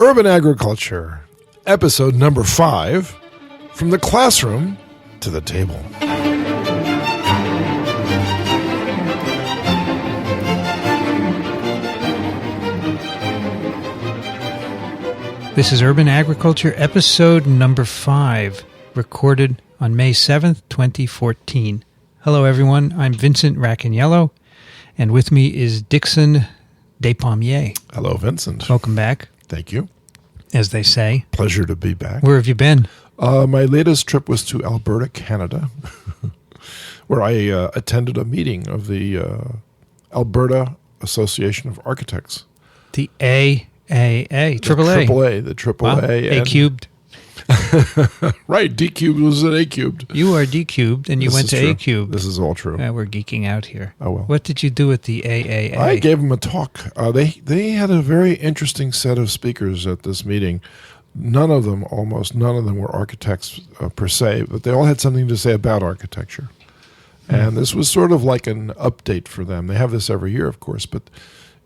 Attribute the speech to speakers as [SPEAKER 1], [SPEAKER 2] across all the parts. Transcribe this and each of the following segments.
[SPEAKER 1] Urban Agriculture, episode number 5, From the Classroom to the Table.
[SPEAKER 2] This is Urban Agriculture, episode number 5, recorded on May 7th, 2014. Hello, everyone. I'm Vincent Racaniello, and with me is Dickson Despommier.
[SPEAKER 1] Hello, Vincent.
[SPEAKER 2] Welcome back.
[SPEAKER 1] Thank you.
[SPEAKER 2] As they say.
[SPEAKER 1] Pleasure to be back.
[SPEAKER 2] Where have you been?
[SPEAKER 1] My latest trip was to Alberta, Canada, where I attended a meeting of the Alberta Association of Architects.
[SPEAKER 2] The AAA.
[SPEAKER 1] The triple
[SPEAKER 2] wow.
[SPEAKER 1] A.
[SPEAKER 2] A cubed.
[SPEAKER 1] Right, D cubed was an A cubed.
[SPEAKER 2] You are D cubed, and you went to A cubed.
[SPEAKER 1] This is all true.
[SPEAKER 2] We're geeking out here.
[SPEAKER 1] Oh, well.
[SPEAKER 2] What did you do at the AAA?
[SPEAKER 1] I gave them a talk. They had a very interesting set of speakers at this meeting. Almost none of them were architects per se, but they all had something to say about architecture. And this was sort of like an update for them. They have this every year, of course, but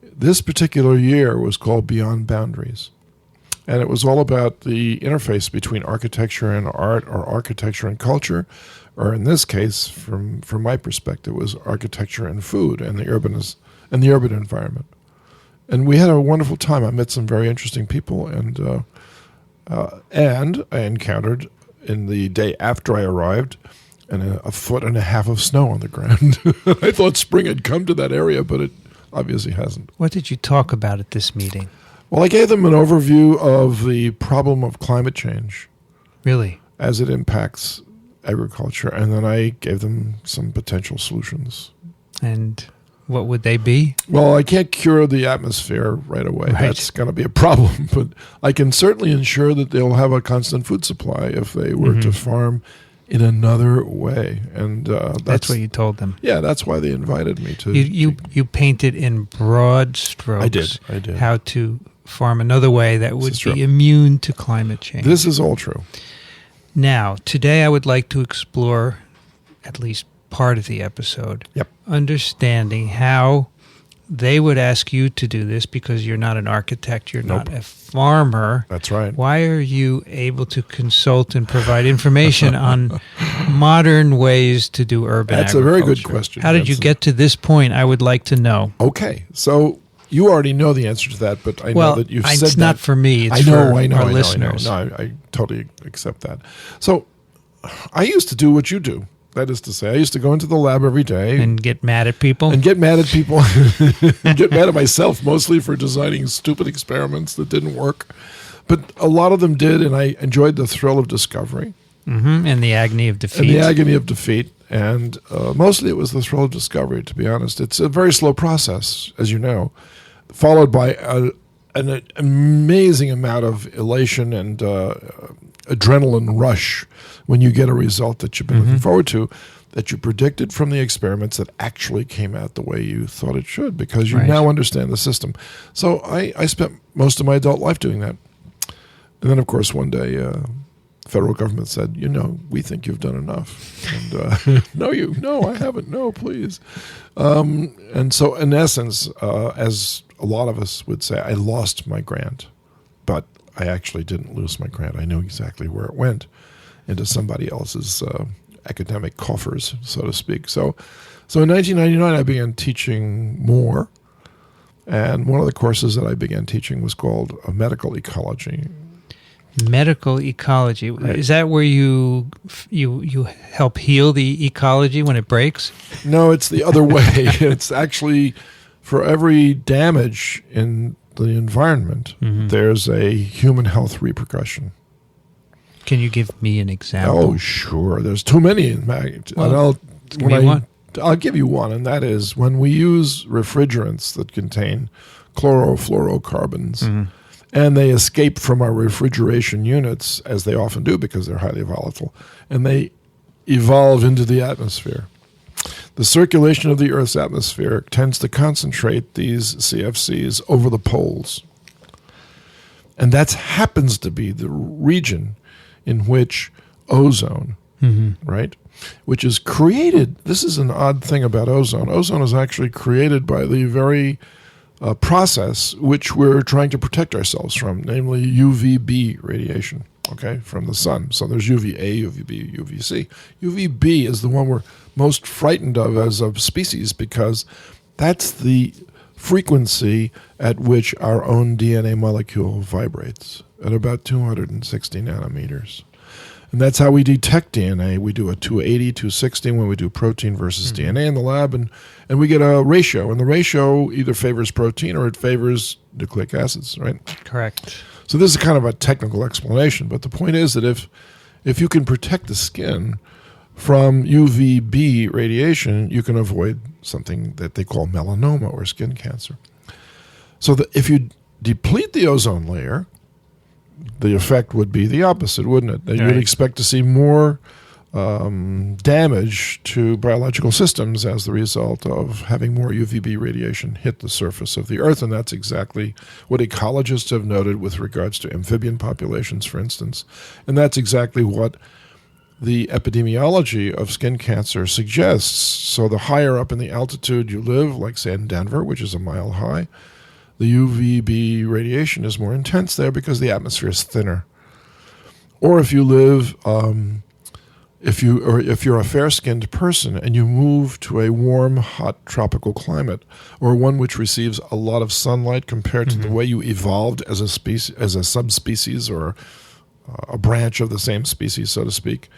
[SPEAKER 1] this particular year was called Beyond Boundaries. And it was all about the interface between architecture and art, or architecture and culture, or in this case, from my perspective, was architecture and food and the urban environment. And we had a wonderful time. I met some very interesting people, and I encountered, in the day after I arrived, a foot and a half of snow on the ground. I thought spring had come to that area, but it obviously hasn't.
[SPEAKER 2] What did you talk about at this meeting?
[SPEAKER 1] Well, I gave them an overview of the problem of climate change.
[SPEAKER 2] Really?
[SPEAKER 1] As it impacts agriculture, and then I gave them some potential solutions.
[SPEAKER 2] And what would they be?
[SPEAKER 1] Well, I can't cure the atmosphere right away.
[SPEAKER 2] Right. That's
[SPEAKER 1] going to be a problem, but I can certainly ensure that they'll have a constant food supply if they were to farm in another way. And
[SPEAKER 2] that's what you told them.
[SPEAKER 1] Yeah, that's why they invited me to.
[SPEAKER 2] You painted in broad strokes.
[SPEAKER 1] I did.
[SPEAKER 2] How to farm another way that would be immune to climate change.
[SPEAKER 1] This is all true.
[SPEAKER 2] Now, today I would like to explore at least part of the episode.
[SPEAKER 1] Yep.
[SPEAKER 2] Understanding how they would ask you to do this, because you're not an architect, you're not a farmer.
[SPEAKER 1] That's right.
[SPEAKER 2] Why are you able to consult and provide information on modern ways to do urban agriculture?
[SPEAKER 1] That's a very good question.
[SPEAKER 2] How did you get to this point? I would like to know.
[SPEAKER 1] Okay, so you already know the answer to that, but I know that you've said that.
[SPEAKER 2] It's not for me. It's
[SPEAKER 1] for
[SPEAKER 2] our listeners.
[SPEAKER 1] I totally accept that. So I used to do what you do. That is to say, I used to go into the lab every day.
[SPEAKER 2] And get mad at people?
[SPEAKER 1] And get mad at people. And get mad at myself, mostly for designing stupid experiments that didn't work. But a lot of them did, and I enjoyed the thrill of discovery.
[SPEAKER 2] And the agony of defeat.
[SPEAKER 1] And mostly it was the thrill of discovery, to be honest. It's a very slow process, as you know, followed by an amazing amount of elation and adrenaline rush when you get a result that you've been looking forward to, that you predicted from the experiments that actually came out the way you thought it should, because you now understand the system. So I spent most of my adult life doing that. And then, of course, one day the federal government said, we think you've done enough. And no, I haven't. No, please. And so, in essence, as a lot of us would say, I lost my grant. But I actually didn't lose my grant. I knew exactly where it went, into somebody else's academic coffers, so to speak. So in 1999, I began teaching more. And one of the courses that I began teaching was called Medical Ecology.
[SPEAKER 2] Medical ecology.
[SPEAKER 1] Right.
[SPEAKER 2] Is that where you help heal the ecology when it breaks?
[SPEAKER 1] No, it's the other way. It's actually, for every damage in the environment, there's a human health repercussion.
[SPEAKER 2] Can you give me an example?
[SPEAKER 1] Oh, sure. There's too many.
[SPEAKER 2] Well,
[SPEAKER 1] I'll give you one, and that is when we use refrigerants that contain chlorofluorocarbons, and they escape from our refrigeration units, as they often do because they're highly volatile, and they evolve into the atmosphere. The circulation of the Earth's atmosphere tends to concentrate these CFCs over the poles. And that happens to be the region in which ozone, right, which is created. This is an odd thing about ozone. Ozone is actually created by the very process which we're trying to protect ourselves from, namely UVB radiation, okay, from the sun. So there's UVA, UVB, UVC. UVB is the one we're most frightened of as a species because that's the frequency at which our own DNA molecule vibrates at about 260 nanometers. And that's how we detect DNA. We do a 280, 260 when we do protein versus DNA in the lab, and we get a ratio. And the ratio either favors protein or it favors nucleic acids, right?
[SPEAKER 2] Correct.
[SPEAKER 1] So this is kind of a technical explanation, but the point is that if you can protect the skin from UVB radiation, you can avoid something that they call melanoma or skin cancer. So if you deplete the ozone layer, the effect would be the opposite, wouldn't it? That you'd expect to see more damage to biological systems as the result of having more UVB radiation hit the surface of the Earth, and that's exactly what ecologists have noted with regards to amphibian populations, for instance. And that's exactly what the epidemiology of skin cancer suggests. So the higher up in the altitude you live, like say in Denver, which is a mile high, the UVB radiation is more intense there because the atmosphere is thinner. Or if you live, if you're a fair-skinned person and you move to a warm, hot tropical climate, or one which receives a lot of sunlight compared to the way you evolved as a species, as a subspecies, or a branch of the same species, so to speak,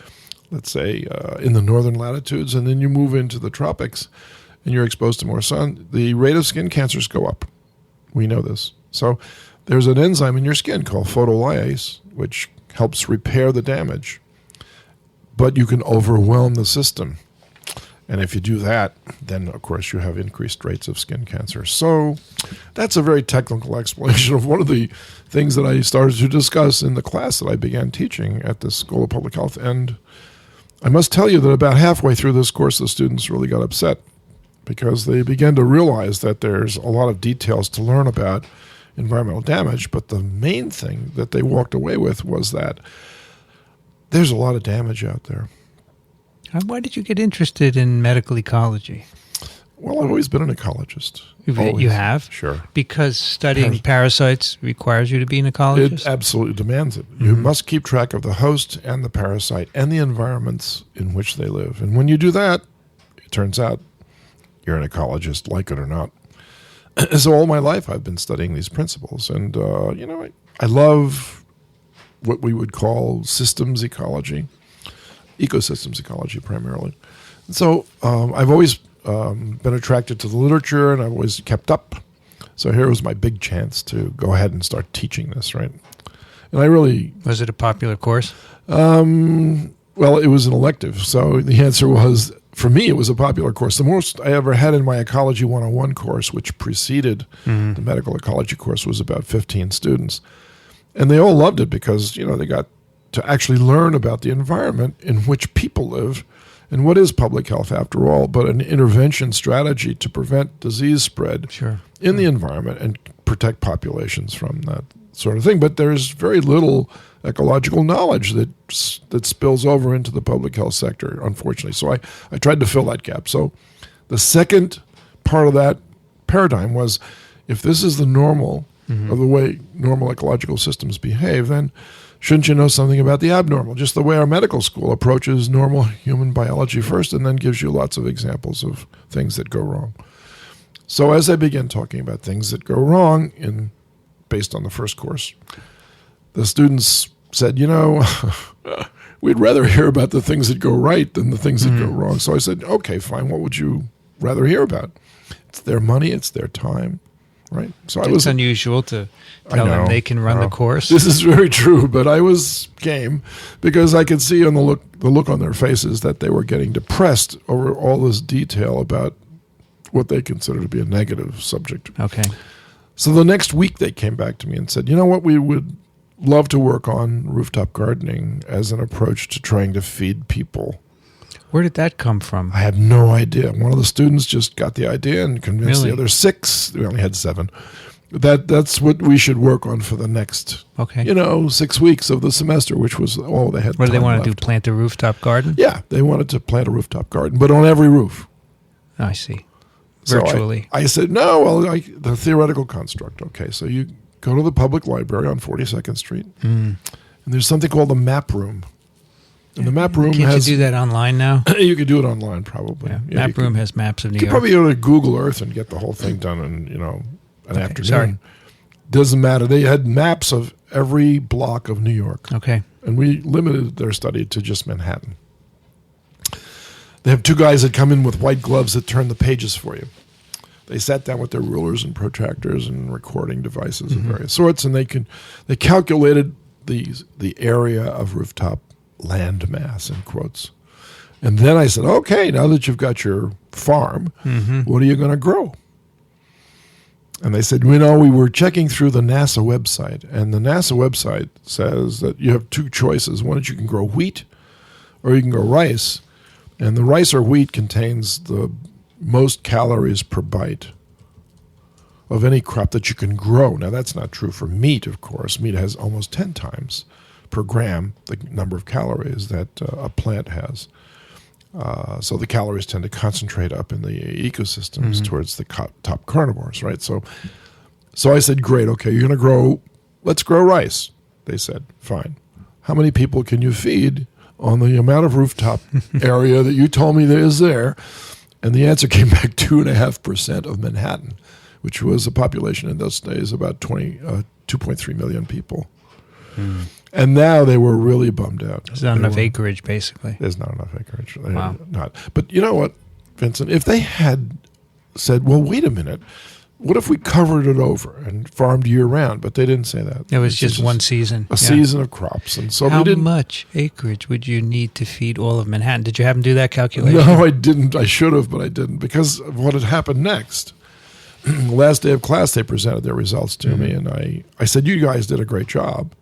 [SPEAKER 1] let's say in the northern latitudes, and then you move into the tropics and you're exposed to more sun, the rate of skin cancers go up. We know this. So there's an enzyme in your skin called photolyase, which helps repair the damage. But you can overwhelm the system. And if you do that, then, of course, you have increased rates of skin cancer. So that's a very technical explanation of one of the things that I started to discuss in the class that I began teaching at the School of Public Health. And I must tell you that about halfway through this course, the students really got upset because they began to realize that there's a lot of details to learn about environmental damage. But the main thing that they walked away with was that there's a lot of damage out there.
[SPEAKER 2] Why did you get interested in medical ecology?
[SPEAKER 1] Well, I've always been an ecologist.
[SPEAKER 2] You have?
[SPEAKER 1] Sure.
[SPEAKER 2] Because studying parasites requires you to be an ecologist?
[SPEAKER 1] It absolutely demands it. You must keep track of the host and the parasite and the environments in which they live. And when you do that, it turns out you're an ecologist, like it or not. So all my life I've been studying these principles. And, I love what we would call systems ecology, ecosystems ecology primarily. And so I've always been attracted to the literature, and I've always kept up. So here was my big chance to go ahead and start teaching this, right? And I really...
[SPEAKER 2] Was it a popular course?
[SPEAKER 1] Well, it was an elective. So the answer was, for me, it was a popular course. The most I ever had in my Ecology 101 course, which preceded the medical ecology course, was about 15 students. And they all loved it because, they got to actually learn about the environment in which people live. And what is public health, after all, but an intervention strategy to prevent disease spread in the environment and protect populations from that sort of thing. But there's very little ecological knowledge that spills over into the public health sector, unfortunately. So I tried to fill that gap. So the second part of that paradigm was, if this is the normal of the way normal ecological systems behave, then shouldn't you know something about the abnormal? Just the way our medical school approaches normal human biology first and then gives you lots of examples of things that go wrong. So as I began talking about things that go wrong based on the first course, the students said, we'd rather hear about the things that go right than the things that go wrong. So I said, okay, fine. What would you rather hear about? It's their money. It's their time. Right. So
[SPEAKER 2] it's unusual to tell them they can run the course.
[SPEAKER 1] This is very true, but I was game because I could see on the look on their faces that they were getting depressed over all this detail about what they consider to be a negative subject.
[SPEAKER 2] Okay.
[SPEAKER 1] So the next week they came back to me and said, you know what, we would love to work on rooftop gardening as an approach to trying to feed people.
[SPEAKER 2] Where did that come from?
[SPEAKER 1] I had no idea. One of the students just got the idea and convinced the other 6. We only had 7. That's what we should work on for the next, 6 weeks of the semester, which was all they had.
[SPEAKER 2] What do they want
[SPEAKER 1] left.
[SPEAKER 2] to do? Plant a rooftop garden?
[SPEAKER 1] Yeah, they wanted to plant a rooftop garden, but on every roof.
[SPEAKER 2] I see. virtually.
[SPEAKER 1] So I said, no, well, the theoretical construct. Okay, so you go to the public library on 42nd Street, and there's something called the map room. And the map room
[SPEAKER 2] Can't you do that online now?
[SPEAKER 1] You could do it online, probably.
[SPEAKER 2] Yeah, map room has maps of New
[SPEAKER 1] You could
[SPEAKER 2] York.
[SPEAKER 1] probably go to Google Earth and get the whole thing done in, an afternoon.
[SPEAKER 2] Sorry.
[SPEAKER 1] Doesn't matter. They had maps of every block of New York.
[SPEAKER 2] Okay.
[SPEAKER 1] And we limited their study to just Manhattan. They have two guys that come in with white gloves that turn the pages for you. They sat down with their rulers and protractors and recording devices of various sorts, and they calculated the area of rooftop land mass, in quotes. And then I said, okay, now that you've got your farm, what are you going to grow? And they said, we were checking through the NASA website, and the NASA website says that you have two choices. One is you can grow wheat or you can grow rice, and the rice or wheat contains the most calories per bite of any crop that you can grow. Now, that's not true for meat, of course. Meat has almost 10 times per gram the number of calories that a plant has. So the calories tend to concentrate up in the ecosystems towards the top carnivores, right? So I said, great, okay, you're going to let's grow rice. They said, fine. How many people can you feed on the amount of rooftop area that you told me there is there? And the answer came back 2.5% of Manhattan, which was a population in those days about 2.3 million people. And now they were really bummed out.
[SPEAKER 2] There's not enough acreage, basically.
[SPEAKER 1] There's not enough acreage.
[SPEAKER 2] Wow.
[SPEAKER 1] Not. But you know what, Vincent? If they had said, well, wait a minute, what if we covered it over and farmed year-round? But they didn't say that.
[SPEAKER 2] It was just one season.
[SPEAKER 1] A season of crops. And so
[SPEAKER 2] how much acreage would you need to feed all of Manhattan? Did you have them do that calculation?
[SPEAKER 1] No, I didn't. I should have, but I didn't, because of what had happened next. The last day of class, they presented their results to me, and I said, you guys did a great job.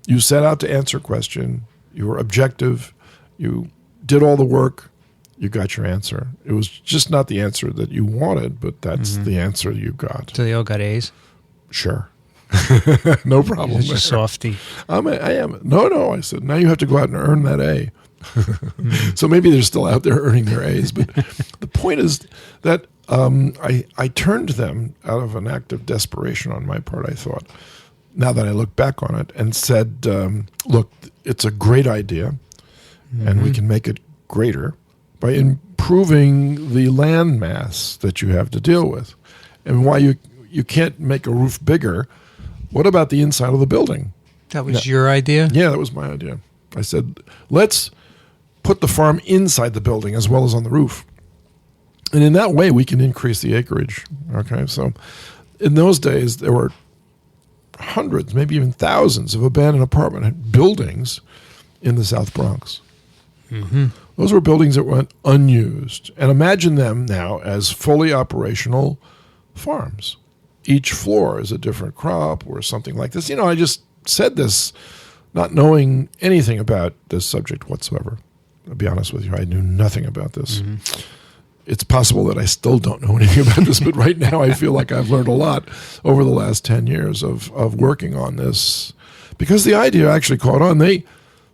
[SPEAKER 1] You set out to answer a question. You were objective. You did all the work. You got your answer. It was just not the answer that you wanted, but that's the answer you got.
[SPEAKER 2] So they all got A's?
[SPEAKER 1] Sure. No problem.
[SPEAKER 2] You're just softy.
[SPEAKER 1] I am. No. I said, now you have to go out and earn that A. So maybe they're still out there earning their A's. But the point is that I turned them out of an act of desperation on my part, I thought, now that I look back on it, and said, look, it's a great idea, and we can make it greater by improving the land mass that you have to deal with. And why you can't make a roof bigger, what about the inside of the building?
[SPEAKER 2] That was your idea?
[SPEAKER 1] Yeah, that was my idea. I said, let's put the farm inside the building as well as on the roof. And in that way, we can increase the acreage. Okay, so in those days, there were hundreds, maybe even thousands of abandoned apartment buildings in the South Bronx. Those were buildings that went unused. And imagine them now as fully operational farms. Each floor is a different crop or something like this. I just said this not knowing anything about this subject whatsoever. I'll be honest with you, I knew nothing about this. It's possible that I still don't know anything about this, but right now I feel like I've learned a lot over the last 10 years of working on this, because the idea actually caught on. They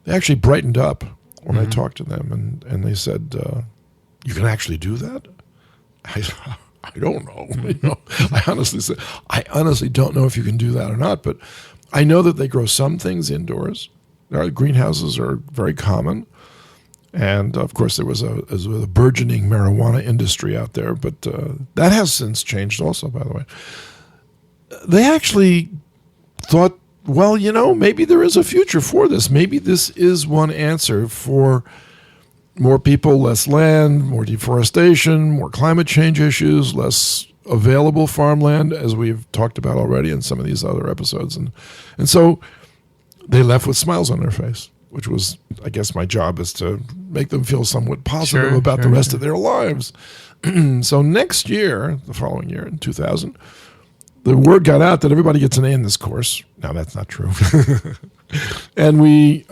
[SPEAKER 1] actually brightened up when I talked to them, and they said, you can actually do that? I don't know. I honestly don't know if you can do that or not, but I know that they grow some things indoors. Greenhouses are very common. And, of course, there was a burgeoning marijuana industry out there, but that has since changed also, by the way. They actually thought, well, maybe there is a future for this. Maybe this is one answer for more people, less land, more deforestation, more climate change issues, less available farmland, as we've talked about already in some of these other episodes. And so they left with smiles on their face, which was, I guess, my job is to make them feel somewhat positive about the rest of their lives. So next year, the following year, in 2000, the word got out that everybody gets an A in this course. Now, that's not true. And we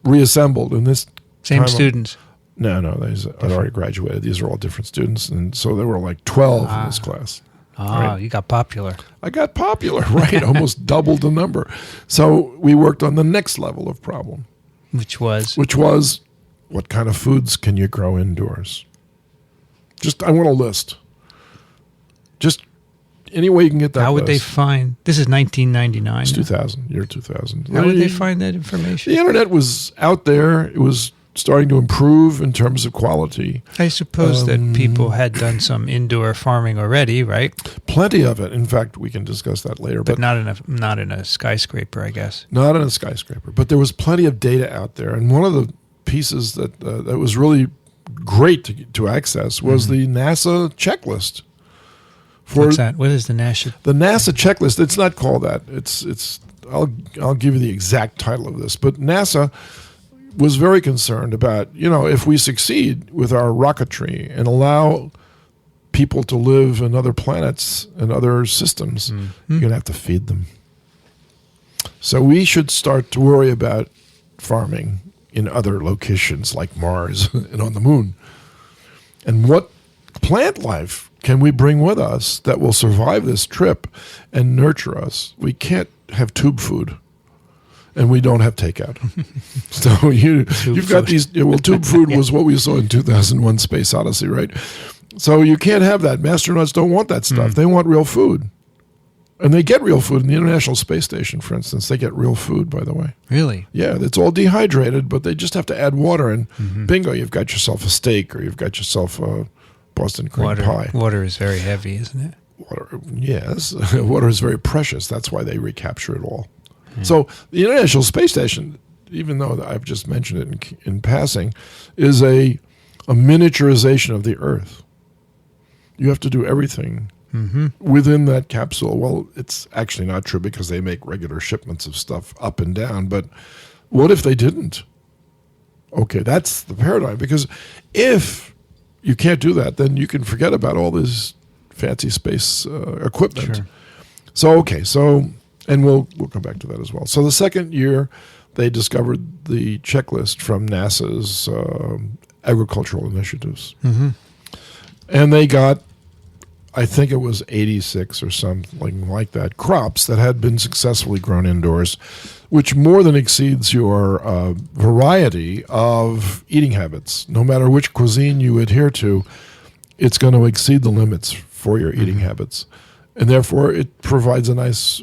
[SPEAKER 1] reassembled in this
[SPEAKER 2] Same students?
[SPEAKER 1] No, they had already graduated. These are all different students. And so there were like 12 in this class.
[SPEAKER 2] Right. You got popular.
[SPEAKER 1] I got popular, right? Almost doubled the number. So we worked on the next level of problem. Which was, what kind of foods can you grow indoors? I want a list. Just any way you can get that.
[SPEAKER 2] How would they
[SPEAKER 1] list.
[SPEAKER 2] find? This is 1999.
[SPEAKER 1] It's 2000, year 2000.
[SPEAKER 2] How would they find that information?
[SPEAKER 1] The internet was out there. It was starting to improve in terms of quality.
[SPEAKER 2] I suppose that people had done some indoor farming already, right?
[SPEAKER 1] Plenty of it. In fact, we can discuss that later.
[SPEAKER 2] But not in a skyscraper, I guess.
[SPEAKER 1] Not in a skyscraper. But there was plenty of data out there. And one of the pieces that was really great to access was the NASA checklist.
[SPEAKER 2] What's that? What is the NASA?
[SPEAKER 1] The NASA checklist. It's not called that. It's. I'll give you the exact title of this. But NASA was very concerned about, if we succeed with our rocketry and allow people to live in other planets and other systems, you're going to have to feed them. So we should start to worry about farming in other locations like Mars and on the moon. And what plant life can we bring with us that will survive this trip and nurture us? We can't have tube food. And we don't have takeout. So you've got these. Well, tube food was what we saw in 2001: Space Odyssey, right? So you can't have that. Astronauts don't want that stuff. They want real food, and they get real food in the International Space Station, for instance. They get real food, by the way.
[SPEAKER 2] Really?
[SPEAKER 1] Yeah, it's all dehydrated, but they just have to add water, and bingo, you've got yourself a steak, or you've got yourself a Boston cream pie.
[SPEAKER 2] Water is very heavy, isn't it?
[SPEAKER 1] Water, yes. Water is very precious. That's why they recapture it all. So the International Space Station, even though I've just mentioned it in passing, is a miniaturization of the Earth. You have to do everything within that capsule. Well, it's actually not true because they make regular shipments of stuff up and down. But what if they didn't? Okay, that's the paradigm. Because if you can't do that, then you can forget about all this fancy space equipment.
[SPEAKER 2] Sure.
[SPEAKER 1] And we'll come back to that as well. So the second year, they discovered the checklist from NASA's agricultural initiatives. And they got, I think it was 86 or something like that, crops that had been successfully grown indoors, which more than exceeds your variety of eating habits. No matter which cuisine you adhere to, it's going to exceed the limits for your eating habits. And therefore, it provides a nice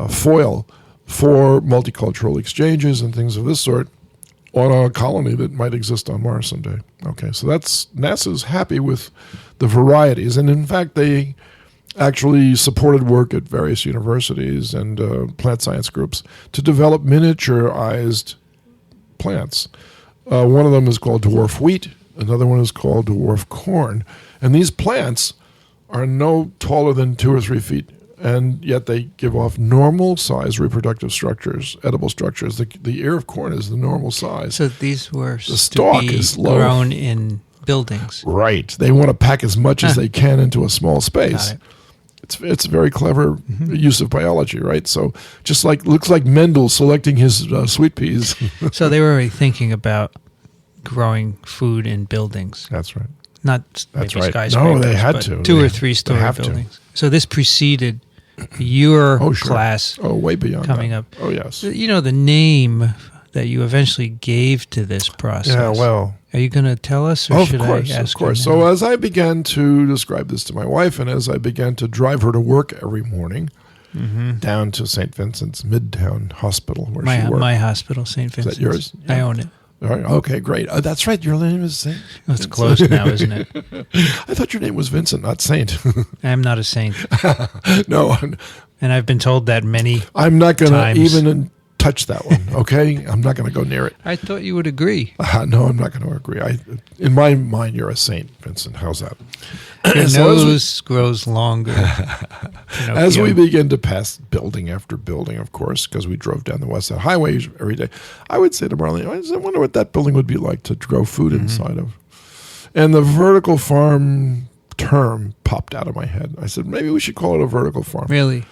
[SPEAKER 1] foil for multicultural exchanges and things of this sort on a colony that might exist on Mars someday. Okay, so NASA's happy with the varieties. And in fact, they actually supported work at various universities and plant science groups to develop miniaturized plants. One of them is called Dwarf Wheat. Another one is called Dwarf Corn. And these plants are no taller than 2 or 3 feet, and yet they give off normal size reproductive structures, edible structures. The ear of corn is the normal size.
[SPEAKER 2] So these were
[SPEAKER 1] the stalk
[SPEAKER 2] to be
[SPEAKER 1] is low.
[SPEAKER 2] Grown in buildings.
[SPEAKER 1] Right. They want to pack as much as they can into a small space. It's a very clever use of biology, right? So just looks like Mendel selecting his sweet peas.
[SPEAKER 2] So they were already thinking about growing food in buildings.
[SPEAKER 1] That's right.
[SPEAKER 2] Not maybe skyscrapers,
[SPEAKER 1] no, they had to.
[SPEAKER 2] 2 or 3 story buildings. So this preceded your class.
[SPEAKER 1] Oh, way beyond
[SPEAKER 2] coming
[SPEAKER 1] that.
[SPEAKER 2] up.
[SPEAKER 1] Oh, yes.
[SPEAKER 2] The name that you eventually gave to this process.
[SPEAKER 1] Yeah, well.
[SPEAKER 2] Are you going to tell us, or should I ask? Of course.
[SPEAKER 1] So as I began to describe this to my wife, and as I began to drive her to work every morning down to St. Vincent's Midtown Hospital, where she worked.
[SPEAKER 2] My hospital, St. Vincent's.
[SPEAKER 1] Is that yours?
[SPEAKER 2] Yeah. I own it.
[SPEAKER 1] All right. Okay, great. That's right. Your name is Saint.
[SPEAKER 2] Oh, it's closed now, isn't it?
[SPEAKER 1] I thought your name was Vincent, not Saint.
[SPEAKER 2] I'm not a saint.
[SPEAKER 1] No.
[SPEAKER 2] And I've been told that many
[SPEAKER 1] I'm not going to even touch that one, okay? I'm not going to go near it.
[SPEAKER 2] I thought you would agree.
[SPEAKER 1] No, I'm not going to agree. In my mind, you're a saint, Vincent. How's that?
[SPEAKER 2] Your nose grows longer.
[SPEAKER 1] As we begin to pass building after building, of course, because we drove down the West Side Highway every day, I would say to Marlene, I wonder what that building would be like to grow food inside of. And the vertical farm term popped out of my head. I said, maybe we should call it a vertical farm.
[SPEAKER 2] Really?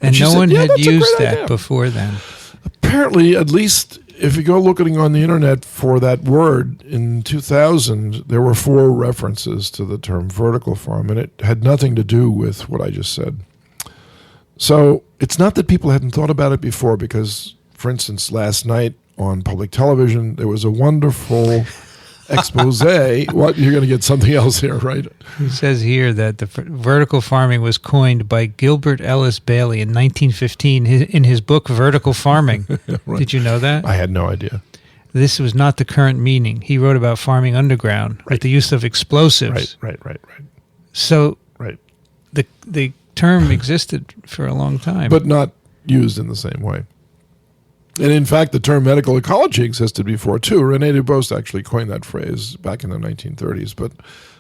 [SPEAKER 2] And no one had used that before then.
[SPEAKER 1] Apparently, at least if you go looking on the internet for that word in 2000, there were 4 references to the term vertical farm, and it had nothing to do with what I just said. So it's not that people hadn't thought about it before, because, for instance, last night on public television, there was a wonderful expose. What? You're going to get something else here, right?
[SPEAKER 2] It says here that the vertical farming was coined by Gilbert Ellis Bailey in 1915 in his book Vertical Farming.
[SPEAKER 1] Right.
[SPEAKER 2] Did you know that?
[SPEAKER 1] I had no idea.
[SPEAKER 2] This was not the current meaning. He wrote about farming underground with the use of explosives.
[SPEAKER 1] Right.
[SPEAKER 2] So
[SPEAKER 1] Right.
[SPEAKER 2] the term existed for a long time.
[SPEAKER 1] But not used in the same way. And in fact, the term medical ecology existed before, too. René Dubos actually coined that phrase back in the 1930s, but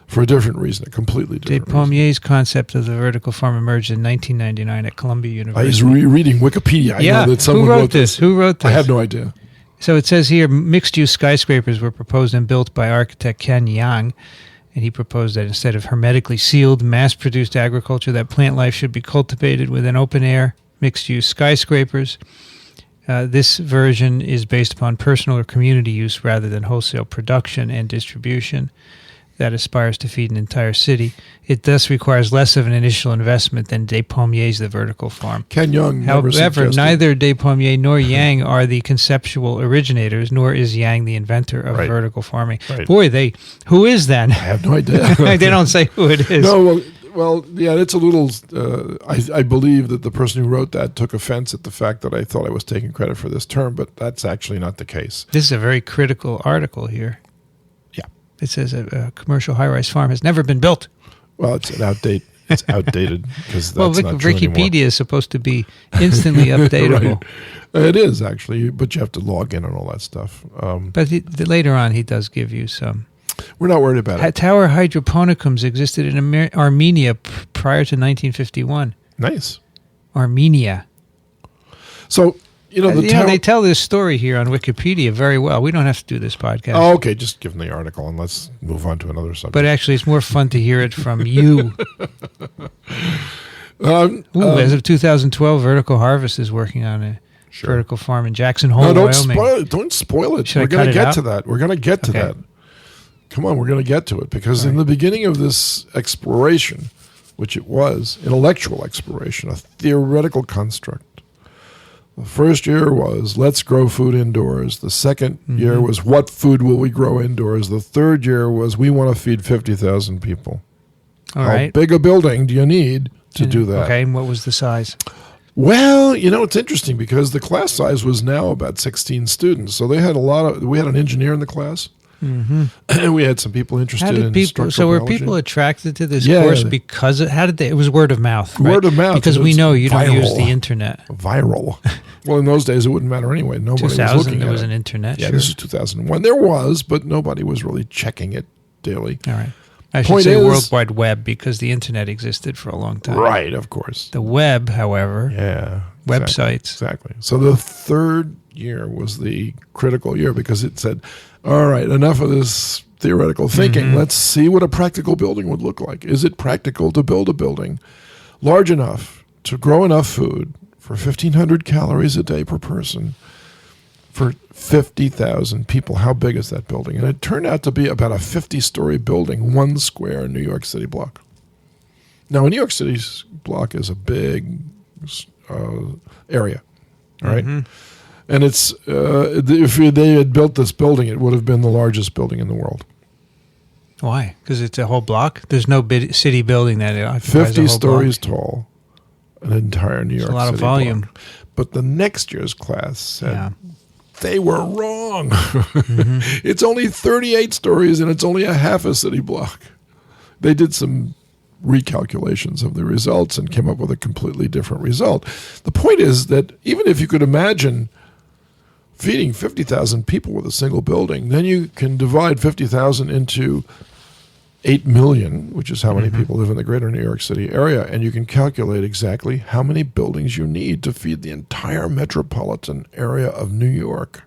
[SPEAKER 1] for a different reason, a completely different reason.
[SPEAKER 2] Despommier's concept of the vertical farm emerged in 1999 at Columbia University.
[SPEAKER 1] I was reading Wikipedia. I know that someone
[SPEAKER 2] who wrote this? Who wrote this?
[SPEAKER 1] I have no idea.
[SPEAKER 2] So it says here, mixed-use skyscrapers were proposed and built by architect Ken Yang, and he proposed that instead of hermetically sealed, mass-produced agriculture, that plant life should be cultivated within open-air, mixed-use skyscrapers. This version is based upon personal or community use rather than wholesale production and distribution that aspires to feed an entire city. It thus requires less of an initial investment than Despommier's The Vertical Farm.
[SPEAKER 1] Ken Young never
[SPEAKER 2] However,
[SPEAKER 1] suggested.
[SPEAKER 2] neither Despommier nor Yang are the conceptual originators, nor is Yang the inventor of vertical farming.
[SPEAKER 1] Right.
[SPEAKER 2] Boy, who is then?
[SPEAKER 1] I have no idea.
[SPEAKER 2] They don't say who it is.
[SPEAKER 1] No, well, yeah, it's a little. I believe that the person who wrote that took offense at the fact that I thought I was taking credit for this term, but that's actually not the case.
[SPEAKER 2] This is a very critical article here.
[SPEAKER 1] Yeah.
[SPEAKER 2] It says a commercial high-rise farm has never been built.
[SPEAKER 1] Well, it's outdated because that's not true
[SPEAKER 2] Wikipedia
[SPEAKER 1] anymore.
[SPEAKER 2] is supposed to be instantly updatable.
[SPEAKER 1] Right. It is actually, but you have to log in and all that stuff.
[SPEAKER 2] But later on, he does give you some.
[SPEAKER 1] We're not worried about it.
[SPEAKER 2] Tower hydroponicums existed in Armenia prior to 1951.
[SPEAKER 1] Nice.
[SPEAKER 2] Armenia.
[SPEAKER 1] So,
[SPEAKER 2] they tell this story here on Wikipedia very well. We don't have to do this podcast.
[SPEAKER 1] Oh, okay, just give them the article and let's move on to another subject.
[SPEAKER 2] But actually, it's more fun to hear it from you. As of 2012, Vertical Harvest is working on a vertical farm in Jackson Hole, Wyoming.
[SPEAKER 1] Don't spoil it.
[SPEAKER 2] Should
[SPEAKER 1] We're
[SPEAKER 2] I
[SPEAKER 1] going
[SPEAKER 2] cut
[SPEAKER 1] to
[SPEAKER 2] it
[SPEAKER 1] get
[SPEAKER 2] out?
[SPEAKER 1] to that. We're going to get to that. Come on, we're going to get to it. Because in the beginning of this exploration, which it was, intellectual exploration, a theoretical construct, the first year was, let's grow food indoors. The second year was, what food will we grow indoors? The third year was, we want to feed 50,000 people. How big a building do you need to do that?
[SPEAKER 2] Okay, and what was the size?
[SPEAKER 1] Well, it's interesting because the class size was now about 16 students. So they had we had an engineer in the class. Mm-hmm. We had some people interested in structural
[SPEAKER 2] So were
[SPEAKER 1] biology.
[SPEAKER 2] people attracted to this course because it was word of mouth, right?
[SPEAKER 1] Word of mouth.
[SPEAKER 2] Because we know you don't use the internet.
[SPEAKER 1] Viral. Well, in those days, it wouldn't matter anyway. Nobody was
[SPEAKER 2] 2000,
[SPEAKER 1] looking at it.
[SPEAKER 2] there was an internet.
[SPEAKER 1] Yeah, this is 2001. There was, but nobody was really checking it daily.
[SPEAKER 2] All right. I should say World Wide Web because the internet existed for a long time.
[SPEAKER 1] Right, of course.
[SPEAKER 2] The web, however, websites.
[SPEAKER 1] Exactly. So the third year was the critical year because it said, all right, enough of this theoretical thinking. Let's see what a practical building would look like. Is it practical to build a building large enough to grow enough food for 1,500 calories a day per person for 50,000 people? How big is that building? And it turned out to be about a 50-story building, 1 square New York City block. Now, a New York City's block is a big area, all right? And it's if they had built this building, it would have been the largest building in the world.
[SPEAKER 2] Why? Because it's a whole block? There's no city building that occupies
[SPEAKER 1] 50
[SPEAKER 2] a whole
[SPEAKER 1] stories
[SPEAKER 2] block.
[SPEAKER 1] tall, an entire New York City
[SPEAKER 2] a lot of volume.
[SPEAKER 1] block. But the next year's class said they were wrong. It's only 38 stories, and it's only a half a city block. They did some recalculations of the results and came up with a completely different result. The point is that even if you could imagine feeding 50,000 people with a single building, then you can divide 50,000 into 8 million, which is how many people live in the greater New York City area, and you can calculate exactly how many buildings you need to feed the entire metropolitan area of New York.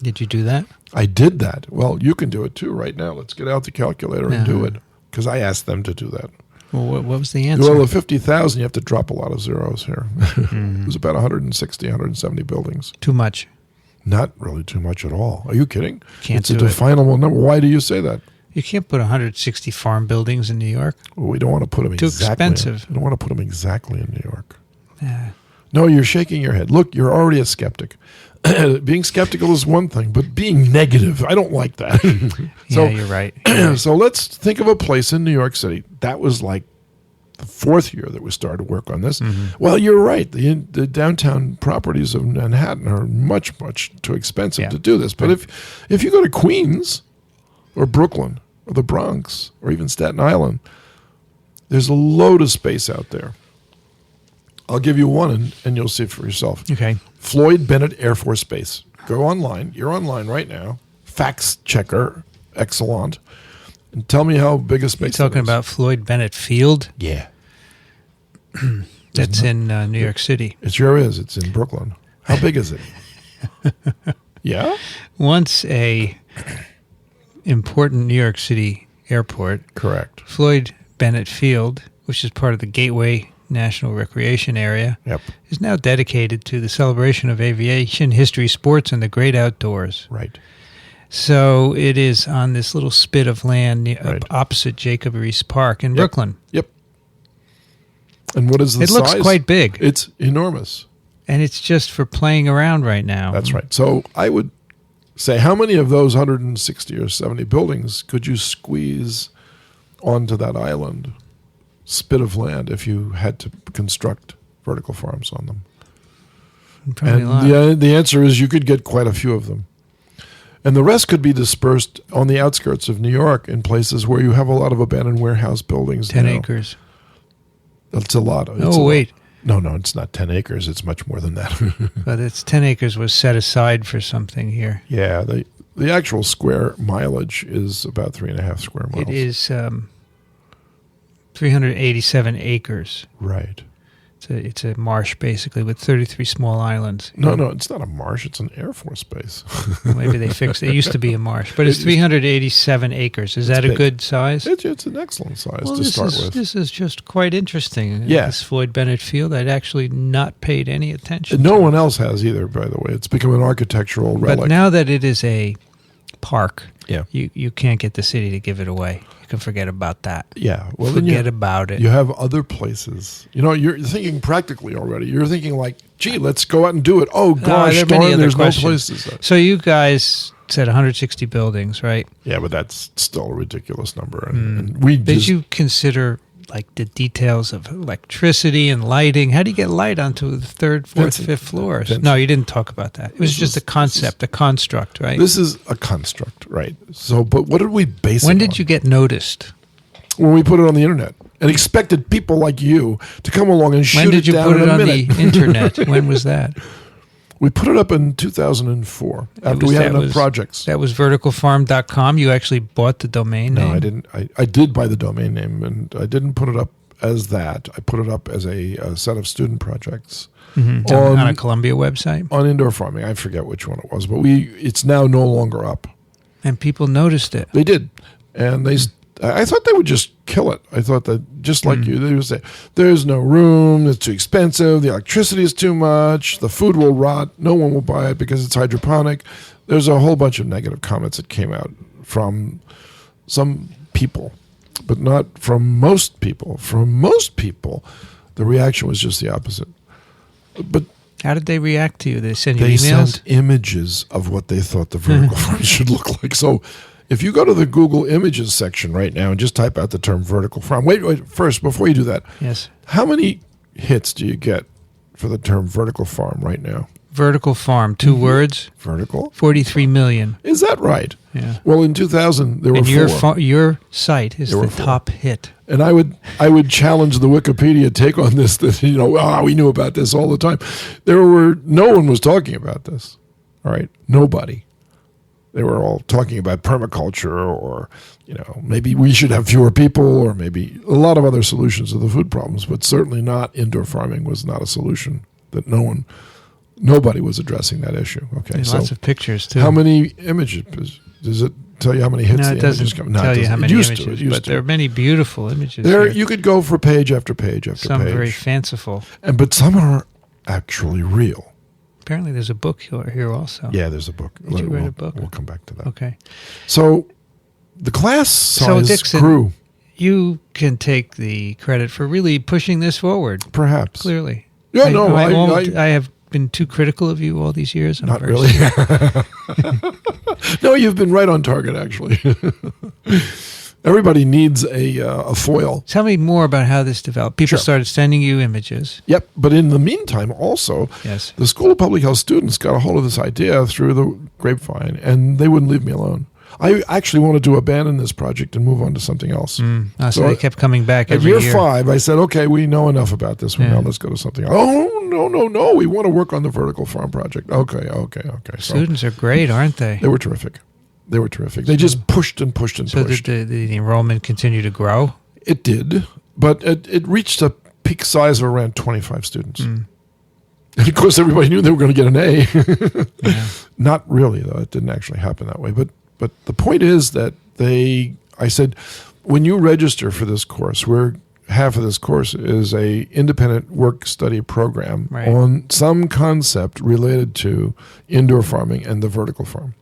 [SPEAKER 2] Did you do that?
[SPEAKER 1] I did that. Well, you can do it too right now. Let's get out the calculator and do it, because I asked them to do that.
[SPEAKER 2] Well, what was the answer?
[SPEAKER 1] Well, the 50,000, you have to drop a lot of zeros here. It was about 160, 170 buildings.
[SPEAKER 2] Too much.
[SPEAKER 1] Not really too much at all. Are you kidding?
[SPEAKER 2] Can't
[SPEAKER 1] it's a
[SPEAKER 2] do it.
[SPEAKER 1] definable number. Why do you say that?
[SPEAKER 2] You can't put 160 farm buildings in New York.
[SPEAKER 1] Well, we don't want to put them
[SPEAKER 2] Too
[SPEAKER 1] exactly.
[SPEAKER 2] expensive.
[SPEAKER 1] We don't want to put them exactly in New York.
[SPEAKER 2] Yeah.
[SPEAKER 1] No, you're shaking your head. Look, you're already a skeptic. Being skeptical is one thing, but being negative, I don't like that. So,
[SPEAKER 2] yeah, you're right. You're right.
[SPEAKER 1] So let's think of a place in New York City. That was like the fourth year that we started to work on this. Well, you're right. The downtown properties of Manhattan are much, much too expensive to do this. But if you go to Queens or Brooklyn or the Bronx or even Staten Island, there's a load of space out there. I'll give you one, and you'll see it for yourself.
[SPEAKER 2] Okay.
[SPEAKER 1] Floyd Bennett Air Force Base. Go online. You're online right now. Fact checker, excellent. And tell me how big a space.
[SPEAKER 2] You're talking about Floyd Bennett Field?
[SPEAKER 1] Yeah.
[SPEAKER 2] That's in New York City.
[SPEAKER 1] It sure is. It's in Brooklyn. How big is it? Yeah?
[SPEAKER 2] Once a important New York City airport.
[SPEAKER 1] Correct.
[SPEAKER 2] Floyd Bennett Field, which is part of the Gateway National Recreation Area, is now dedicated to the celebration of aviation, history, sports, and the great outdoors.
[SPEAKER 1] Right.
[SPEAKER 2] So it is on this little spit of land opposite Jacob Riis Park in Brooklyn.
[SPEAKER 1] Yep. And what is the size?
[SPEAKER 2] It looks quite big.
[SPEAKER 1] It's enormous.
[SPEAKER 2] And it's just for playing around right now.
[SPEAKER 1] That's right. So I would say, how many of those 160 or 70 buildings could you squeeze onto that island spit of land if you had to construct vertical farms on them?
[SPEAKER 2] Probably
[SPEAKER 1] And the answer is you could get quite a few of them. And the rest could be dispersed on the outskirts of New York in places where you have a lot of abandoned warehouse buildings.
[SPEAKER 2] 10 acres.
[SPEAKER 1] That's a lot.
[SPEAKER 2] Wait.
[SPEAKER 1] No, it's not 10 acres. It's much more than that.
[SPEAKER 2] But it's 10 acres was set aside for something here.
[SPEAKER 1] Yeah, the actual square mileage is about 3.5 square miles.
[SPEAKER 2] It is 387 acres.
[SPEAKER 1] Right.
[SPEAKER 2] It's a marsh, basically, with 33 small islands.
[SPEAKER 1] No, it's not a marsh. It's an Air Force base.
[SPEAKER 2] Maybe they fixed it. It used to be a marsh. But it's 387 acres. Is that a good size?
[SPEAKER 1] It's an excellent size to start with.
[SPEAKER 2] This is just quite interesting.
[SPEAKER 1] Yeah.
[SPEAKER 2] This Floyd Bennett Field, I'd actually not paid any attention
[SPEAKER 1] No
[SPEAKER 2] to.
[SPEAKER 1] one else has either, by the way. It's become an architectural relic.
[SPEAKER 2] But now that it is a park,
[SPEAKER 1] Yeah.
[SPEAKER 2] you can't get the city to give it away. You can forget about that.
[SPEAKER 1] Yeah. Well,
[SPEAKER 2] forget about it.
[SPEAKER 1] You have other places. You're thinking practically already. You're thinking like, gee, let's go out and do it. Oh, gosh, there's no places.
[SPEAKER 2] So you guys said 160 buildings, right?
[SPEAKER 1] Yeah, but that's still a ridiculous number.
[SPEAKER 2] Did you consider like the details of electricity and lighting? How do you get light onto the third, fourth, fifth floors? No, you didn't talk about that. It was just a concept, a construct, right?
[SPEAKER 1] This is a construct, right? So, but what did we base it on?
[SPEAKER 2] When did you get noticed?
[SPEAKER 1] When we put it on the internet and expected people like you to come along and shoot it down in a minute.
[SPEAKER 2] When did you put it on the internet? When was that?
[SPEAKER 1] We put it up in 2004 after we had enough projects.
[SPEAKER 2] That was verticalfarm.com. You actually bought the domain name?
[SPEAKER 1] No, I didn't. I did buy the domain name, and I didn't put it up as that. I put it up as a set of student projects.
[SPEAKER 2] On a Columbia website?
[SPEAKER 1] On indoor farming. I forget which one it was, but it's now no longer up.
[SPEAKER 2] And people noticed it.
[SPEAKER 1] They did. And I thought they would just kill it. I thought that, just like you, they would say, there's no room, it's too expensive, the electricity is too much, the food will rot, no one will buy it because it's hydroponic. There's a whole bunch of negative comments that came out from some people, but not from most people. From most people, the reaction was just the opposite. But
[SPEAKER 2] how did they react to you? They sent you emails?
[SPEAKER 1] They sent images of what they thought the vertical farm should look like. So if you go to the Google Images section right now and just type out the term vertical farm. Wait, first, before you do that.
[SPEAKER 2] Yes.
[SPEAKER 1] How many hits do you get for the term vertical farm right now?
[SPEAKER 2] Vertical farm, 2 words.
[SPEAKER 1] Vertical?
[SPEAKER 2] 43 million.
[SPEAKER 1] Is that right?
[SPEAKER 2] Yeah.
[SPEAKER 1] Well, in 2000, there were 4.
[SPEAKER 2] Your site is the top hit.
[SPEAKER 1] And I would challenge the Wikipedia take on this, that, we knew about this all the time. No one was talking about this. All right? Nobody. They were all talking about permaculture or, maybe we should have fewer people or maybe a lot of other solutions to the food problems, but certainly not indoor farming was not a solution that nobody was addressing that issue. Okay.
[SPEAKER 2] There's lots of pictures too.
[SPEAKER 1] How many images? Does it tell you how many hits?
[SPEAKER 2] No, it doesn't tell you how many images, but there are many beautiful images.
[SPEAKER 1] You could go for page after page after
[SPEAKER 2] page. Some
[SPEAKER 1] page.
[SPEAKER 2] very fanciful.
[SPEAKER 1] But some are actually real.
[SPEAKER 2] Apparently there's a book here also.
[SPEAKER 1] Yeah, there's a book.
[SPEAKER 2] Did you write a book?
[SPEAKER 1] We'll come back to that.
[SPEAKER 2] Okay.
[SPEAKER 1] So the class size
[SPEAKER 2] Dickson,
[SPEAKER 1] grew.
[SPEAKER 2] You can take the credit for really pushing this forward.
[SPEAKER 1] Perhaps.
[SPEAKER 2] Clearly.
[SPEAKER 1] Yeah,
[SPEAKER 2] I have been too critical of you all these years?
[SPEAKER 1] Not really. No, you've been right on target, actually. Everybody needs a foil.
[SPEAKER 2] Tell me more about how this developed. People started sending you images.
[SPEAKER 1] Yep, but in the meantime, also, the School of Public Health students got a hold of this idea through the grapevine, and they wouldn't leave me alone. I actually wanted to abandon this project and move on to something else.
[SPEAKER 2] So they kept coming back every year.
[SPEAKER 1] At year 5, I said, okay, we know enough about this one. Now let's go to something else. Oh, no. We want to work on the vertical farm project. Okay.
[SPEAKER 2] Students are great, aren't they?
[SPEAKER 1] They were terrific. They just pushed and pushed and pushed.
[SPEAKER 2] So did the enrollment continue to grow?
[SPEAKER 1] It did, but it reached a peak size of around 25 students. And of course, everybody knew they were going to get an A. Not really, though. It didn't actually happen that way. But the point is that I said, when you register for this course, half of this course is a independent work-study program on some concept related to indoor farming and the vertical farm.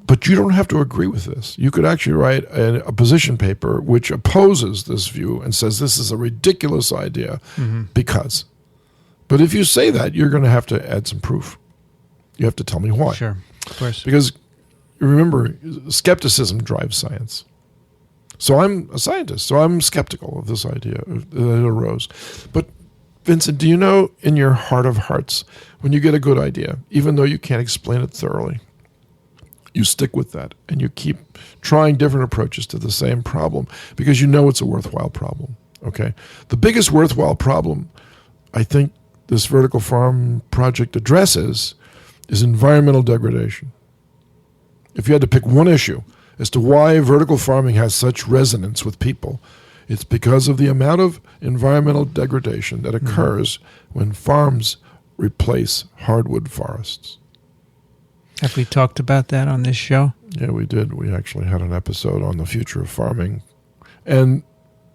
[SPEAKER 1] But you don't have to agree with this. You could actually write a position paper which opposes this view and says this is a ridiculous idea because. But if you say that, you're going to have to add some proof. You have to tell me why.
[SPEAKER 2] Sure, of course.
[SPEAKER 1] Because remember, skepticism drives science. So I'm a scientist, so I'm skeptical of this idea that arose. But Vincent, do you know in your heart of hearts, when you get a good idea, even though you can't explain it thoroughly, you stick with that and you keep trying different approaches to the same problem because you know it's a worthwhile problem, okay? The biggest worthwhile problem I think this vertical farm project addresses is environmental degradation. If you had to pick one issue as to why vertical farming has such resonance with people, it's because of the amount of environmental degradation that occurs when farms replace hardwood forests.
[SPEAKER 2] Have we talked about that on this show?
[SPEAKER 1] Yeah, we did. We actually had an episode on the future of farming. And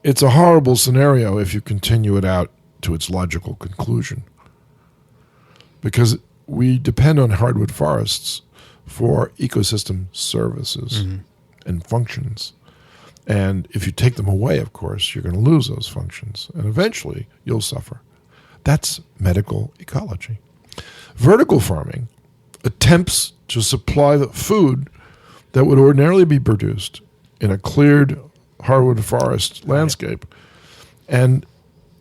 [SPEAKER 1] it's a horrible scenario if you continue it out to its logical conclusion. Because we depend on hardwood forests for ecosystem services and functions. And if you take them away, of course, you're going to lose those functions. And eventually, you'll suffer. That's medical ecology. Vertical farming attempts to supply the food that would ordinarily be produced in a cleared hardwood forest landscape. And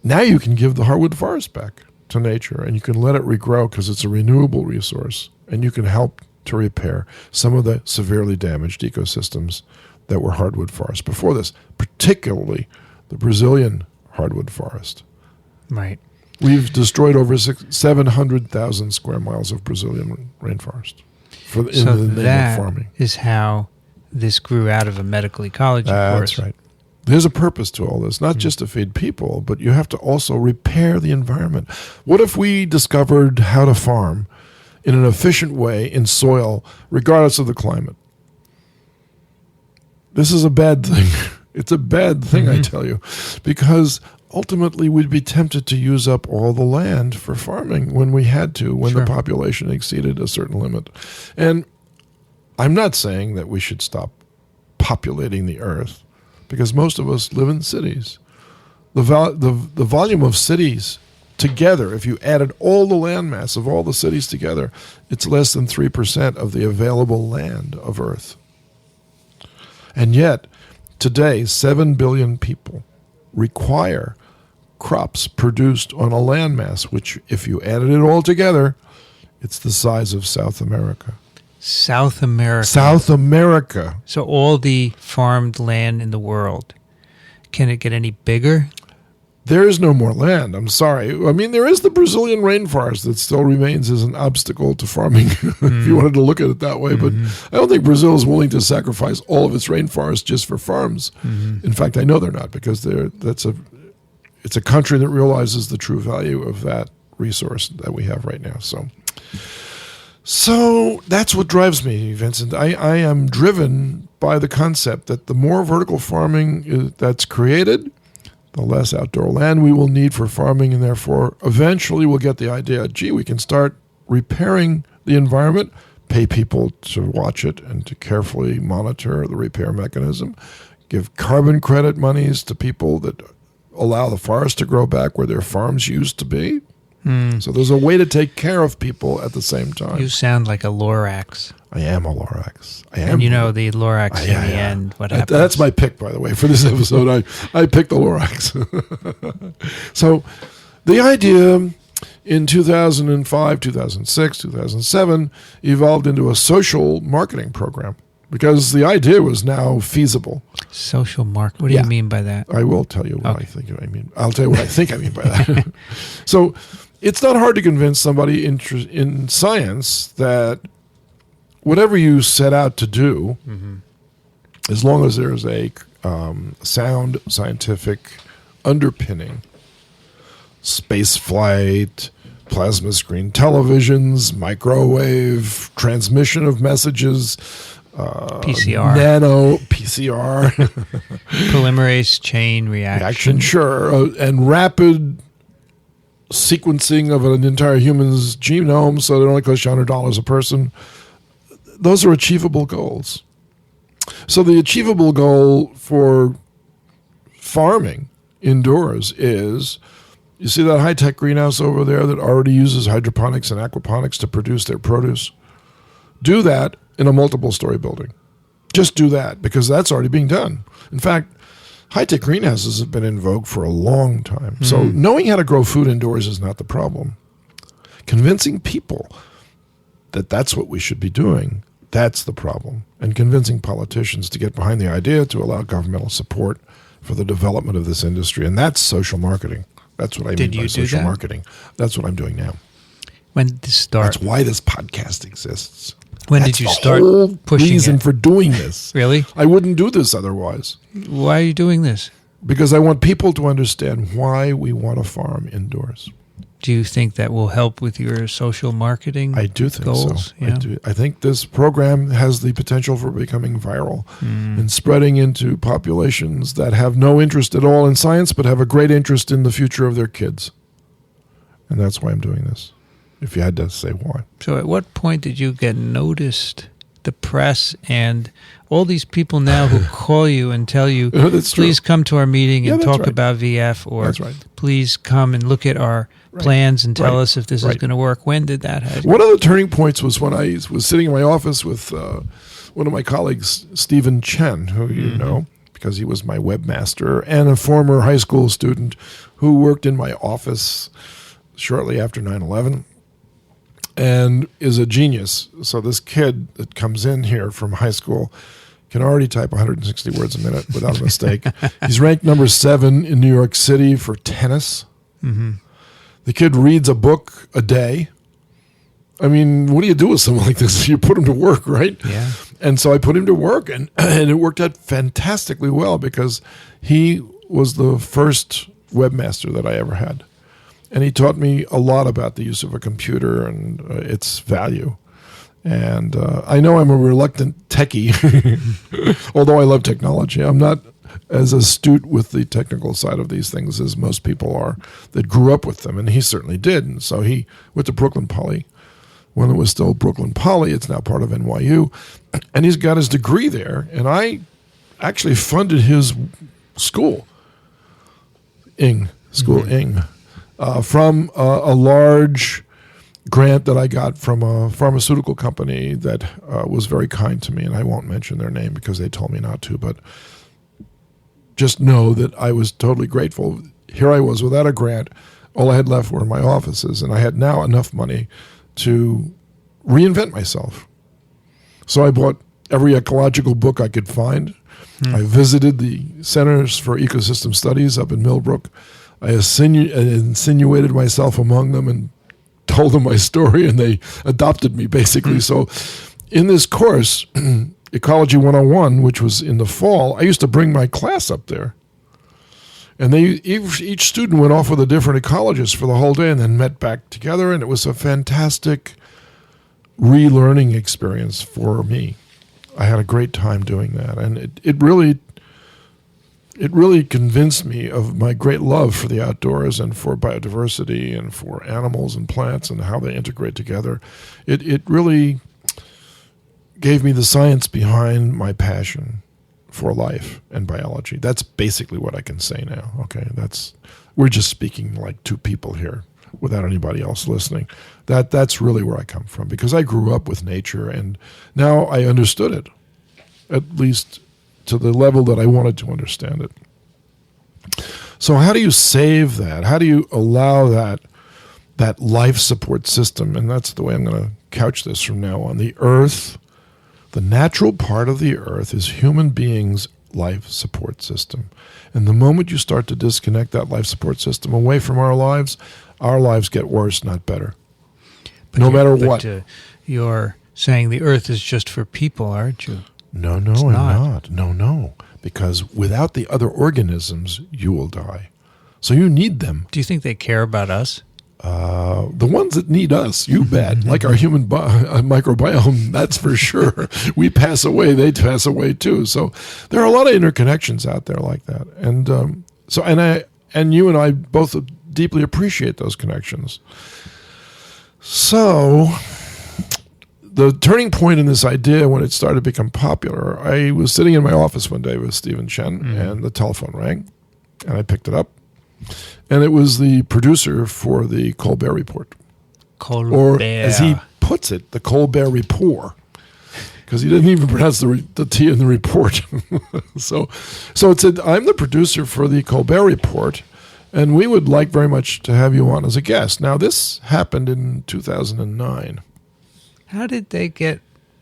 [SPEAKER 1] now you can give the hardwood forest back to nature, and you can let it regrow because it's a renewable resource, and you can help to repair some of the severely damaged ecosystems that were hardwood forests before this, particularly the Brazilian hardwood forest.
[SPEAKER 2] Right.
[SPEAKER 1] We've destroyed over 700,000 square miles of Brazilian rainforest in the name of farming.
[SPEAKER 2] Is how this grew out of a medical ecology course.
[SPEAKER 1] That's right. There's a purpose to all this, not just to feed people, but you have to also repair the environment. What if we discovered how to farm in an efficient way in soil, regardless of the climate? This is a bad thing. It's a bad thing, I tell you, because ultimately we'd be tempted to use up all the land for farming when we had to, when the population exceeded a certain limit. And I'm not saying that we should stop populating the earth, because most of us live in cities. The volume of cities together, if you added all the land mass of all the cities together, it's less than 3% of the available land of Earth. And yet, today, 7 billion people require crops produced on a landmass, which, if you added it all together, it's the size of South America.
[SPEAKER 2] South America.
[SPEAKER 1] South America.
[SPEAKER 2] So all the farmed land in the world. Can it get any bigger?
[SPEAKER 1] There is no more land. I'm sorry. I mean, there is the Brazilian rainforest that still remains as an obstacle to farming, if you wanted to look at it that way. But I don't think Brazil is willing to sacrifice all of its rainforest just for farms. In fact, I know they're not, because it's a country that realizes the true value of that resource that we have right now. So that's what drives me, Vincent. I am driven by the concept that the more vertical farming that's created, the less outdoor land we will need for farming, and therefore eventually we'll get the idea, gee, we can start repairing the environment, pay people to watch it and to carefully monitor the repair mechanism, give carbon credit monies to people that allow the forest to grow back where their farms used to be. So there's a way to take care of people at the same time.
[SPEAKER 2] You sound like a Lorax.
[SPEAKER 1] I am a Lorax. I am.
[SPEAKER 2] And you know the Lorax in the end, what happens?
[SPEAKER 1] That's my pick, by the way, for this episode. I picked the Lorax. So the idea in 2005, 2006, 2007 evolved into a social marketing program because the idea was now feasible.
[SPEAKER 2] Social market. What do you mean by that?
[SPEAKER 1] I will tell you what I think I mean. I'll tell you what I think I mean by that. So it's not hard to convince somebody in science that whatever you set out to do, as long as there's a sound scientific underpinning, space flight, plasma screen televisions, microwave transmission of messages,
[SPEAKER 2] PCR,
[SPEAKER 1] nano PCR,
[SPEAKER 2] polymerase chain reaction,
[SPEAKER 1] and rapid sequencing of an entire human's genome, so it only costs you $100 a person. Those are achievable goals. So the achievable goal for farming indoors is, you see that high-tech greenhouse over there that already uses hydroponics and aquaponics to produce their produce? Do that in a multiple-story building. Just do that, because that's already being done. In fact, high-tech greenhouses have been in vogue for a long time. So knowing how to grow food indoors is not the problem. Convincing people that that's what we should be doing, that's the problem. And convincing politicians to get behind the idea to allow governmental support for the development of this industry. And that's social marketing. That's what I mean by social marketing. That's what I'm doing now.
[SPEAKER 2] When did this start?
[SPEAKER 1] That's why this podcast exists.
[SPEAKER 2] When did you start
[SPEAKER 1] whole
[SPEAKER 2] pushing
[SPEAKER 1] reason
[SPEAKER 2] it?
[SPEAKER 1] For doing this.
[SPEAKER 2] Really?
[SPEAKER 1] I wouldn't do this otherwise.
[SPEAKER 2] Why are you doing this?
[SPEAKER 1] Because I want people to understand why we want to farm indoors.
[SPEAKER 2] Do you think that will help with your social marketing goals?
[SPEAKER 1] I do think so.
[SPEAKER 2] Yeah.
[SPEAKER 1] I think this program has the potential for becoming viral and spreading into populations that have no interest at all in science but have a great interest in the future of their kids. And that's why I'm doing this, if you had to say why.
[SPEAKER 2] So at what point did you get noticed? The press and all these people now who call you and tell you, please come to our meeting and talk about VF, or please come and look at our plans and tell us if this is going to work. When did that happen?
[SPEAKER 1] One of the turning points was when I was sitting in my office with one of my colleagues, Stephen Chen, who you know, because he was my webmaster, and a former high school student who worked in my office shortly after 9/11. And is a genius. So this kid that comes in here from high school can already type 160 words a minute without a mistake. He's ranked number 7 in New York City for tennis. The kid reads a book a day. I mean, what do you do with someone like this? You put him to work, right?
[SPEAKER 2] Yeah.
[SPEAKER 1] And so I put him to work, and it worked out fantastically well because he was the first webmaster that I ever had. And he taught me a lot about the use of a computer and its value. And I know I'm a reluctant techie, although I love technology. I'm not as astute with the technical side of these things as most people are that grew up with them, and he certainly did. And so he went to Brooklyn Poly when it was still Brooklyn Poly. It's now part of NYU. And he's got his degree there, and I actually funded his school, Ing, from a large grant that I got from a pharmaceutical company that was very kind to me, and I won't mention their name because they told me not to, but just know that I was totally grateful. Here I was without a grant. All I had left were my offices, and I had now enough money to reinvent myself. So I bought every ecological book I could find. I visited the Centers for Ecosystem Studies up in Millbrook. I insinuated myself among them and told them my story, and they adopted me, basically. So in this course, Ecology 101, which was in the fall, I used to bring my class up there. And each student went off with a different ecologist for the whole day and then met back together, and it was a fantastic relearning experience for me. I had a great time doing that, and it really convinced me of my great love for the outdoors and for biodiversity and for animals and plants and how they integrate together. It really gave me the science behind my passion for life and biology. That's basically what I can say now. Okay, we're just speaking like two people here. without anybody else listening. That's really where I come from, because I grew up with nature, and now I understood it, at least to the level that I wanted to understand it. So how do you save that? How do you allow that life support system? And that's the way I'm going to couch this from now on. The earth, the natural part of the earth, is human beings' life support system. And the moment you start to disconnect that life support system away from our lives get worse, not better. No matter what.
[SPEAKER 2] You're saying the earth is just for people, aren't you?
[SPEAKER 1] No, I'm not. No. Because without the other organisms, you will die. So you need them.
[SPEAKER 2] Do you think they care about us?
[SPEAKER 1] The ones that need us, you bet. Like our human microbiome, that's for sure. We pass away, they pass away too. So there are a lot of interconnections out there like that. And and you and I both deeply appreciate those connections. So the turning point in this idea, when it started to become popular, I was sitting in my office one day with Stephen Chen, and the telephone rang, and I picked it up. And it was the producer for the Colbert Report.
[SPEAKER 2] Colbert.
[SPEAKER 1] Or, as he puts it, the Colbert Report. Because he didn't even pronounce the T in the report. So it said, I'm the producer for the Colbert Report, and we would like very much to have you on as a guest. Now, this happened in 2009.
[SPEAKER 2] How did they get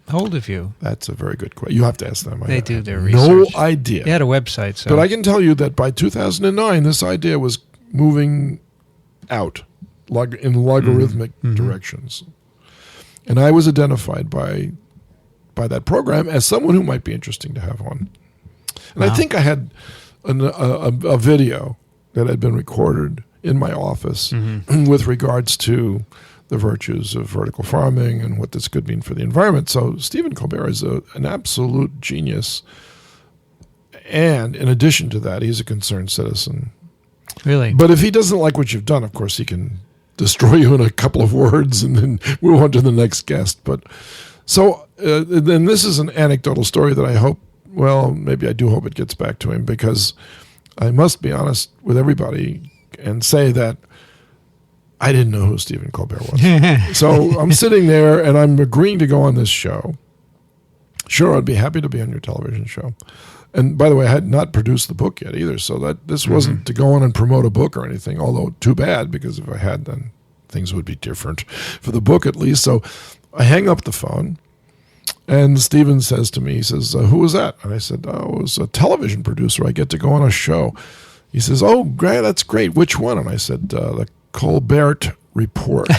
[SPEAKER 2] hold of you?
[SPEAKER 1] That's a very good question. You have to ask them.
[SPEAKER 2] They do their research.
[SPEAKER 1] No idea.
[SPEAKER 2] They had a website. So.
[SPEAKER 1] But I can tell you that by 2009, this idea was moving out in logarithmic directions. And I was identified by that program as someone who might be interesting to have on. And I think I had a video that had been recorded in my office with regards to the virtues of vertical farming and what this could mean for the environment. So Stephen Colbert is an absolute genius. And in addition to that, he's a concerned citizen.
[SPEAKER 2] Really?
[SPEAKER 1] But if he doesn't like what you've done, of course, he can destroy you in a couple of words and then move on to the next guest. But so then this is an anecdotal story that I hope, maybe I do hope it gets back to him, because I must be honest with everybody and say that I didn't know who Stephen Colbert was. So I'm sitting there and I'm agreeing to go on this show. Sure, I'd be happy to be on your television show. And by the way, I had not produced the book yet either, so that this wasn't to go on and promote a book or anything, although too bad, because if I had, then things would be different for the book at least. So I hang up the phone, and Stephen says to me, he says, who was that? And I said, it was a television producer. I get to go on a show. He says, oh, great, that's great. Which one? And I said, the Colbert Report.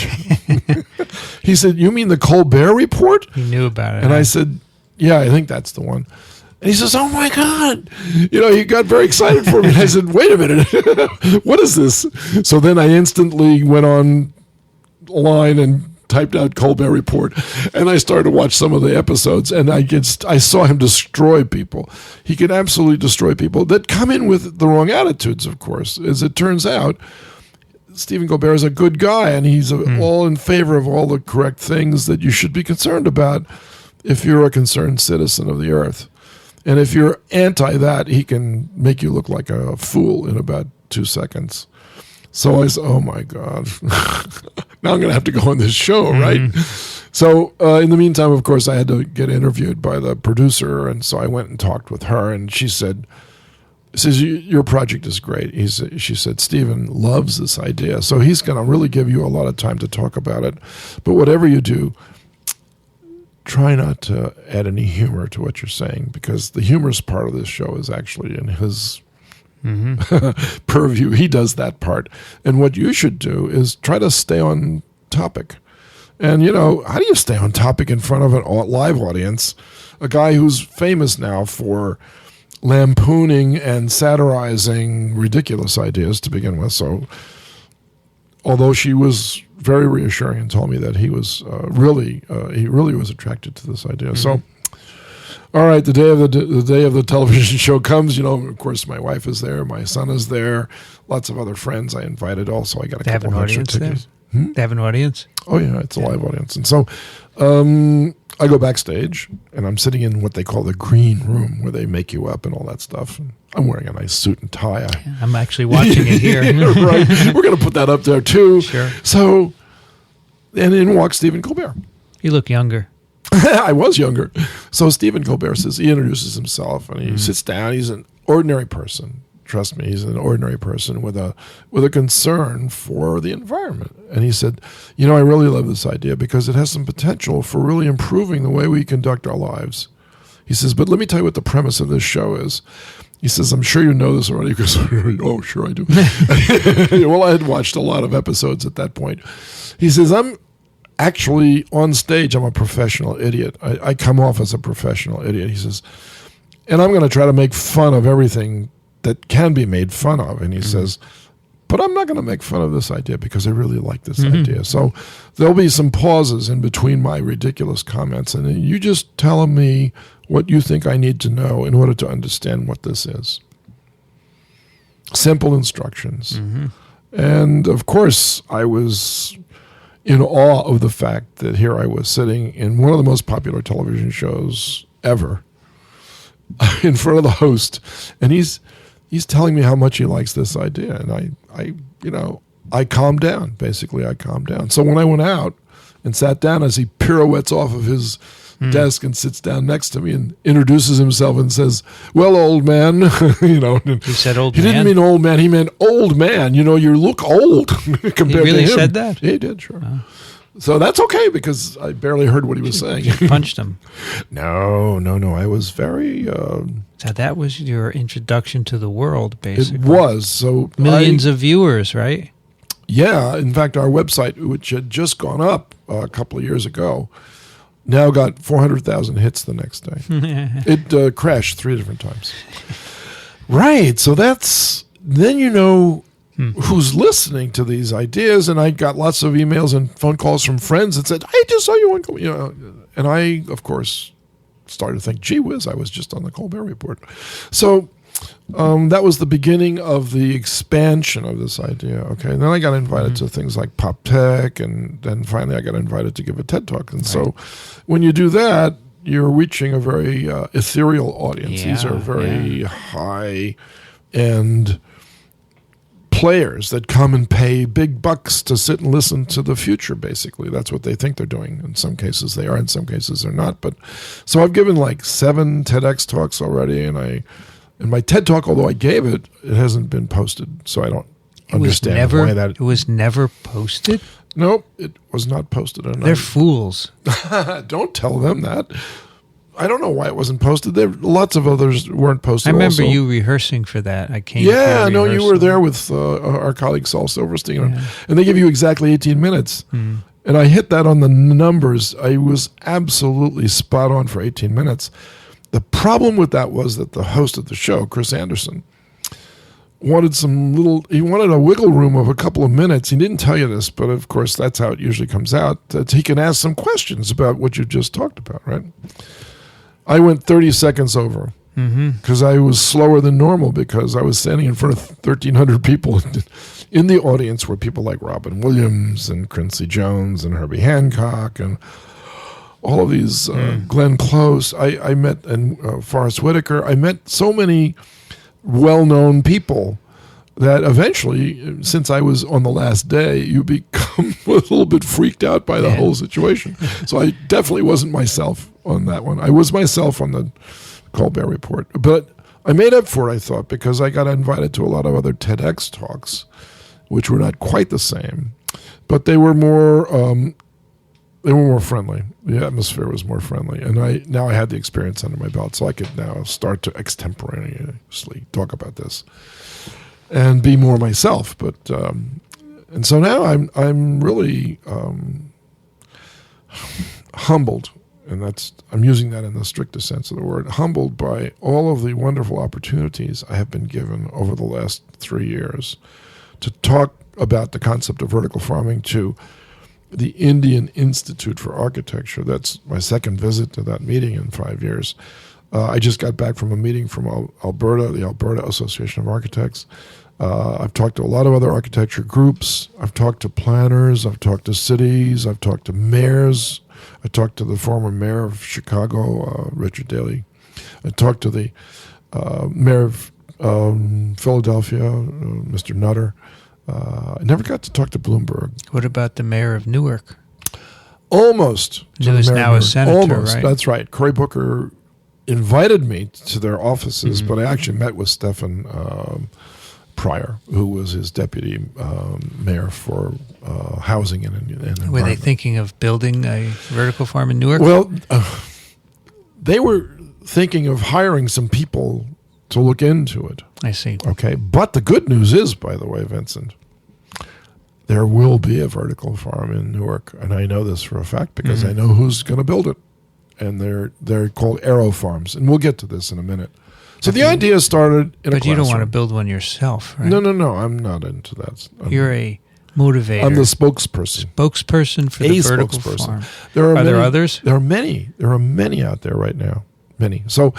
[SPEAKER 1] He said, you mean the Colbert Report?
[SPEAKER 2] He knew about it.
[SPEAKER 1] And I said, yeah, I think that's the one. And he says, oh, my God. He got very excited for me. And I said, wait a minute. What is this? So then I instantly went online and typed out Colbert Report. And I started to watch some of the episodes. And I saw him destroy people. He could absolutely destroy people that come in with the wrong attitudes, of course. As it turns out, Stephen Colbert is a good guy. And he's all in favor of all the correct things that you should be concerned about if you're a concerned citizen of the earth. And if you're anti that, he can make you look like a fool in about 2 seconds. So I said, oh, my God. Now I'm going to have to go on this show, right? So in the meantime, of course, I had to get interviewed by the producer. And so I went and talked with her. And she said, your project is great. She said, Stephen loves this idea. So he's going to really give you a lot of time to talk about it. But whatever you do, try not to add any humor to what you're saying, because the humorous part of this show is actually in his purview. He does that part. And what you should do is try to stay on topic. And, how do you stay on topic in front of a live audience? A guy who's famous now for lampooning and satirizing ridiculous ideas to begin with. So, although she was very reassuring and told me that he was really was attracted to this idea. So, all right, the day of the television show comes. Of course, my wife is there, my son is there, lots of other friends I invited. Also, I got a couple of extra tickets.
[SPEAKER 2] They have an audience.
[SPEAKER 1] Oh yeah, it's a live audience, and so I go backstage, and I'm sitting in what they call the green room, where they make you up and all that stuff. And I'm wearing a nice suit and tie.
[SPEAKER 2] I'm actually watching it here.
[SPEAKER 1] Right. We're going to put that up there, too.
[SPEAKER 2] Sure.
[SPEAKER 1] So, and in walks Stephen Colbert.
[SPEAKER 2] You look younger.
[SPEAKER 1] I was younger. So Stephen Colbert says, he introduces himself, and he sits down. He's an ordinary person. Trust me, he's an ordinary person with a concern for the environment. And he said, I really love this idea because it has some potential for really improving the way we conduct our lives. He says, but let me tell you what the premise of this show is. He says, I'm sure you know this already because, oh, sure I do. Well, I had watched a lot of episodes at that point. He says, I'm actually on stage, I'm a professional idiot. I come off as a professional idiot. He says, and I'm going to try to make fun of everything that can be made fun of. And he says, but I'm not going to make fun of this idea because I really like this idea. So there'll be some pauses in between my ridiculous comments, and you just tell me what you think I need to know in order to understand what this is. Simple instructions. And of course, I was in awe of the fact that here I was sitting in one of the most popular television shows ever in front of the host, and he's telling me how much he likes this idea, and I calmed down. Basically, I calmed down. So when I went out and sat down, as he pirouettes off of his desk and sits down next to me and introduces himself and says, "Well, old man,"
[SPEAKER 2] He said old man?
[SPEAKER 1] He didn't mean old man. He meant old man. You look old compared to him.
[SPEAKER 2] He really said that?
[SPEAKER 1] Yeah, he did, sure. Oh. So that's okay because I barely heard what he was saying.
[SPEAKER 2] You punched him.
[SPEAKER 1] No. I was very...
[SPEAKER 2] So that was your introduction to the world, basically.
[SPEAKER 1] It was. So
[SPEAKER 2] millions of viewers, right?
[SPEAKER 1] Yeah. In fact, our website, which had just gone up a couple of years ago, now got 400,000 hits the next day. It crashed 3 different times. Right. So that's... Then who's listening to these ideas, and I got lots of emails and phone calls from friends that said, I just saw you on, and I, of course, started to think, gee whiz, I was just on the Colbert Report. So that was the beginning of the expansion of this idea, okay? And then I got invited to things like Pop Tech, and then finally I got invited to give a TED Talk. And so when you do that, you're reaching a very ethereal audience. These are very high-end players that come and pay big bucks to sit and listen to the future, basically. That's what they think they're doing. In some cases they are, in some cases they're not. But so I've given like 7 TEDx talks already, and my TED Talk, although I gave it, it hasn't been posted, so I don't understand why that...
[SPEAKER 2] It was never posted?
[SPEAKER 1] Nope, it was not posted.
[SPEAKER 2] They're fools.
[SPEAKER 1] Don't tell them that. I don't know why it wasn't posted. There lots of others weren't posted.
[SPEAKER 2] I remember
[SPEAKER 1] also.
[SPEAKER 2] You rehearsing for that. I came.
[SPEAKER 1] Yeah, no, you were there with our colleague Saul Silverstein, and they give you exactly 18 minutes. And I hit that on the numbers. I was absolutely spot on for 18 minutes. The problem with that was that the host of the show, Chris Anderson, wanted he wanted a wiggle room of a couple of minutes. He didn't tell you this, but of course that's how it usually comes out, that he can ask some questions about what you just talked about, right? I went 30 seconds over because I was slower than normal because I was standing in front of 1,300 people. In the audience were people like Robin Williams and Quincy Jones and Herbie Hancock and all of these, Glenn Close. I met, and Forrest Whitaker. I met so many well-known people that eventually, since I was on the last day, you become a little bit freaked out by the whole situation. So I definitely wasn't myself on that one. I was myself on the Colbert Report. But I made up for it, I thought, because I got invited to a lot of other TEDx talks, which were not quite the same, but they were more friendly. The atmosphere was more friendly. And now I had the experience under my belt, so I could now start to extemporaneously talk about this and be more myself. But and so now I'm really humbled, and I'm using that in the strictest sense of the word, humbled by all of the wonderful opportunities I have been given over the last 3 years to talk about the concept of vertical farming to the Indian Institute for Architecture. That's my second visit to that meeting in 5 years. I just got back from a meeting from Alberta, the Alberta Association of Architects. I've talked to a lot of other architecture groups. I've talked to planners. I've talked to cities. I've talked to mayors I talked to the former mayor of Chicago, Richard Daley. I talked to the mayor of Philadelphia, Mr. Nutter. I never got to talk to Bloomberg.
[SPEAKER 2] What about the mayor of Newark?
[SPEAKER 1] Almost.
[SPEAKER 2] Who is now a senator,
[SPEAKER 1] Almost,
[SPEAKER 2] right?
[SPEAKER 1] That's right. Cory Booker invited me to their offices, but I actually met with Stephen Pryor, who was his deputy mayor for housing and environment.
[SPEAKER 2] Were they thinking of building a vertical farm in Newark?
[SPEAKER 1] Well, they were thinking of hiring some people to look into it.
[SPEAKER 2] I see.
[SPEAKER 1] Okay, but the good news is, by the way, Vincent, there will be a vertical farm in Newark, and I know this for a fact because I know who's going to build it, and they're called Aero Farms, and we'll get to this in a minute. So the idea started in a classroom.
[SPEAKER 2] But you don't want to build one yourself, right?
[SPEAKER 1] No, I'm not into that.
[SPEAKER 2] You're a motivator.
[SPEAKER 1] I'm the spokesperson.
[SPEAKER 2] Spokesperson for the vertical farm.
[SPEAKER 1] Are
[SPEAKER 2] there others?
[SPEAKER 1] There are many. There are many out there right now. Many. So,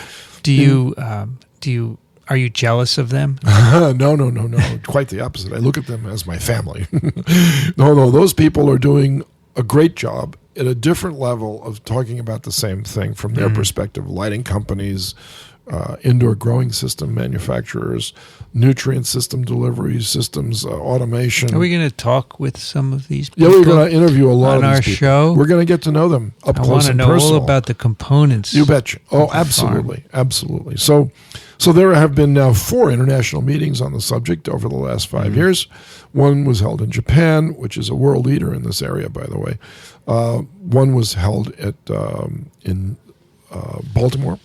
[SPEAKER 2] are you jealous of them?
[SPEAKER 1] No. Quite the opposite. I look at them as my family. No. Those people are doing a great job at a different level of talking about the same thing from their perspective. Lighting companies, indoor growing system manufacturers, nutrient system delivery systems, automation.
[SPEAKER 2] Are we going to talk with some of these people?
[SPEAKER 1] Yeah, we're going to interview a lot of these
[SPEAKER 2] on our
[SPEAKER 1] people.
[SPEAKER 2] show.
[SPEAKER 1] We're going to get to know them up close and personal.
[SPEAKER 2] I want to know all about the components.
[SPEAKER 1] You betcha. Oh, absolutely. Absolutely. So there have been now 4 international meetings on the subject over the last 5 years. One was held in Japan, which is a world leader in this area, by the way. One was held in Baltimore.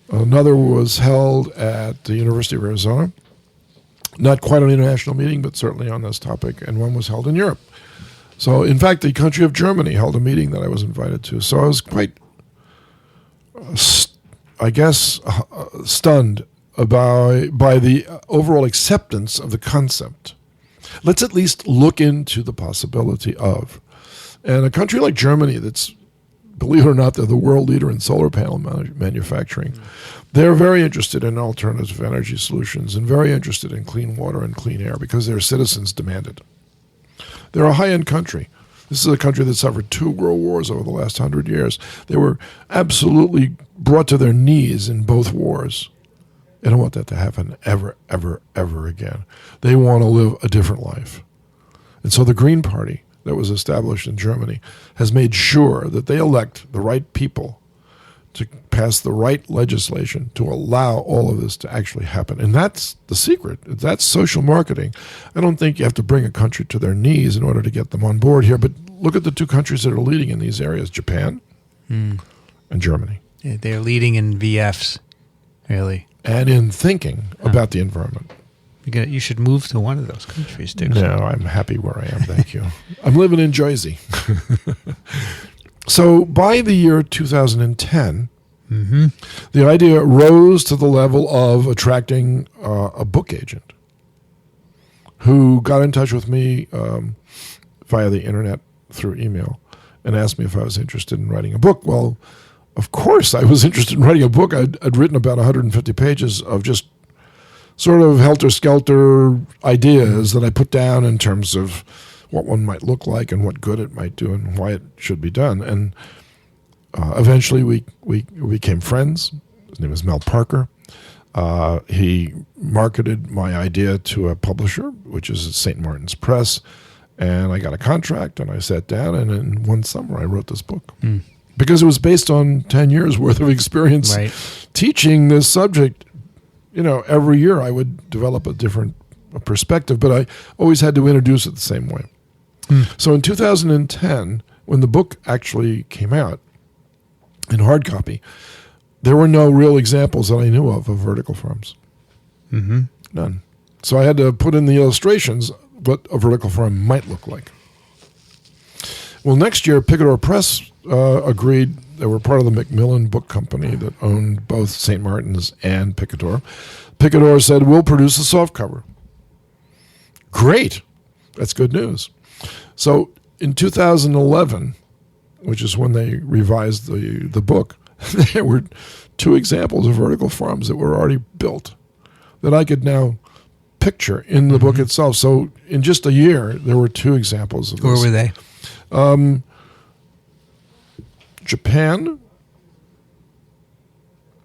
[SPEAKER 1] Another was held at the University of Arizona. Not quite an international meeting, but certainly on this topic. And one was held in Europe. So, in fact, the country of Germany held a meeting that I was invited to. So I was quite, stunned by the overall acceptance of the concept. Let's at least look into the possibility of. And a country like Germany that's, believe it or not, they're the world leader in solar panel manufacturing. They're very interested in alternative energy solutions and very interested in clean water and clean air because their citizens demand it. They're a high-end country. This is a country that suffered 2 world wars over the last 100 years. They were absolutely brought to their knees in both wars. They don't want that to happen ever, ever, ever again. They want to live a different life. And so the Green Party that was established in Germany has made sure that they elect the right people to pass the right legislation to allow all of this to actually happen. And that's the secret. That's social marketing. I don't think you have to bring a country to their knees in order to get them on board here, but look at the 2 countries that are leading in these areas, Japan and Germany.
[SPEAKER 2] Yeah, they're leading in VFs, really.
[SPEAKER 1] And in thinking about the environment.
[SPEAKER 2] You should move to one of those countries, Dickson.
[SPEAKER 1] No, I'm happy where I am, thank you. I'm living in Jersey. So by the year 2010, the idea rose to the level of attracting a book agent who got in touch with me via the internet through email and asked me if I was interested in writing a book. Well, of course I was interested in writing a book. I'd written about 150 pages of just sort of helter-skelter ideas that I put down in terms of what one might look like and what good it might do and why it should be done. And eventually we became friends. His name is Mel Parker. He marketed my idea to a publisher, which is at St. Martin's Press, and I got a contract, and I sat down, and in one summer I wrote this book. Because it was based on 10 years' worth of experience teaching this subject. Every year I would develop a different perspective, but I always had to introduce it the same way. So in 2010, when the book actually came out in hard copy, there were no real examples that I knew of vertical farms. None. So I had to put in the illustrations what a vertical farm might look like. Well, next year, Picador Press agreed. They were part of the Macmillan Book Company that owned both St. Martin's and Picador. Picador said, we'll produce a softcover. Great. That's good news. So in 2011, which is when they revised the book, there were 2 examples of vertical farms that were already built that I could now picture in the book itself. So in just a year, there were 2 examples of this.
[SPEAKER 2] Where were they?
[SPEAKER 1] Japan.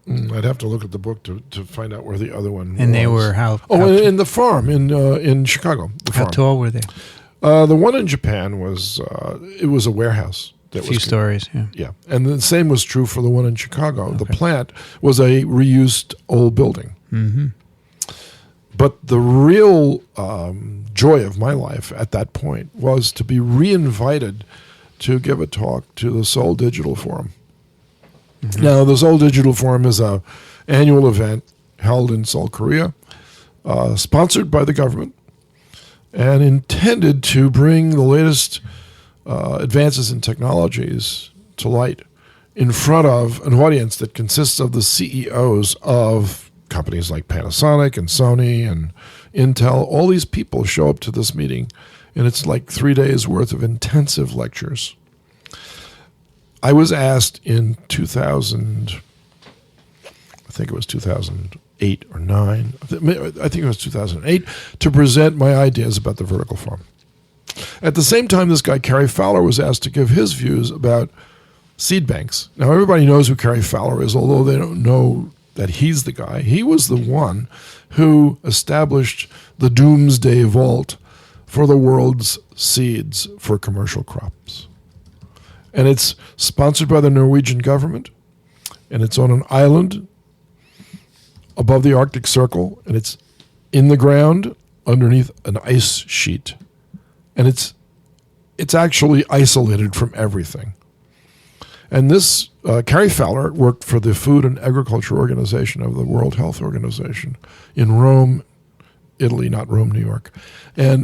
[SPEAKER 1] I'd have to look at the book to find out where the other one was.
[SPEAKER 2] And they were how?
[SPEAKER 1] In the farm in Chicago. The
[SPEAKER 2] How
[SPEAKER 1] farm.
[SPEAKER 2] tall were they?
[SPEAKER 1] The one in Japan was it was a warehouse.
[SPEAKER 2] A few stories, yeah.
[SPEAKER 1] Yeah, and the same was true for the one in Chicago. Okay. The plant was a reused old building.
[SPEAKER 2] Mm-hmm.
[SPEAKER 1] But the real joy of my life at that point was to be re-invited to give a talk to the Seoul Digital Forum. Mm-hmm. Now, the Seoul Digital Forum is an annual event held in Seoul, Korea, sponsored by the government, and intended to bring the latest advances in technologies to light in front of an audience that consists of the CEOs of companies like Panasonic and Sony and Intel. All these people show up to this meeting, and it's like 3 days worth of intensive lectures. I was asked in 2000, I think it was 2008 or 9, I think it was 2008, to present my ideas about the vertical farm. At the same time, this guy, Cary Fowler, was asked to give his views about seed banks. Now, everybody knows who Cary Fowler is, although they don't know that he's the guy. He was the one who established the Doomsday Vault for the world's seeds for commercial crops. And it's sponsored by the Norwegian government, and it's on an island above the Arctic Circle, and it's in the ground underneath an ice sheet. And it's actually isolated from everything. And this, Cary Fowler worked for the Food and Agriculture Organization of the World Health Organization in Rome, Italy, not Rome, New York. And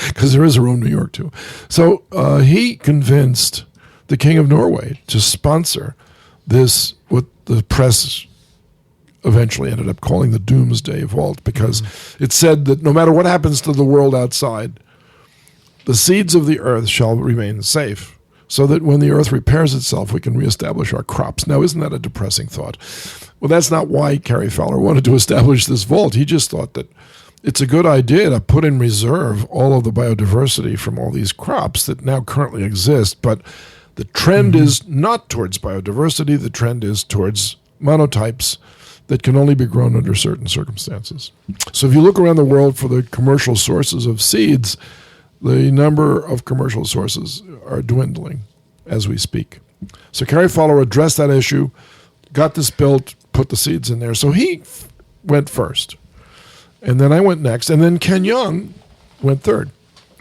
[SPEAKER 1] because there is a Rome, New York, too. So he convinced the King of Norway to sponsor this, what the press eventually ended up calling the Doomsday Vault, because it said that no matter what happens to the world outside, the seeds of the earth shall remain safe, so that when the earth repairs itself, we can reestablish our crops. Now, isn't that a depressing thought? Well, that's not why Cary Fowler wanted to establish this vault. He just thought that it's a good idea to put in reserve all of the biodiversity from all these crops that now currently exist. But the trend is not towards biodiversity. The trend is towards monotypes that can only be grown under certain circumstances. So if you look around the world for the commercial sources of seeds, the number of commercial sources are dwindling as we speak. So Cary Fowler addressed that issue, got this built, put the seeds in there. So he went first. And then I went next. And then Ken Young went third.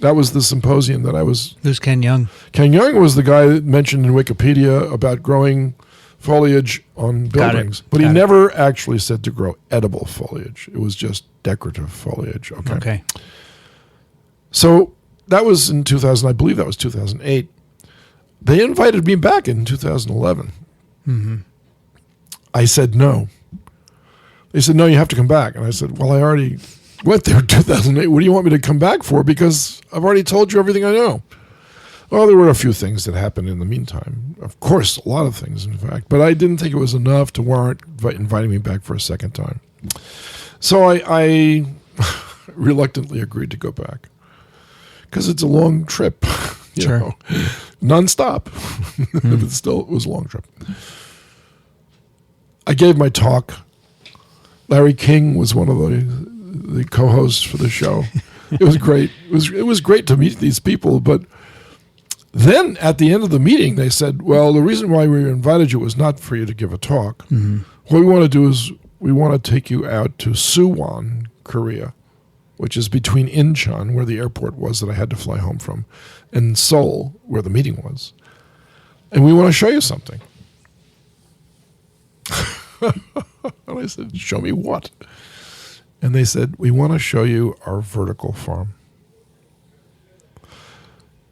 [SPEAKER 1] That was the symposium that I was...
[SPEAKER 2] Who's Ken Young?
[SPEAKER 1] Ken Young was the guy that mentioned in Wikipedia about growing foliage on buildings. But he never actually said to grow edible foliage. It was just decorative foliage. Okay. So that was in 2000. I believe that was 2008. They invited me back in 2011. Mm-hmm. I said no. They said, no, you have to come back. And I said, well, I already went there in 2008. What do you want me to come back for? Because I've already told you everything I know. Well, there were a few things that happened in the meantime. Of course, a lot of things, in fact. But I didn't think it was enough to warrant inviting me back for a second time. So I reluctantly agreed to go back. Because it's a long trip, you know, nonstop. But still, it was a long trip. I gave my talk. Larry King was one of the co-hosts for the show. It was great. It was great to meet these people. But then at the end of the meeting, they said, well, the reason why we invited you was not for you to give a talk. Mm-hmm. What we want to do is we want to take you out to Suwon, Korea, which is between Incheon, where the airport was that I had to fly home from, and Seoul, where the meeting was. And we want to show you something. And I said, show me what? And they said, we want to show you our vertical farm.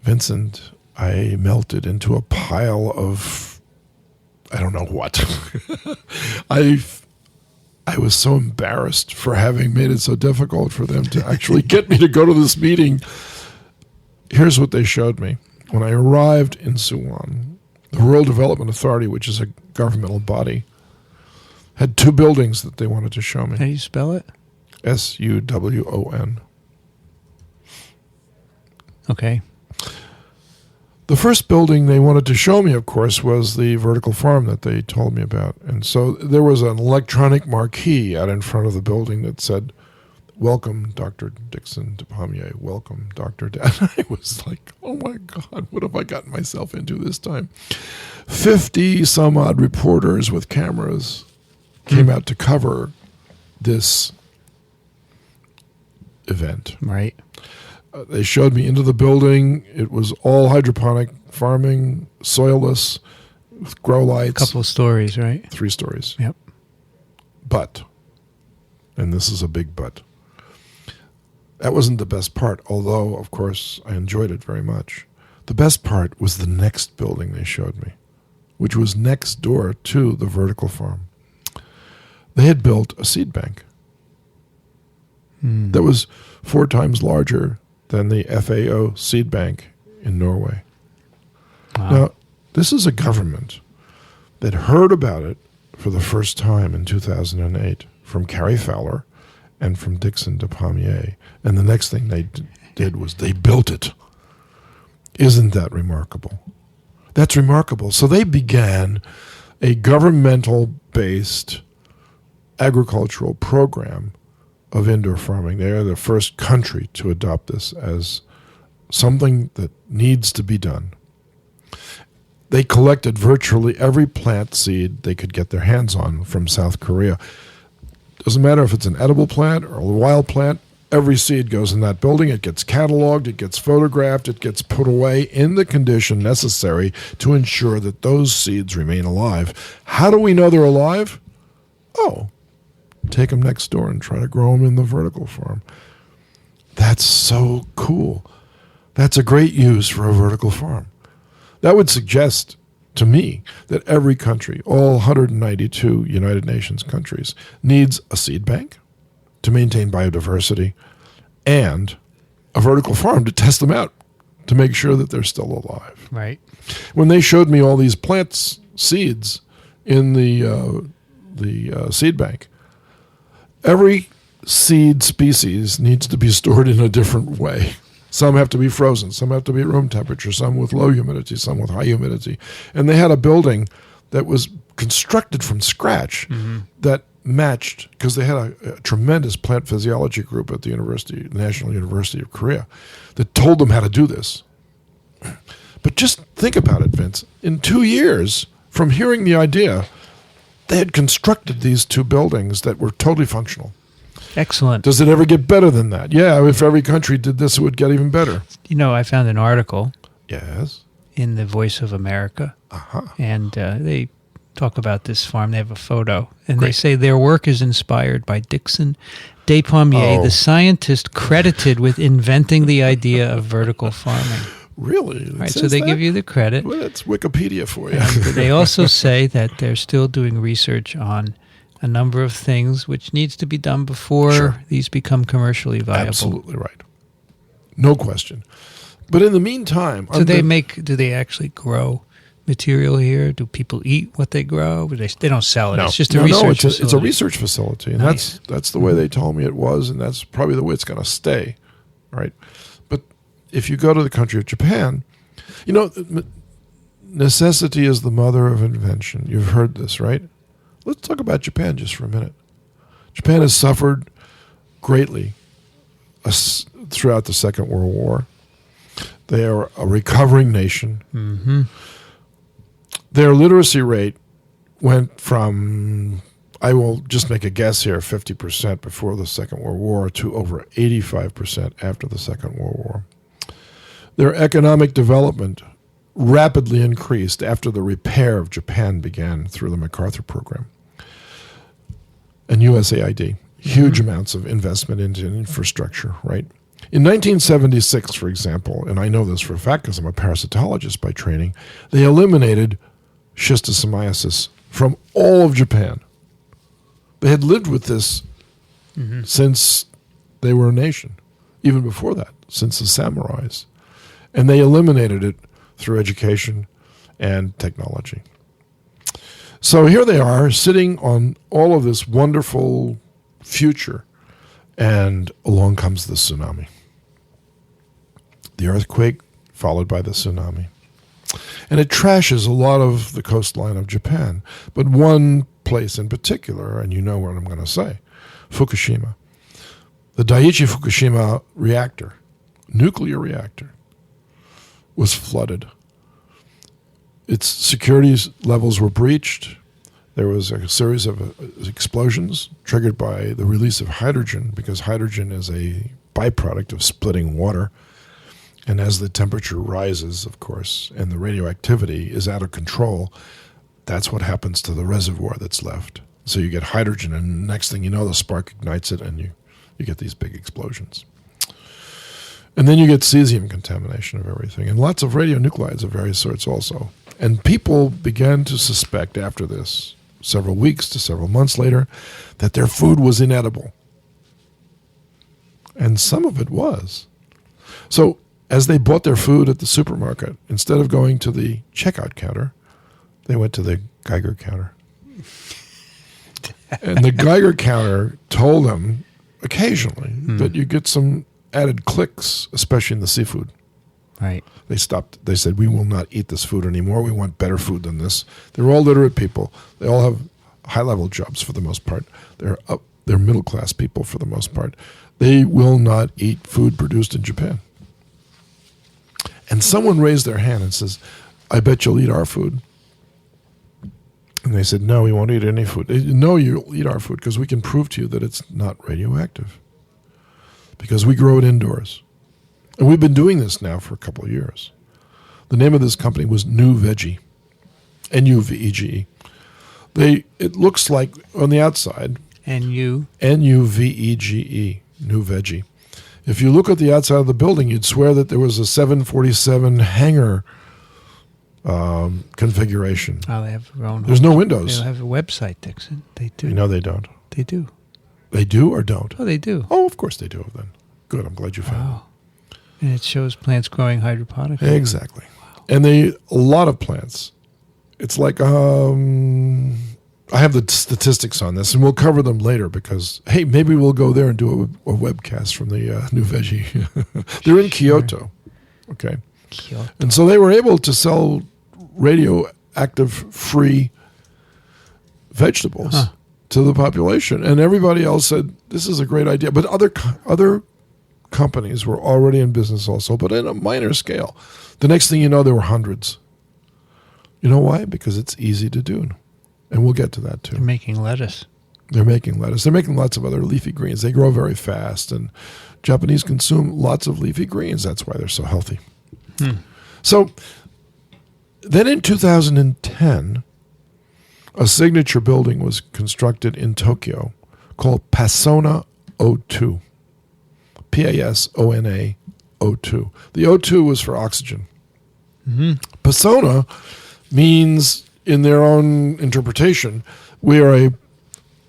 [SPEAKER 1] Vincent, I melted into a pile of, I don't know what. I was so embarrassed for having made it so difficult for them to actually get me to go to this meeting. Here's what they showed me. When I arrived in Suwon, the Rural Development Authority, which is a governmental body, had two buildings that they wanted to show me.
[SPEAKER 2] How do you spell it?
[SPEAKER 1] Suwon.
[SPEAKER 2] Okay.
[SPEAKER 1] The first building they wanted to show me, of course, was the vertical farm that they told me about. And so there was an electronic marquee out in front of the building that said, "Welcome, Dr. Dickson Despommier. Welcome, Dr. And I was like, oh my God, what have I gotten myself into this time? 50 some odd reporters with cameras came out to cover this event.
[SPEAKER 2] Right.
[SPEAKER 1] They showed me into the building. It was all hydroponic farming, soilless, with grow lights.
[SPEAKER 2] A couple of stories, right?
[SPEAKER 1] 3 stories.
[SPEAKER 2] Yep.
[SPEAKER 1] But, and this is a big but, that wasn't the best part, although, of course, I enjoyed it very much. The best part was the next building they showed me, which was next door to the vertical farm. They had built a seed bank that was 4 times larger than the FAO seed bank in Norway.
[SPEAKER 2] Wow.
[SPEAKER 1] Now, this is a government that heard about it for the first time in 2008 from Carrie Fowler and from Dickson Despommier. And the next thing they did was they built it. Isn't that remarkable? That's remarkable. So they began a governmental-based agricultural program of indoor farming. They are the first country to adopt this as something that needs to be done. They collected virtually every plant seed they could get their hands on from South Korea. Doesn't matter if it's an edible plant or a wild plant, every seed goes in that building. It gets cataloged, it gets photographed, it gets put away in the condition necessary to ensure that those seeds remain alive. How do we know they're alive? Oh, take them next door and try to grow them in the vertical farm. That's so cool. That's a great use for a vertical farm. That would suggest to me that every country, all 192 United Nations countries, needs a seed bank to maintain biodiversity and a vertical farm to test them out to make sure that they're still alive.
[SPEAKER 2] Right.
[SPEAKER 1] When they showed me all these plant seeds in the seed bank, every seed species needs to be stored in a different way. Some have to be frozen, some have to be at room temperature, some with low humidity, some with high humidity. And they had a building that was constructed from scratch that matched, because they had a tremendous plant physiology group at the National University of Korea that told them how to do this. But just think about it, Vince. In 2 years, from hearing the idea, they had constructed these 2 buildings that were totally functional.
[SPEAKER 2] Excellent.
[SPEAKER 1] Does it ever get better than that? Yeah, if every country did this, it would get even better.
[SPEAKER 2] You know, I found an article
[SPEAKER 1] Yes.
[SPEAKER 2] in the Voice of America, and they talk about this farm. They have a photo, and they say their work is inspired by Dickson Despommier, the scientist credited with inventing the idea of vertical farming.
[SPEAKER 1] Really?
[SPEAKER 2] Right, so they give you the credit.
[SPEAKER 1] Well, that's Wikipedia for you.
[SPEAKER 2] And they also say that they're still doing research on a number of things which needs to be done before these become commercially viable.
[SPEAKER 1] Absolutely right. No question. But in the meantime...
[SPEAKER 2] Do they actually grow material here? Do people eat what they grow? They don't sell it.
[SPEAKER 1] No.
[SPEAKER 2] It's just a research facility.
[SPEAKER 1] It's a research facility. And
[SPEAKER 2] Nice.
[SPEAKER 1] that's the way they told me it was, and that's probably the way it's going to stay. Right? But if you go to the country of Japan, you know, necessity is the mother of invention. You've heard this, right? Let's talk about Japan just for a minute. Japan has suffered greatly throughout the Second World War. They are a recovering nation.
[SPEAKER 2] Mm-hmm.
[SPEAKER 1] Their literacy rate went from, I will just make a guess here, 50% before the Second World War to over 85% after the Second World War. Their economic development rapidly increased after the repair of Japan began through the MacArthur program and USAID. Huge amounts of investment into infrastructure, right? In 1976, for example, and I know this for a fact because I'm a parasitologist by training, they eliminated schistosomiasis from all of Japan. They had lived with this since they were a nation, even before that, since the samurais. And they eliminated it through education and technology. So here they are, sitting on all of this wonderful future, and along comes the tsunami. The earthquake, followed by the tsunami. And it trashes a lot of the coastline of Japan. But one place in particular, and you know what I'm going to say, Fukushima. The Daiichi Fukushima reactor, nuclear reactor, was flooded. Its security levels were breached. There was a series of explosions triggered by the release of hydrogen, because hydrogen is a byproduct of splitting water. And as the temperature rises, of course, and the radioactivity is out of control, that's what happens to the reservoir that's left. So you get hydrogen, and next thing you know, the spark ignites it, and you get these big explosions. And then you get cesium contamination of everything, and lots of radionuclides of various sorts also. And people began to suspect after this, several weeks to several months later, that their food was inedible. And some of it was. So as they bought their food at the supermarket, instead of going to the checkout counter, they went to the Geiger counter. And the Geiger counter told them occasionally that you get some added clicks, especially in the seafood.
[SPEAKER 2] Right.
[SPEAKER 1] They stopped. They said, we will not eat this food anymore. We want better food than this. They're all literate people. They all have high-level jobs for the most part. They're middle-class people for the most part. They will not eat food produced in Japan. And someone raised their hand and says, I bet you'll eat our food. And they said, no, we won't eat any food. No, you'll eat our food because we can prove to you that it's not radioactive. Because we grow it indoors. And we've been doing this now for a couple of years. The name of this company was Nuvege, N-U-V-E-G-E. It looks like, on the outside, N-U-V-E-G-E, Nuvege. If you look at the outside of the building, you'd swear that there was a 747 hangar configuration.
[SPEAKER 2] Oh, they have their own.
[SPEAKER 1] There's no windows.
[SPEAKER 2] They have a website, Dickson. They do.
[SPEAKER 1] No, they don't.
[SPEAKER 2] They do.
[SPEAKER 1] They do or don't?
[SPEAKER 2] Oh, they do.
[SPEAKER 1] Oh, of course they do then. Good, I'm glad you found it.
[SPEAKER 2] Wow. And it shows plants growing hydroponically.
[SPEAKER 1] Exactly. Wow. And a lot of plants. It's like, I have the statistics on this, and we'll cover them later because, hey, maybe we'll go there and do a webcast from the Nuvege. They're in Kyoto. Okay.
[SPEAKER 2] Kyoto.
[SPEAKER 1] And so they were able to sell radioactive-free vegetables to the population. And everybody else said, this is a great idea. But other companies were already in business also, but in a minor scale. The next thing you know, there were hundreds. You know why? Because it's easy to do. And we'll get to that too.
[SPEAKER 2] They're making lettuce.
[SPEAKER 1] They're making lettuce. They're making lots of other leafy greens. They grow very fast, and Japanese consume lots of leafy greens. That's why they're so healthy. So then in 2010, a signature building was constructed in Tokyo called Pasona O2. P-A-S-O-N-A O2. The O2 was for oxygen. Pasona means, in their own interpretation, we are a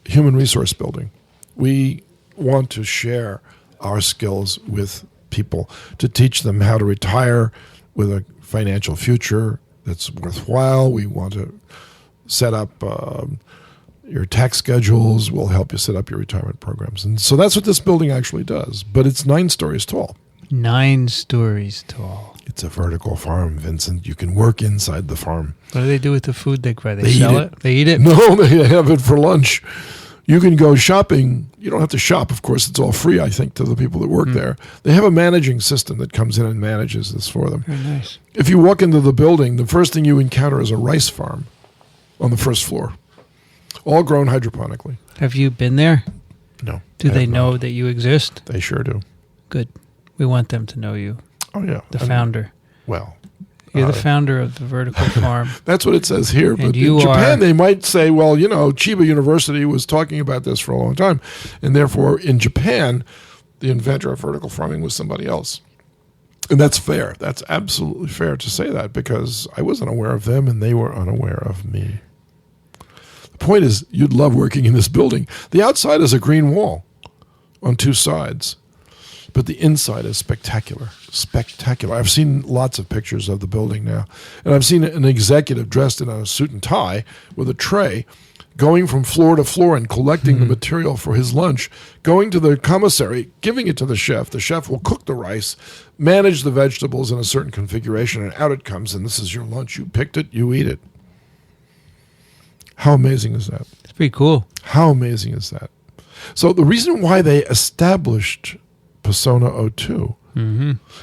[SPEAKER 1] human resource building. We want to share our skills with people, to teach them how to retire with a financial future that's worthwhile. We want to set up your tax schedules. We'll help you set up your retirement programs. And so that's what this building actually does. But it's 9 stories tall.
[SPEAKER 2] 9 stories tall.
[SPEAKER 1] It's a vertical farm, Vincent. You can work inside the farm.
[SPEAKER 2] What do they do with the food they grow? They sell it? They eat it?
[SPEAKER 1] No, they have it for lunch. You can go shopping. You don't have to shop, of course. It's all free, I think, to the people that work there. They have a managing system that comes in and manages this for them.
[SPEAKER 2] Very nice.
[SPEAKER 1] If you walk into the building, the first thing you encounter is a rice farm on the first floor, all grown hydroponically.
[SPEAKER 2] Have you been there?
[SPEAKER 1] No.
[SPEAKER 2] Do they know that you exist?
[SPEAKER 1] They sure do.
[SPEAKER 2] Good. We want them to know you.
[SPEAKER 1] Oh, yeah.
[SPEAKER 2] The founder.
[SPEAKER 1] Well.
[SPEAKER 2] You're the founder of the vertical farm.
[SPEAKER 1] That's what it says here.
[SPEAKER 2] And
[SPEAKER 1] but
[SPEAKER 2] you
[SPEAKER 1] in Japan, they might say, well, Chiba University was talking about this for a long time. And therefore, in Japan, the inventor of vertical farming was somebody else. And that's fair. That's absolutely fair to say that, because I wasn't aware of them and they were unaware of me. The point is, you'd love working in this building. The outside is a green wall on 2 sides. But the inside is spectacular. Spectacular. I've seen lots of pictures of the building now. And I've seen an executive dressed in a suit and tie with a tray going from floor to floor and collecting the material for his lunch, going to the commissary, giving it to the chef. The chef will cook the rice, manage the vegetables in a certain configuration, and out it comes, and this is your lunch. You picked it, you eat it. How amazing is that?
[SPEAKER 2] It's pretty cool.
[SPEAKER 1] How amazing is that? So the reason why they established Persona 02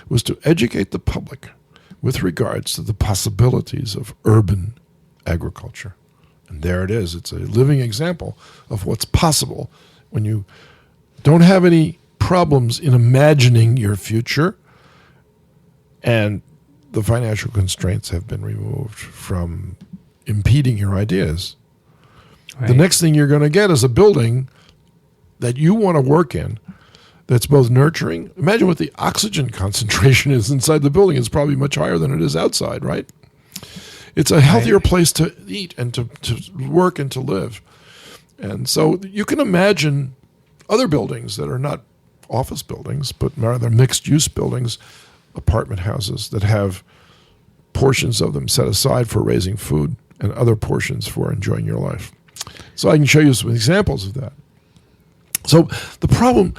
[SPEAKER 1] was to educate the public with regards to the possibilities of urban agriculture. And there it is. It's a living example of what's possible when you don't have any problems in imagining your future and the financial constraints have been removed from impeding your ideas. Right. The next thing you're going to get is a building that you want to work in that's both nurturing. Imagine what the oxygen concentration is inside the building. It's probably much higher than it is outside, right? It's a healthier place to eat and to work and to live. And so you can imagine other buildings that are not office buildings, but rather mixed-use buildings, apartment houses that have portions of them set aside for raising food and other portions for enjoying your life. So I can show you some examples of that. So the problem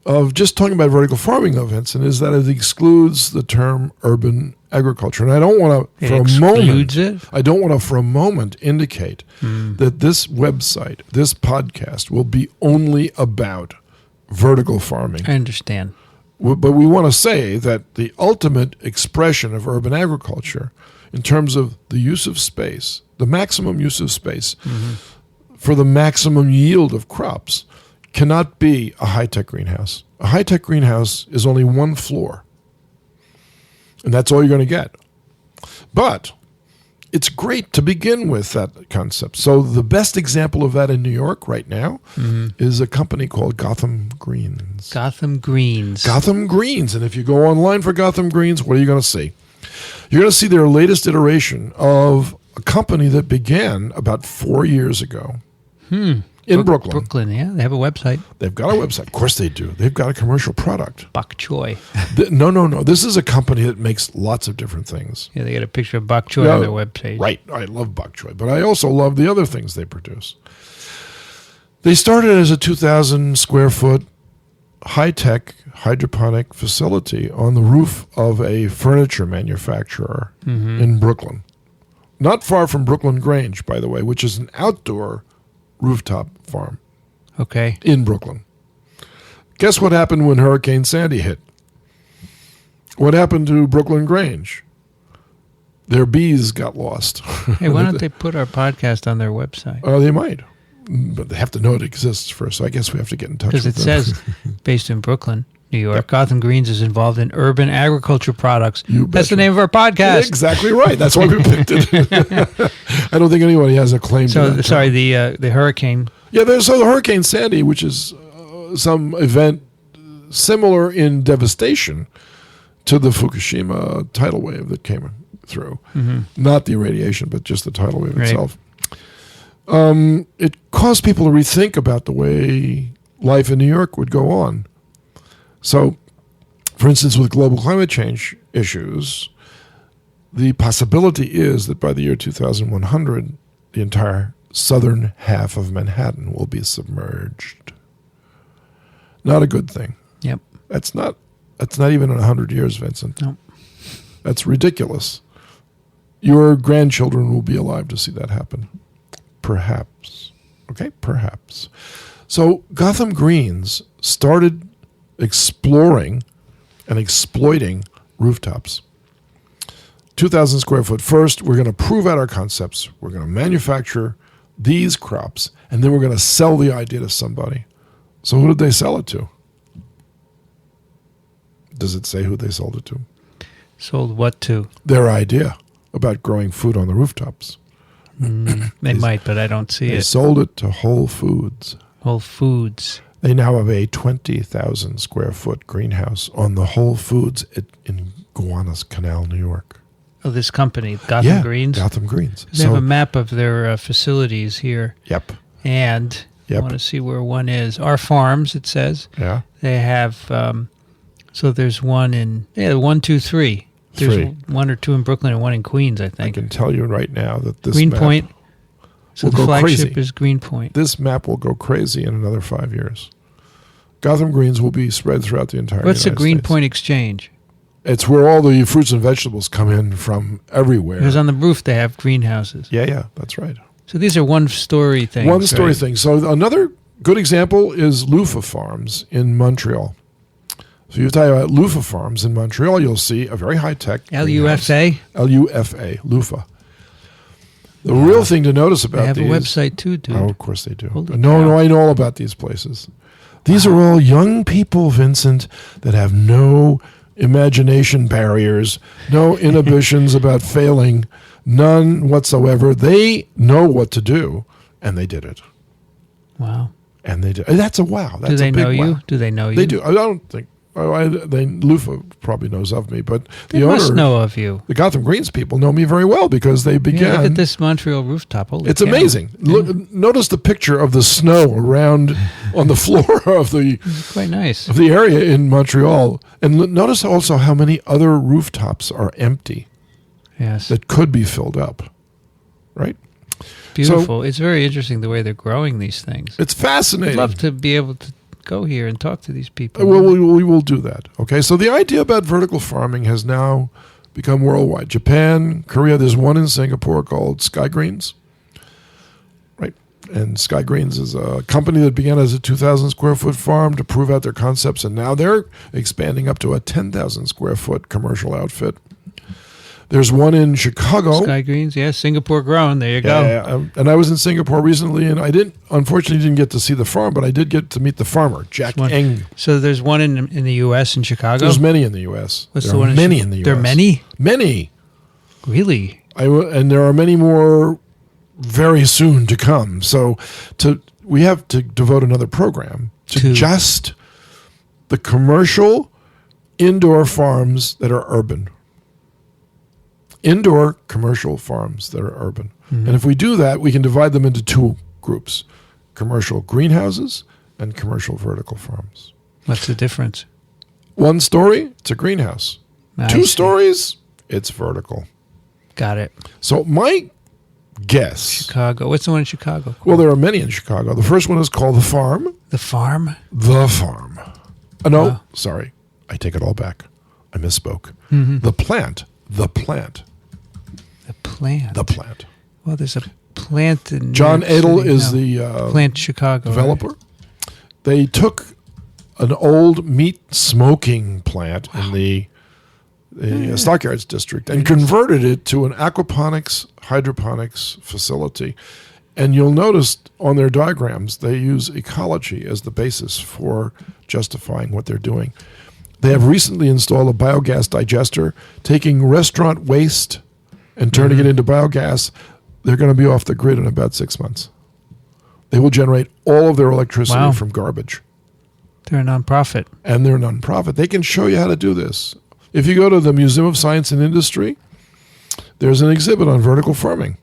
[SPEAKER 1] of just talking about vertical farming, though, Vincent, is that it excludes the term urban agriculture. And I don't want to, for a moment, indicate that this website, this podcast, will be only about vertical farming.
[SPEAKER 2] I understand.
[SPEAKER 1] But we want to say that the ultimate expression of urban agriculture, in terms of the use of space, the maximum use of space, for the maximum yield of crops, cannot be a high-tech greenhouse. A high-tech greenhouse is only one floor, and that's all you're going to get. But it's great to begin with that concept. So the best example of that in New York right now is a company called Gotham Greens.
[SPEAKER 2] Gotham Greens.
[SPEAKER 1] Gotham Greens. And if you go online for Gotham Greens, what are you going to see? You're going to see their latest iteration of a company that began about 4 years ago. In Brooklyn.
[SPEAKER 2] Brooklyn, yeah. They have a website.
[SPEAKER 1] They've got a website. Of course they do. They've got a commercial product.
[SPEAKER 2] Bok choy.
[SPEAKER 1] No. This is a company that makes lots of different things.
[SPEAKER 2] Yeah, they got a picture of bok choy on their webpage.
[SPEAKER 1] Right. I love bok choy, but I also love the other things they produce. They started as a 2,000 square foot high-tech hydroponic facility on the roof of a furniture manufacturer in Brooklyn. Not far from Brooklyn Grange, by the way, which is an outdoor rooftop farm.
[SPEAKER 2] Okay.
[SPEAKER 1] In Brooklyn. Guess what happened when Hurricane Sandy hit? What happened to Brooklyn Grange? Their bees got lost.
[SPEAKER 2] Hey, why don't they put our podcast on their website?
[SPEAKER 1] Oh, they might. But they have to know it exists first. So I guess we have to get in touch with them.
[SPEAKER 2] Because it says, based in Brooklyn, New York, Gotham Greens is involved in urban agriculture products. That's the name of our podcast.
[SPEAKER 1] Exactly right. That's why we picked it. I don't think anybody has a claim to that.
[SPEAKER 2] Sorry, the hurricane.
[SPEAKER 1] Yeah, so the Hurricane Sandy, which is some event similar in devastation to the Fukushima tidal wave that came through. Not the irradiation, but just the tidal wave itself. It caused people to rethink about the way life in New York would go on. So, for instance, with global climate change issues, the possibility is that by the year 2100, the entire southern half of Manhattan will be submerged. Not a good thing.
[SPEAKER 2] Yep.
[SPEAKER 1] That's not even in 100 years, Vincent.
[SPEAKER 2] Nope.
[SPEAKER 1] That's ridiculous. Your grandchildren will be alive to see that happen. Perhaps. Okay, perhaps. So Gotham Greens started exploring and exploiting rooftops. 2,000 square foot first. We're going to prove out our concepts. We're going to manufacture these crops, and then we're going to sell the idea to somebody. So who did they sell it to? Does it say who they sold it to?
[SPEAKER 2] Sold what to?
[SPEAKER 1] Their idea about growing food on the rooftops.
[SPEAKER 2] They might, but I don't see it.
[SPEAKER 1] They sold it to Whole Foods.
[SPEAKER 2] Whole Foods.
[SPEAKER 1] They now have a 20,000 square foot greenhouse on the Whole Foods in Gowanus Canal, New York.
[SPEAKER 2] Oh, this company, Gotham Greens?
[SPEAKER 1] Gotham Greens.
[SPEAKER 2] They have a map of their facilities here.
[SPEAKER 1] Yep.
[SPEAKER 2] And I want to see where one is. Our farms, it says.
[SPEAKER 1] Yeah.
[SPEAKER 2] They have, so there's one in, 1, 2, 3. There's 1 or 2 in Brooklyn and 1 in Queens, I think.
[SPEAKER 1] I can tell you right now that this
[SPEAKER 2] Greenpoint. So
[SPEAKER 1] will
[SPEAKER 2] the
[SPEAKER 1] go
[SPEAKER 2] flagship
[SPEAKER 1] crazy.
[SPEAKER 2] is Greenpoint.
[SPEAKER 1] This map will go crazy in another 5 years. Gotham Greens will be spread throughout the entire
[SPEAKER 2] What's a
[SPEAKER 1] United
[SPEAKER 2] Greenpoint
[SPEAKER 1] States.
[SPEAKER 2] Exchange?
[SPEAKER 1] It's where all the fruits and vegetables come in from everywhere.
[SPEAKER 2] Because on the roof they have greenhouses.
[SPEAKER 1] Yeah, that's right.
[SPEAKER 2] So these are one-story things.
[SPEAKER 1] One-story
[SPEAKER 2] right?
[SPEAKER 1] thing. So another good example is Luffa Farms in Montreal. So you talk about Luffa Farms in Montreal, you'll see a very high-tech
[SPEAKER 2] LUFA?
[SPEAKER 1] L-U-F-A, Luffa. The real thing to notice about
[SPEAKER 2] They have
[SPEAKER 1] these...
[SPEAKER 2] a website too, dude.
[SPEAKER 1] Oh, of course they do.
[SPEAKER 2] Holy
[SPEAKER 1] No,
[SPEAKER 2] cow.
[SPEAKER 1] I know all about these places. These are all young people, Vincent, that have no imagination barriers, no inhibitions about failing, none whatsoever. They know what to do, and they did it.
[SPEAKER 2] Wow.
[SPEAKER 1] And they did. That's a wow. That's
[SPEAKER 2] Do they
[SPEAKER 1] a big
[SPEAKER 2] know you?
[SPEAKER 1] wow.
[SPEAKER 2] Do they know you?
[SPEAKER 1] They do. I don't think. Luffa probably knows of me, but
[SPEAKER 2] They
[SPEAKER 1] the
[SPEAKER 2] must
[SPEAKER 1] owner,
[SPEAKER 2] know of you.
[SPEAKER 1] the Gotham Greens people know me very well because they began.
[SPEAKER 2] Yeah, look at this Montreal rooftop. Holy
[SPEAKER 1] It's
[SPEAKER 2] cow.
[SPEAKER 1] amazing. Look, notice the picture of the snow around on the floor of the
[SPEAKER 2] It's quite nice.
[SPEAKER 1] area in Montreal, and notice also how many other rooftops are empty
[SPEAKER 2] Yes.
[SPEAKER 1] that could be filled up. Right?
[SPEAKER 2] Beautiful. It's very interesting the way they're growing these things.
[SPEAKER 1] It's
[SPEAKER 2] I'd
[SPEAKER 1] fascinating.
[SPEAKER 2] love to be able to go here and talk to these people.
[SPEAKER 1] Well, we will do that. Okay, so the idea about vertical farming has now become worldwide. Japan, Korea. There's one in Singapore called Sky Greens. Right, and Sky Greens is a company that began as a 2,000 square foot farm to prove out their concepts, and now they're expanding up to a 10,000 square foot commercial outfit. There's one in Chicago.
[SPEAKER 2] Sky Greens, yeah, Singapore grown. There you go.
[SPEAKER 1] Yeah, and I was in Singapore recently, and I unfortunately didn't get to see the farm, but I did get to meet the farmer, Jack
[SPEAKER 2] One-
[SPEAKER 1] Eng.
[SPEAKER 2] So there's one in the U.S. in Chicago.
[SPEAKER 1] There's many in the U.S.
[SPEAKER 2] What's
[SPEAKER 1] there
[SPEAKER 2] the
[SPEAKER 1] are
[SPEAKER 2] one in
[SPEAKER 1] many
[SPEAKER 2] Chi-
[SPEAKER 1] in the U.S.
[SPEAKER 2] There are many?
[SPEAKER 1] Many.
[SPEAKER 2] Really?
[SPEAKER 1] And there are many more very soon to come. So we have to devote another program to just the commercial indoor farms that are urban. Indoor commercial farms that are urban.
[SPEAKER 2] Mm-hmm.
[SPEAKER 1] And if we do that, we can divide them into two groups: commercial greenhouses and commercial vertical farms.
[SPEAKER 2] What's the difference?
[SPEAKER 1] One story, it's a greenhouse.
[SPEAKER 2] I
[SPEAKER 1] Two
[SPEAKER 2] see.
[SPEAKER 1] stories, it's vertical.
[SPEAKER 2] Got it.
[SPEAKER 1] So my guess...
[SPEAKER 2] Chicago. What's the one in Chicago?
[SPEAKER 1] Well, there are many in Chicago. The first one is called The Farm.
[SPEAKER 2] The farm?
[SPEAKER 1] The Farm. No,
[SPEAKER 2] Wow.
[SPEAKER 1] sorry. I take it all back. I misspoke.
[SPEAKER 2] Mm-hmm.
[SPEAKER 1] The Plant. The Plant.
[SPEAKER 2] The plant.
[SPEAKER 1] The Plant.
[SPEAKER 2] Well, there's a plant in
[SPEAKER 1] John
[SPEAKER 2] New York
[SPEAKER 1] Adel
[SPEAKER 2] City.
[SPEAKER 1] is
[SPEAKER 2] No.
[SPEAKER 1] the
[SPEAKER 2] Plant Chicago.
[SPEAKER 1] developer.
[SPEAKER 2] Right?
[SPEAKER 1] They took an old meat smoking plant in the Stockyards district and converted it to an aquaponics, hydroponics facility. And you'll notice on their diagrams, they use ecology as the basis for justifying what they're doing. They have recently installed a biogas digester, taking restaurant waste and turning it into biogas. They're going to be off the grid in about 6 months. They will generate all of their electricity
[SPEAKER 2] Wow.
[SPEAKER 1] from garbage.
[SPEAKER 2] They're a nonprofit.
[SPEAKER 1] And they're nonprofit. They can show you how to do this. If you go to the Museum of Science and Industry, there's an exhibit on vertical farming,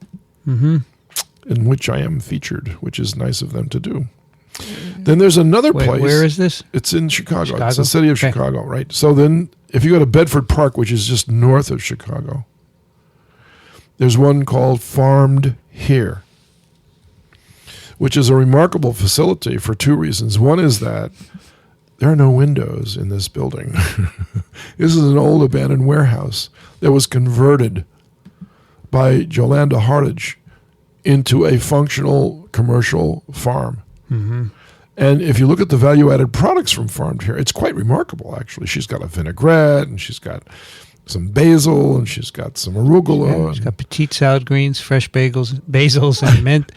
[SPEAKER 1] in which I am featured, which is nice of them to do. Then there's another
[SPEAKER 2] Wait,
[SPEAKER 1] place.
[SPEAKER 2] where is this?
[SPEAKER 1] It's in Chicago. It's
[SPEAKER 2] Chicago?
[SPEAKER 1] the city of
[SPEAKER 2] Okay.
[SPEAKER 1] Chicago, right? So then if you go to Bedford Park, which is just north of Chicago, there's one called Farmed Here, which is a remarkable facility for two reasons. One is that there are no windows in this building. This is an old abandoned warehouse that was converted by Jolanda Hartage into a functional commercial farm.
[SPEAKER 2] Mm-hmm.
[SPEAKER 1] And if you look at the value-added products from Farmed Here, it's quite remarkable, actually. She's got a vinaigrette, and she's got some basil, and she's got some arugula.
[SPEAKER 2] It's got petite salad greens, fresh basils and mint,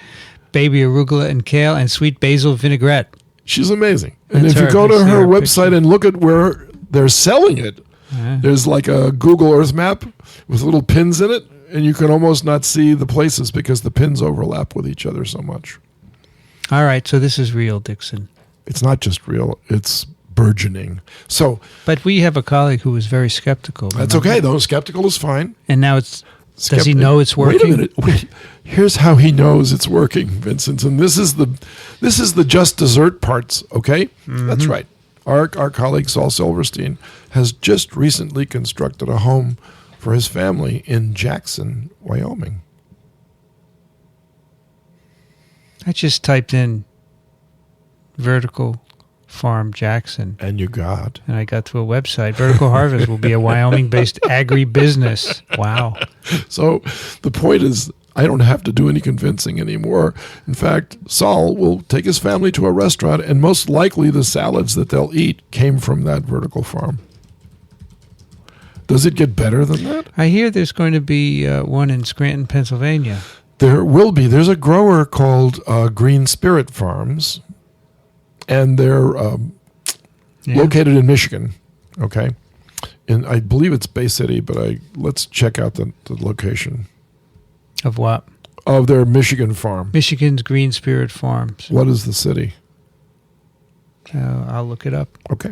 [SPEAKER 2] baby arugula and kale, and sweet basil vinaigrette.
[SPEAKER 1] She's amazing. And
[SPEAKER 2] That's
[SPEAKER 1] if you
[SPEAKER 2] her.
[SPEAKER 1] go
[SPEAKER 2] I
[SPEAKER 1] to
[SPEAKER 2] see
[SPEAKER 1] her
[SPEAKER 2] her
[SPEAKER 1] website
[SPEAKER 2] picture.
[SPEAKER 1] and look at where they're selling it,
[SPEAKER 2] Yeah.
[SPEAKER 1] there's like a Google Earth map with little pins in it, and you can almost not see the places because the pins overlap with each other so much.
[SPEAKER 2] All right, so this is real, Dickson.
[SPEAKER 1] It's not just real, it's burgeoning. So
[SPEAKER 2] But we have a colleague who was very skeptical.
[SPEAKER 1] that's okay, though. Skeptical is fine.
[SPEAKER 2] And now does he know it's
[SPEAKER 1] Wait
[SPEAKER 2] working?
[SPEAKER 1] a minute. Wait. Here's how he knows it's working, Vincent. And this is the just dessert parts, okay? That's right. Our colleague Saul Silverstein has just recently constructed a home for his family in Jackson, Wyoming.
[SPEAKER 2] I just typed in vertical farm Jackson.
[SPEAKER 1] And you got.
[SPEAKER 2] And I got to a website. Vertical Harvest will be a Wyoming-based agribusiness. Wow.
[SPEAKER 1] So the point is, I don't have to do any convincing anymore. In fact, Saul will take his family to a restaurant, and most likely the salads that they'll eat came from that vertical farm. Does it get better than that?
[SPEAKER 2] I hear there's going to be one in Scranton, Pennsylvania.
[SPEAKER 1] There will be. There's a grower called Green Spirit Farms, and they're located in Michigan, okay? And I believe it's Bay City, but let's check out the location.
[SPEAKER 2] Of what?
[SPEAKER 1] Of their Michigan farm.
[SPEAKER 2] Michigan's Green Spirit Farms.
[SPEAKER 1] What is the city?
[SPEAKER 2] I'll look it up.
[SPEAKER 1] Okay.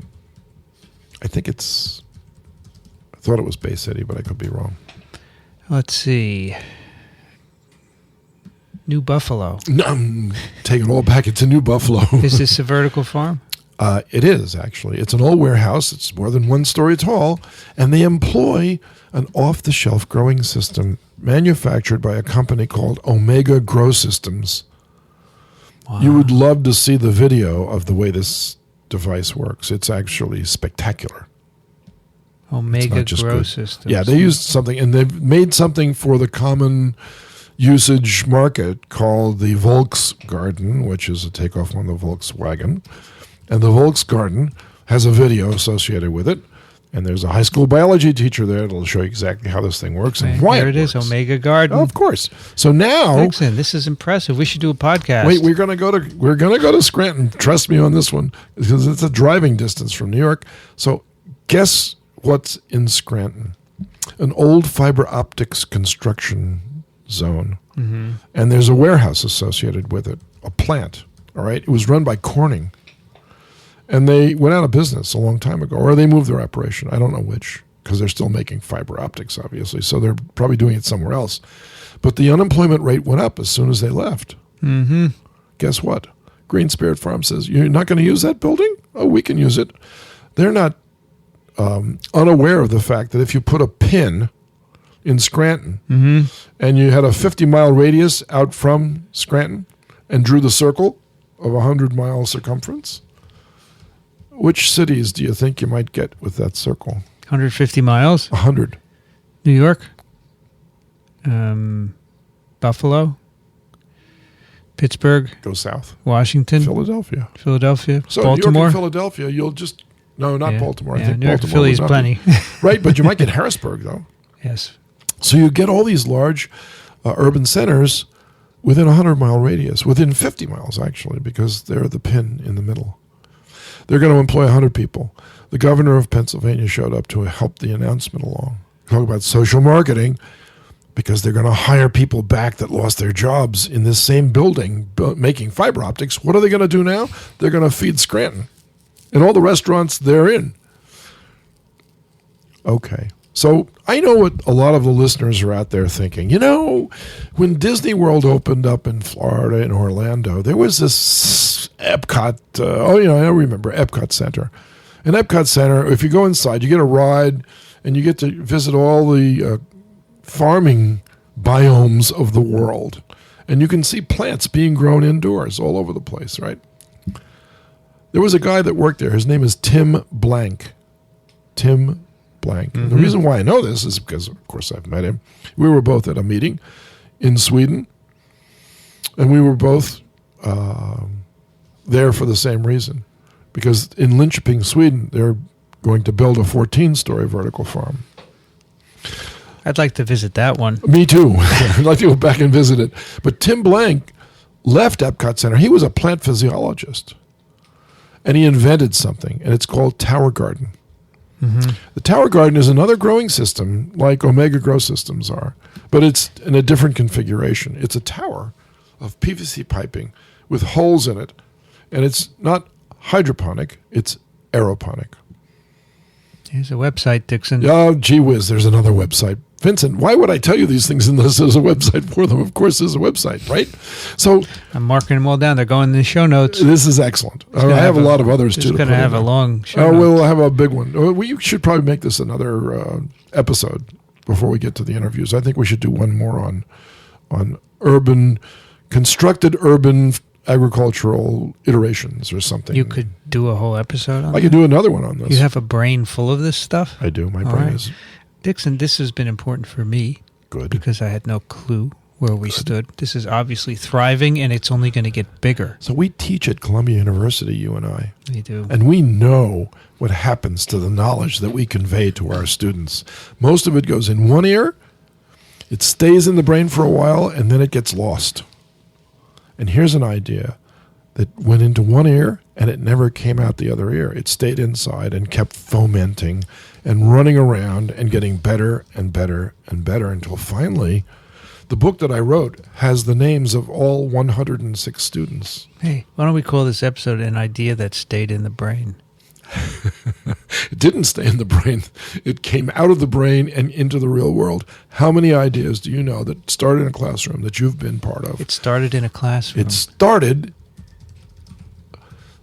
[SPEAKER 1] I thought it was Bay City, but I could be wrong.
[SPEAKER 2] Let's see. New Buffalo.
[SPEAKER 1] No, I'm taking it all back. It's a New Buffalo.
[SPEAKER 2] Is this a vertical farm?
[SPEAKER 1] It is, actually. It's an old warehouse. It's more than 1 story tall, and they employ an off-the-shelf growing system manufactured by a company called Omega Grow Systems.
[SPEAKER 2] Wow.
[SPEAKER 1] You would love to see the video of the way this device works. It's actually spectacular.
[SPEAKER 2] Omega Grow Systems.
[SPEAKER 1] Yeah, they used something, and they've made something for the common usage market called the Volksgarten, which is a takeoff on the Volkswagen. And the Volksgarten has a video associated with it. And there's a high school biology teacher there that'll show you exactly how this thing works and why
[SPEAKER 2] Here
[SPEAKER 1] it
[SPEAKER 2] is,
[SPEAKER 1] works.
[SPEAKER 2] Omega Garden.
[SPEAKER 1] Oh, of course. So now,
[SPEAKER 2] Dixon, this is impressive. We should do a podcast.
[SPEAKER 1] wait, we're gonna go to Scranton. Trust me on this one, because it's a driving distance from New York. So guess what's in Scranton? An old fiber optics construction zone, and there's a warehouse associated with it, a plant. All right, it was run by Corning. And they went out of business a long time ago, or they moved their operation. I don't know which, because they're still making fiber optics, obviously. So they're probably doing it somewhere else. But the unemployment rate went up as soon as they left.
[SPEAKER 2] Mm-hmm.
[SPEAKER 1] Guess what? Green Spirit Farm says, you're not going to use that building? Oh, we can use it. They're not unaware of the fact that if you put a pin in Scranton and you had a 50-mile radius out from Scranton and drew the circle of a 100-mile circumference, which cities do you think you might get with that circle?
[SPEAKER 2] 150 miles?
[SPEAKER 1] 100.
[SPEAKER 2] New York? Buffalo? Pittsburgh?
[SPEAKER 1] Go south.
[SPEAKER 2] Washington?
[SPEAKER 1] Philadelphia.
[SPEAKER 2] So
[SPEAKER 1] Baltimore?
[SPEAKER 2] Baltimore?
[SPEAKER 1] New York and Philadelphia, you'll just... No, not Baltimore. I think
[SPEAKER 2] New York,
[SPEAKER 1] Baltimore
[SPEAKER 2] Philly's
[SPEAKER 1] would not
[SPEAKER 2] plenty.
[SPEAKER 1] be- Right, but you might get Harrisburg, though.
[SPEAKER 2] Yes.
[SPEAKER 1] So you get all these large urban centers within a 100-mile radius, within 50 miles, actually, because they're the pin in the middle. They're going to employ 100 people. The governor of Pennsylvania showed up to help the announcement along. Talk about social marketing, because they're going to hire people back that lost their jobs in this same building making fiber optics. What are they going to do now? They're going to feed Scranton and all the restaurants they're in. Okay. So I know what a lot of the listeners are out there thinking. You know, when Disney World opened up in Florida, in Orlando, there was this Epcot, I remember Epcot Center. In Epcot Center, if you go inside, you get a ride, and you get to visit all the farming biomes of the world. And you can see plants being grown indoors all over the place, right? There was a guy that worked there. His name is Tim Blank. Tim Blank. Mm-hmm. The reason why I know this is because, of course, I've met him. We were both at a meeting in Sweden, and we were both there for the same reason. Because in Linköping, Sweden, they're going to build a 14-story vertical farm.
[SPEAKER 2] I'd like to visit that one.
[SPEAKER 1] Me too. I'd like to go back and visit it. But Tim Blank left Epcot Center. He was a plant physiologist. And he invented something, and it's called Tower Garden. Mm-hmm. The Tower Garden is another growing system like Omega Grow Systems are, but it's in a different configuration. It's a tower of PVC piping with holes in it, and it's not hydroponic, it's aeroponic.
[SPEAKER 2] Here's a website, Dickson.
[SPEAKER 1] Oh, gee whiz, there's another website. Vincent, why would I tell you these things unless there's a website for them? Of course there's a website, right? So
[SPEAKER 2] I'm marking them all down. They're going in the show notes.
[SPEAKER 1] This is excellent. I have a lot of others, too.
[SPEAKER 2] It's going to have a long show
[SPEAKER 1] notes. We'll have a big one. We should probably make this another episode before we get to the interviews. I think we should do one more on urban constructed urban agricultural iterations or something.
[SPEAKER 2] You could do a whole episode on
[SPEAKER 1] I could do another one on this.
[SPEAKER 2] You have a brain full of this stuff?
[SPEAKER 1] I do. My
[SPEAKER 2] All
[SPEAKER 1] brain
[SPEAKER 2] right.
[SPEAKER 1] is
[SPEAKER 2] Dickson, this has been important for me.
[SPEAKER 1] good.
[SPEAKER 2] Because I had no clue where we stood. This is obviously thriving, and it's only going to get bigger.
[SPEAKER 1] So we teach at Columbia University, you and I.
[SPEAKER 2] We do.
[SPEAKER 1] And we know what happens to the knowledge that we convey to our students. Most of it goes in one ear, it stays in the brain for a while, and then it gets lost. And here's an idea that went into one ear, and it never came out the other ear. It stayed inside and kept fomenting and running around and getting better and better and better until finally the book that I wrote has the names of all 106 students.
[SPEAKER 2] Hey, why don't we call this episode An Idea That Stayed in the Brain?
[SPEAKER 1] It didn't stay in the brain. It came out of the brain and into the real world. How many ideas do you know that started in a classroom that you've been part of?
[SPEAKER 2] It started in a classroom.
[SPEAKER 1] It started,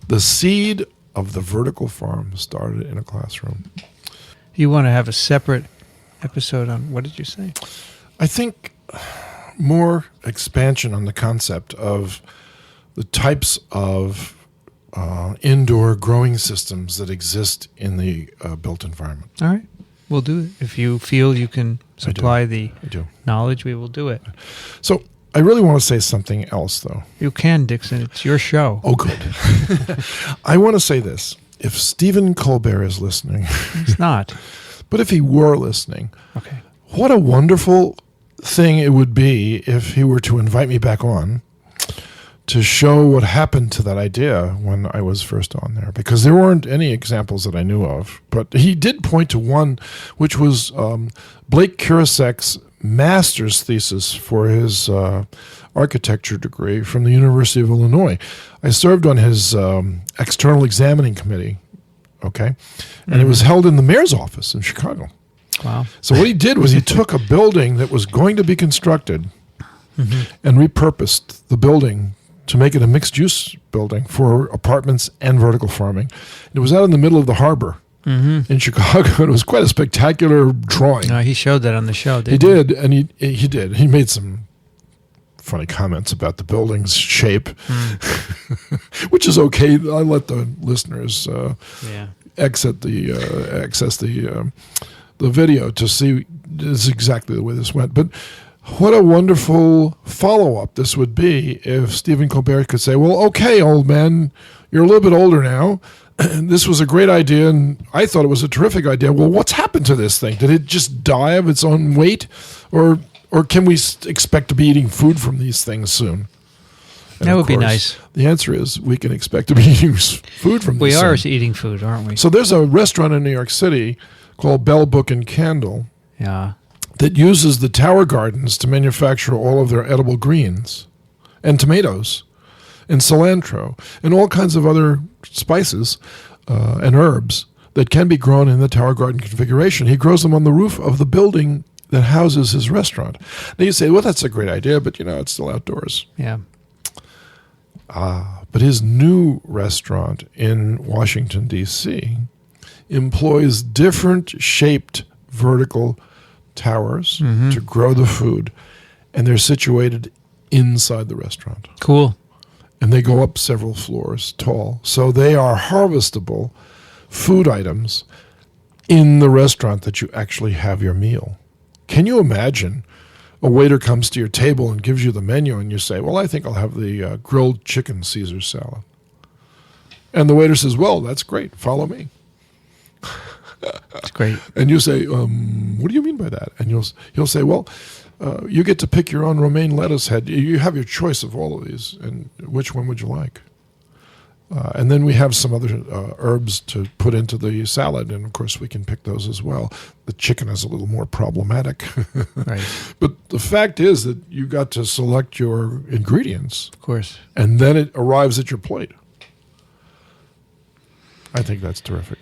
[SPEAKER 1] the seed of the vertical farm started in a classroom.
[SPEAKER 2] You want to have a separate episode on, what did you say?
[SPEAKER 1] I think more expansion on the concept of the types of indoor growing systems that exist in the built environment.
[SPEAKER 2] All right. We'll do it. If you feel you can supply the
[SPEAKER 1] I do.
[SPEAKER 2] knowledge, we will do it.
[SPEAKER 1] So I really want to say something else, though.
[SPEAKER 2] You can, Dickson. It's your show.
[SPEAKER 1] Oh, good. I want to say this. If Stephen Colbert is listening,
[SPEAKER 2] It's not.
[SPEAKER 1] but if he were listening,
[SPEAKER 2] Okay.
[SPEAKER 1] what a wonderful thing it would be if he were to invite me back on to show what happened to that idea when I was first on there, because there weren't any examples that I knew of. But he did point to one, which was Blake Kurasek's master's thesis for his architecture degree from the University of Illinois. I served on his external examining committee, okay? And it was held in the mayor's office in Chicago.
[SPEAKER 2] Wow.
[SPEAKER 1] So what he did was he took a building that was going to be constructed and repurposed the building to make it a mixed-use building for apartments and vertical farming. It was out in the middle of the harbor in Chicago. It was quite a spectacular drawing.
[SPEAKER 2] He showed that on the show,
[SPEAKER 1] He
[SPEAKER 2] didn't
[SPEAKER 1] did, and he did. He made some funny comments about the building's shape, which is okay. I let the listeners
[SPEAKER 2] Yeah.
[SPEAKER 1] access the video to see this is exactly the way this went. But what a wonderful follow-up this would be if Stephen Colbert could say, well, okay, old man, you're a little bit older now. And this was a great idea, and I thought it was a terrific idea. Well, what's happened to this thing? Did it just die of its own weight? Or can we expect to be eating food from these things soon? And
[SPEAKER 2] That
[SPEAKER 1] of
[SPEAKER 2] would be
[SPEAKER 1] course,
[SPEAKER 2] nice.
[SPEAKER 1] The answer is we can expect to be eating food from
[SPEAKER 2] We
[SPEAKER 1] these
[SPEAKER 2] are
[SPEAKER 1] things.
[SPEAKER 2] eating food, aren't we?
[SPEAKER 1] So there's a restaurant in New York City called Bell, Book, and Candle
[SPEAKER 2] Yeah.
[SPEAKER 1] that uses the Tower Gardens to manufacture all of their edible greens and tomatoes and cilantro and all kinds of other spices and herbs that can be grown in the Tower Garden configuration. He grows them on the roof of the building that houses his restaurant. Now you say, well, that's a great idea, but, it's still outdoors.
[SPEAKER 2] Yeah.
[SPEAKER 1] But his new restaurant in Washington, D.C. employs different shaped vertical towers to grow the food, and they're situated inside the restaurant.
[SPEAKER 2] Cool.
[SPEAKER 1] And they go up several floors tall. So they are harvestable food items in the restaurant that you actually have your meal. Can you imagine a waiter comes to your table and gives you the menu and you say, well, I think I'll have the grilled chicken Caesar salad. And the waiter says, well, that's great. Follow me.
[SPEAKER 2] That's great.
[SPEAKER 1] And you say, what do you mean by that? And he'll say, well, you get to pick your own romaine lettuce head. You have your choice of all of these, and which one would you like? And then we have some other herbs to put into the salad, and of course we can pick those as well. The chicken is a little more problematic.
[SPEAKER 2] Right.
[SPEAKER 1] But the fact is that you got to select your ingredients,
[SPEAKER 2] Of course.
[SPEAKER 1] and then it arrives at your plate. I think that's terrific.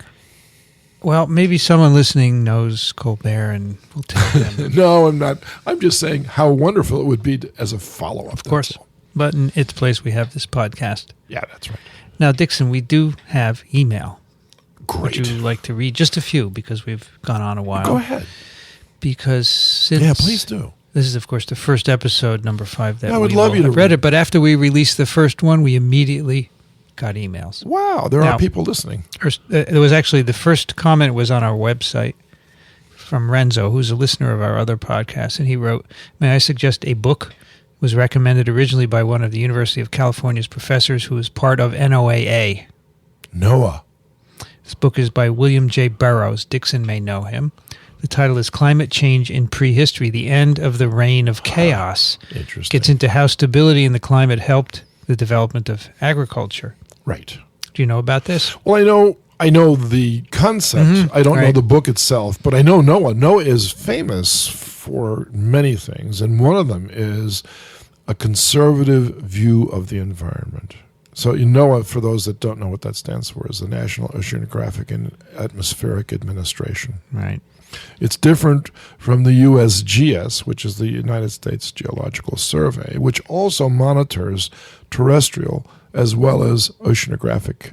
[SPEAKER 2] Well, maybe someone listening knows Colbert and will tell them.
[SPEAKER 1] No, I'm not. I'm just saying how wonderful it would be as a follow-up.
[SPEAKER 2] Of course. But in its place, we have this podcast.
[SPEAKER 1] Yeah, that's right.
[SPEAKER 2] Now, Dickson, we do have email.
[SPEAKER 1] Great.
[SPEAKER 2] Would you like to read just a few because we've gone on a while?
[SPEAKER 1] Go ahead.
[SPEAKER 2] Because since
[SPEAKER 1] Yeah, please do.
[SPEAKER 2] This is, of course, the first episode, number 5, that
[SPEAKER 1] I would
[SPEAKER 2] we
[SPEAKER 1] love
[SPEAKER 2] will
[SPEAKER 1] you to
[SPEAKER 2] have read it. But after we released the first one, we immediately got emails.
[SPEAKER 1] Wow, there
[SPEAKER 2] Now,
[SPEAKER 1] are people listening.
[SPEAKER 2] There was actually the first comment was on our website from Renzo, who's a listener of our other podcast, and he wrote, "May I suggest a book? It was recommended originally by one of the University of California's professors who is part of NOAA.
[SPEAKER 1] Noah.
[SPEAKER 2] This book is by William J. Burroughs. Dickson may know him. The title is Climate Change in Prehistory, The End of the Reign of Chaos.
[SPEAKER 1] Interesting.
[SPEAKER 2] Gets into how stability in the climate helped the development of agriculture."
[SPEAKER 1] Right.
[SPEAKER 2] Do you know about this?
[SPEAKER 1] Well, I know the concept. I don't know
[SPEAKER 2] right.
[SPEAKER 1] the book itself, but I know Noah. Noah is famous for many things, and one of them is a conservative view of the environment. So NOAA, for those that don't know what that stands for, is the National Oceanographic and Atmospheric Administration.
[SPEAKER 2] Right.
[SPEAKER 1] It's different from the USGS, which is the United States Geological Survey, which also monitors terrestrial as well as oceanographic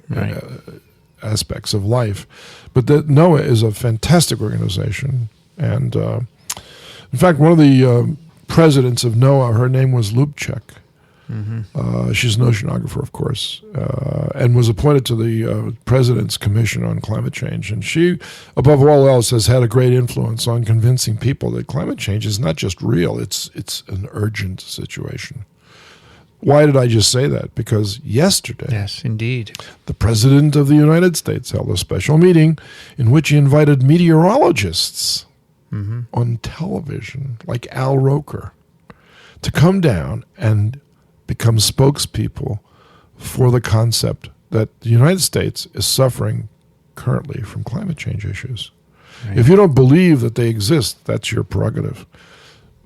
[SPEAKER 1] aspects of life. But NOAA is a fantastic organization. And in fact, one of the presidents of NOAA, her name was Lubček. She's an oceanographer, of course, and was appointed to the President's Commission on Climate Change. And she, above all else, has had a great influence on convincing people that climate change is not just real, it's an urgent situation. Why did I just say that? Because yesterday,
[SPEAKER 2] Yes, indeed.
[SPEAKER 1] the President of the United States held a special meeting in which he invited meteorologists on television, like Al Roker, to come down and become spokespeople for the concept that the United States is suffering currently from climate change issues.
[SPEAKER 2] Right.
[SPEAKER 1] If you don't believe that they exist, that's your prerogative.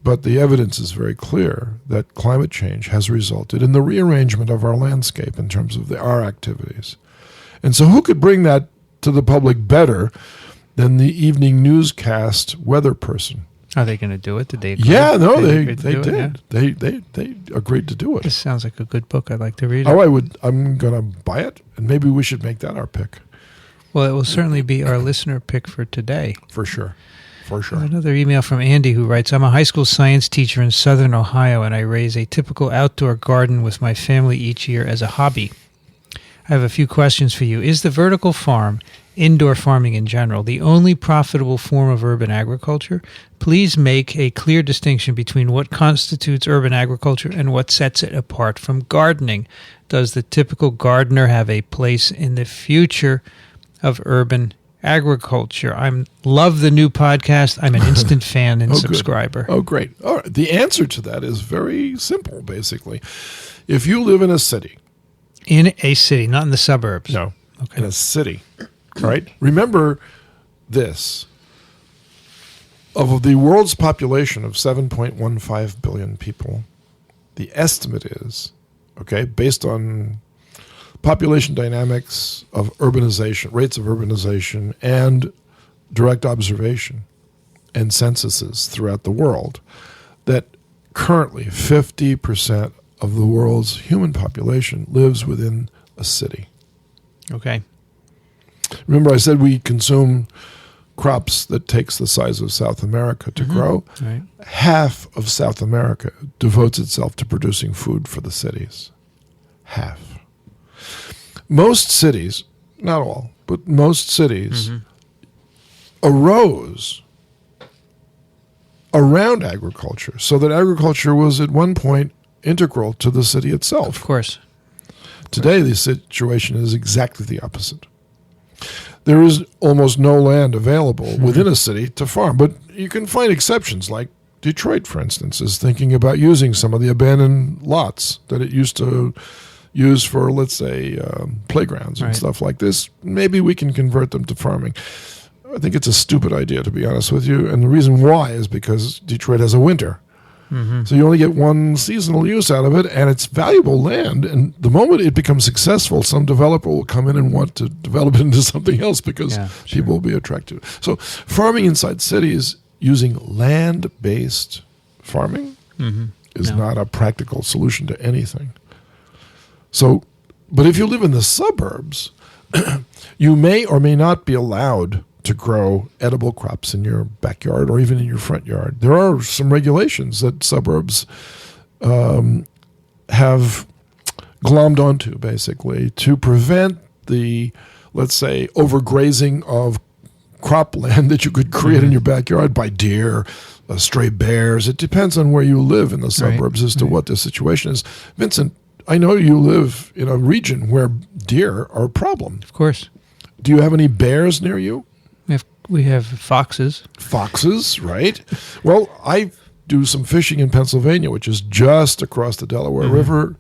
[SPEAKER 1] But the evidence is very clear that climate change has resulted in the rearrangement of our landscape in terms of our activities. And so who could bring that to the public better than the evening newscast weather person?
[SPEAKER 2] Are they going to do it? Did they agree?
[SPEAKER 1] Yeah, no, they
[SPEAKER 2] agreed to do
[SPEAKER 1] did.
[SPEAKER 2] it? Yeah.
[SPEAKER 1] They agreed to do it.
[SPEAKER 2] This sounds like a good book. I'd like to read it.
[SPEAKER 1] Oh, I'm going to buy it, and maybe we should make that our pick.
[SPEAKER 2] Well, it will certainly be our listener pick for today.
[SPEAKER 1] For sure. For sure.
[SPEAKER 2] Another email from Andy who writes, "I'm a high school science teacher in southern Ohio, and I raise a typical outdoor garden with my family each year as a hobby. I have a few questions for you. Is the vertical farm, indoor farming in general, the only profitable form of urban agriculture? Please make a clear distinction between what constitutes urban agriculture and what sets it apart from gardening. Does the typical gardener have a place in the future of urban agriculture?" I love the new podcast. I'm an instant fan and subscriber.
[SPEAKER 1] Good. Oh, great. All right. The answer to that is very simple, basically. If you live in a city.
[SPEAKER 2] In a city, not in the suburbs.
[SPEAKER 1] No.
[SPEAKER 2] Okay.
[SPEAKER 1] In a city. All right. Remember this. Of the world's population of 7.15 billion people, the estimate is, based on population dynamics of urbanization, rates of urbanization, and direct observation and censuses throughout the world, that currently 50% of the world's human population lives within a city.
[SPEAKER 2] Okay.
[SPEAKER 1] Remember I said we consume crops that takes the size of South America to grow?
[SPEAKER 2] Right.
[SPEAKER 1] Half of South America devotes itself to producing food for the cities. Half. Most cities, not all, but most cities arose around agriculture, so that agriculture was at one point integral to the city itself.
[SPEAKER 2] Of course.
[SPEAKER 1] Today, the situation is exactly the opposite. There is almost no land available within a city to farm, but you can find exceptions, like Detroit, for instance, is thinking about using some of the abandoned lots that it used to use for, let's say, playgrounds and stuff like this. Maybe we can convert them to farming. I think it's a stupid idea, to be honest with you, and the reason why is because Detroit has a winter. So you only get one seasonal use out of it, and it's valuable land. And the moment it becomes successful, some developer will come in and want to develop it into something else because people will be attracted. So farming inside cities using land-based farming is not a practical solution to anything. So, but if you live in the suburbs, you may or may not be allowed to grow edible crops in your backyard or even in your front yard. There are some regulations that suburbs have glommed onto, basically, to prevent the, let's say, overgrazing of cropland that you could create in your backyard by deer, stray bears. It depends on where you live in the suburbs as to what the situation is. Vincent, I know you live in a region where deer are a problem.
[SPEAKER 2] Of course.
[SPEAKER 1] Do you have any bears near you?
[SPEAKER 2] We have foxes.
[SPEAKER 1] Foxes, right? Well, I do some fishing in Pennsylvania, which is just across the Delaware River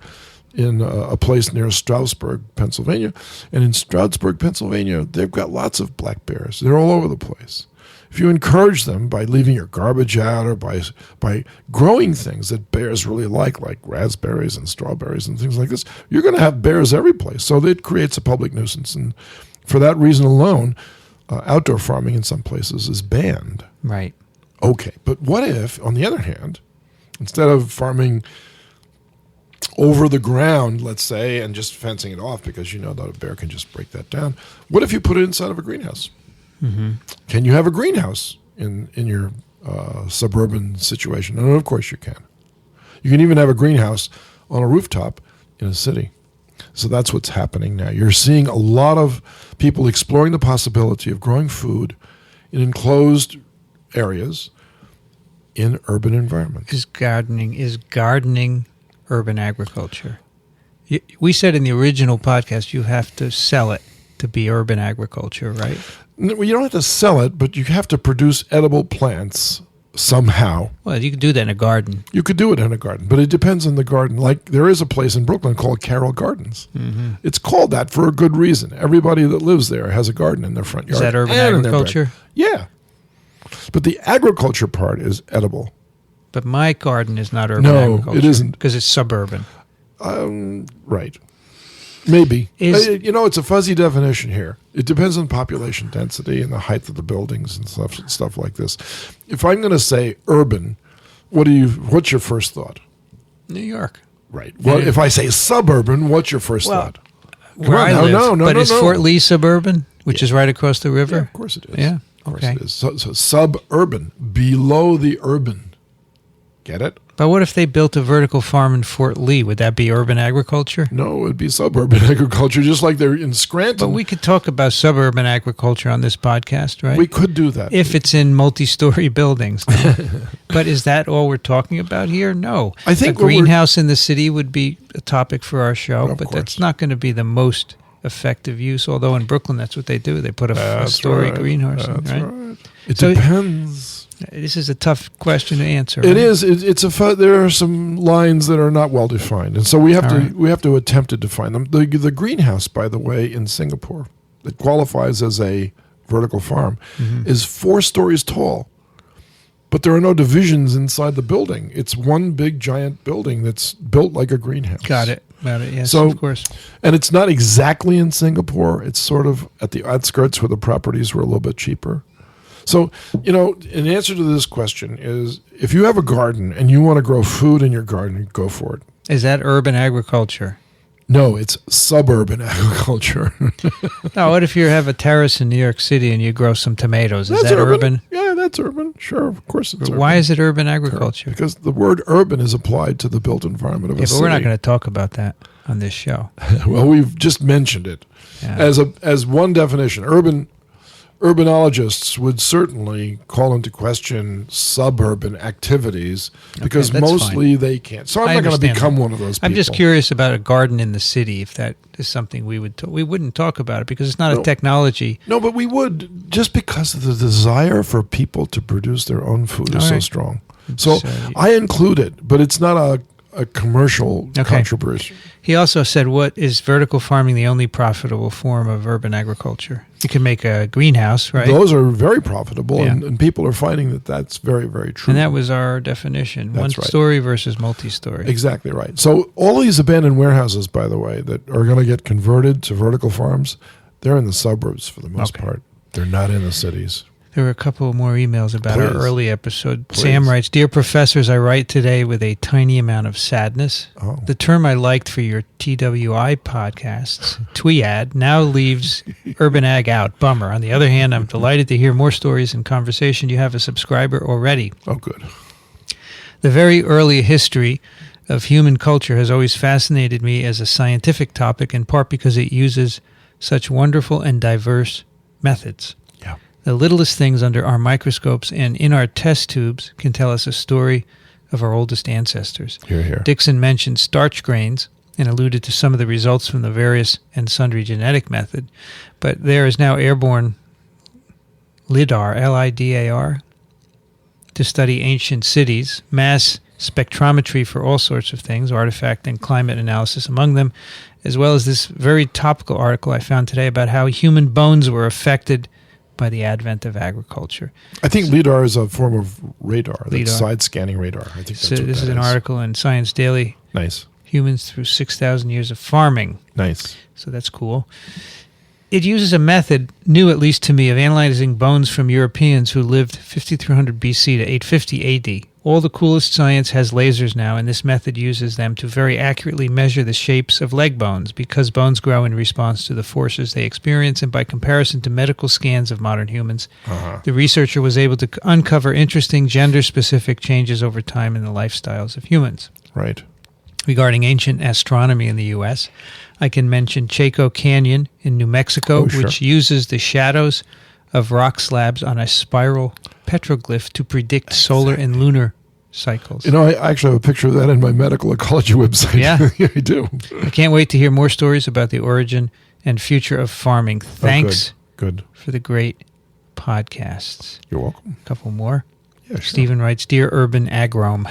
[SPEAKER 1] in a place near Stroudsburg, Pennsylvania. And in Stroudsburg, Pennsylvania, they've got lots of black bears. They're all over the place. If you encourage them by leaving your garbage out or by growing things that bears really like raspberries and strawberries and things like this, you're going to have bears every place. So it creates a public nuisance. And for that reason alone, outdoor farming in some places is banned.
[SPEAKER 2] Right.
[SPEAKER 1] Okay, but what if, on the other hand, instead of farming over the ground, let's say, and just fencing it off because you know that a bear can just break that down, what if you put it inside of a greenhouse? Mm-hmm. Can you have a greenhouse in your suburban situation? And of course you can. You can even have a greenhouse on a rooftop in a city. So that's what's happening now. You're seeing a lot of people exploring the possibility of growing food in enclosed areas in urban environments.
[SPEAKER 2] Is gardening urban agriculture? We said in the original podcast you have to sell it to be urban agriculture, right?
[SPEAKER 1] No, you don't have to sell it, but you have to produce edible plants somehow.
[SPEAKER 2] Well, you could do that in a garden.
[SPEAKER 1] You could do it in a garden, but it depends on the garden. Like there is a place in Brooklyn called Carroll Gardens. Mm-hmm. It's called that for a good reason. Everybody that lives there has a garden in their front yard.
[SPEAKER 2] Is that urban agriculture?
[SPEAKER 1] Yeah. But the agriculture part is edible.
[SPEAKER 2] But my garden is not urban agriculture.
[SPEAKER 1] No, it isn't.
[SPEAKER 2] Because it's suburban.
[SPEAKER 1] Right. Maybe. It's a fuzzy definition here. It depends on population density and the height of the buildings and stuff like this. If I'm going to say urban, what's your first thought?
[SPEAKER 2] New York.
[SPEAKER 1] Right. Well, if I say suburban, what's your first thought?
[SPEAKER 2] Where I live. But is Fort Lee suburban, which is right across the river?
[SPEAKER 1] Yeah, of course it is.
[SPEAKER 2] Yeah.
[SPEAKER 1] Of course it is. So suburban, below the urban. Get it?
[SPEAKER 2] But what if they built a vertical farm in Fort Lee? Would that be urban agriculture?
[SPEAKER 1] No, it would be suburban agriculture, just like they're in Scranton.
[SPEAKER 2] But we could talk about suburban agriculture on this podcast, right?
[SPEAKER 1] We could do that.
[SPEAKER 2] If it's in multi-story buildings. But is that all we're talking about here? No.
[SPEAKER 1] I think
[SPEAKER 2] a greenhouse in the city would be a topic for our show, but that's not going to be the most effective use, although in Brooklyn that's what they do. They put a story greenhouse in, right?
[SPEAKER 1] It depends.
[SPEAKER 2] This is a tough question to answer.
[SPEAKER 1] It is. There are some lines that are not well defined, and so we have to attempt to define them. The greenhouse, by the way, in Singapore that qualifies as a vertical farm is 4 stories tall, but there are no divisions inside the building. It's one big giant building that's built like a greenhouse.
[SPEAKER 2] Got it. Yes, of course.
[SPEAKER 1] And it's not exactly in Singapore. It's sort of at the outskirts where the properties were a little bit cheaper. So, an answer to this question is if you have a garden and you want to grow food in your garden, go for it.
[SPEAKER 2] Is that urban agriculture?
[SPEAKER 1] No, it's suburban agriculture.
[SPEAKER 2] Now, what if you have a terrace in New York City and you grow some tomatoes? Is that urban?
[SPEAKER 1] Yeah, that's urban. Sure, of course it's urban.
[SPEAKER 2] Why is it urban agriculture?
[SPEAKER 1] Because the word urban is applied to the built environment of a city.
[SPEAKER 2] But we're not going to talk about that on this show.
[SPEAKER 1] Well, we've just mentioned it as one definition. Urbanologists would certainly call into question suburban activities because mostly they can't. So I'm not going to become one of those people.
[SPEAKER 2] I'm just curious about a garden in the city, if that is something we wouldn't talk about it because it's not a technology.
[SPEAKER 1] No, but we would just because of the desire for people to produce their own food is so strong. So I include it, but it's not a commercial contribution.
[SPEAKER 2] He also said, what is vertical farming the only profitable form of urban agriculture? You can make a greenhouse, right?
[SPEAKER 1] Those are very profitable, and people are finding that that's very, very true.
[SPEAKER 2] And that was our definition,
[SPEAKER 1] that's
[SPEAKER 2] story versus multi-story.
[SPEAKER 1] Exactly right. So all these abandoned warehouses, by the way, that are going to get converted to vertical farms, they're in the suburbs for the most part. They're not in the cities.
[SPEAKER 2] There were a couple more emails about our
[SPEAKER 1] Please.
[SPEAKER 2] early episode.
[SPEAKER 1] Please.
[SPEAKER 2] Sam writes, Dear Professors, I write today with a tiny amount of sadness.
[SPEAKER 1] Oh.
[SPEAKER 2] The term I liked for your TWI podcasts, TWIAD, now leaves Urban Ag out. Bummer. On the other hand, I'm delighted to hear more stories and conversation. You have a subscriber already.
[SPEAKER 1] Oh, good.
[SPEAKER 2] The very early history of human culture has always fascinated me as a scientific topic, in part because it uses such wonderful and diverse methods.
[SPEAKER 1] Yeah.
[SPEAKER 2] The littlest things under our microscopes and in our test tubes can tell us a story of our oldest ancestors.
[SPEAKER 1] Hear, hear.
[SPEAKER 2] Dickson mentioned starch grains and alluded to some of the results from the various and sundry genetic method, but there is now airborne LIDAR, L-I-D-A-R, to study ancient cities, mass spectrometry for all sorts of things, artifact and climate analysis among them, as well as this very topical article I found today about how human bones were affected by the advent of agriculture.
[SPEAKER 1] I think LIDAR is a form of radar. That's
[SPEAKER 2] LIDAR.
[SPEAKER 1] side-scanning radar. I think that's
[SPEAKER 2] So
[SPEAKER 1] what
[SPEAKER 2] this
[SPEAKER 1] that
[SPEAKER 2] is an article in Science Daily,
[SPEAKER 1] Nice.
[SPEAKER 2] Humans Through 6,000 Years of Farming.
[SPEAKER 1] Nice.
[SPEAKER 2] So that's cool. It uses a method, new at least to me, of analyzing bones from Europeans who lived 5300 BC to 850 AD. All the coolest science has lasers now, and this method uses them to very accurately measure the shapes of leg bones, because bones grow in response to the forces they experience, and by comparison to medical scans of modern humans, the researcher was able to uncover interesting gender-specific changes over time in the lifestyles of humans.
[SPEAKER 1] Right.
[SPEAKER 2] Regarding ancient astronomy in the U.S., I can mention Chaco Canyon in New Mexico,
[SPEAKER 1] Oh, sure.
[SPEAKER 2] which uses the shadows of rock slabs on a spiral petroglyph to predict solar and lunar cycles.
[SPEAKER 1] You know, I actually have a picture of that in my medical ecology website.
[SPEAKER 2] Yeah?
[SPEAKER 1] I do.
[SPEAKER 2] I can't wait to hear more stories about the origin and future of farming. Thanks
[SPEAKER 1] Good.
[SPEAKER 2] for the great podcasts.
[SPEAKER 1] You're welcome.
[SPEAKER 2] A couple more.
[SPEAKER 1] Yeah, sure.
[SPEAKER 2] Stephen writes, Dear Urban Agrome,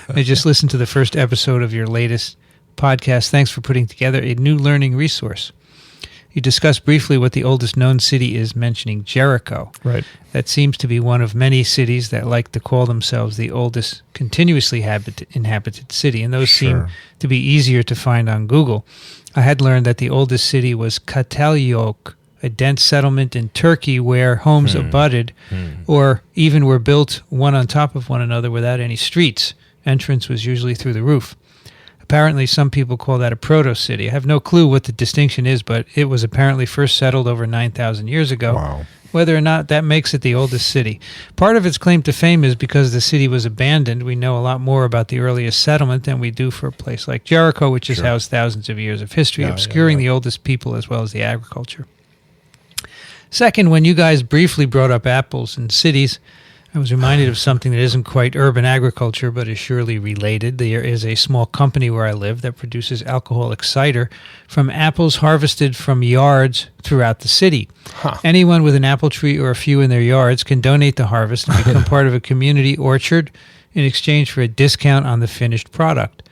[SPEAKER 2] I just listened to the first episode of your latest podcast. Thanks for putting together a new learning resource. You discussed briefly what the oldest known city is, mentioning Jericho.
[SPEAKER 1] Right.
[SPEAKER 2] That seems to be one of many cities that like to call themselves the oldest continuously inhabited city, and those seem
[SPEAKER 1] Sure.
[SPEAKER 2] to be easier to find on Google. I had learned that the oldest city was Katalyok, a dense settlement in Turkey where homes abutted or even were built one on top of one another without any streets. Entrance was usually through the roof. Apparently, some people call that a proto-city. I have no clue what the distinction is, but it was apparently first settled over 9,000 years ago.
[SPEAKER 1] Wow.
[SPEAKER 2] Whether or not that makes it the oldest city. Part of its claim to fame is because the city was abandoned. We know a lot more about the earliest settlement than we do for a place like Jericho, which has housed thousands of years of history, obscuring the oldest people as well as the agriculture. Second, when you guys briefly brought up apples and cities, I was reminded of something that isn't quite urban agriculture, but is surely related. There is a small company where I live that produces alcoholic cider from apples harvested from yards throughout the city. Anyone with an apple tree or a few in their yards can donate the harvest and become part of a community orchard in exchange for a discount on the finished product.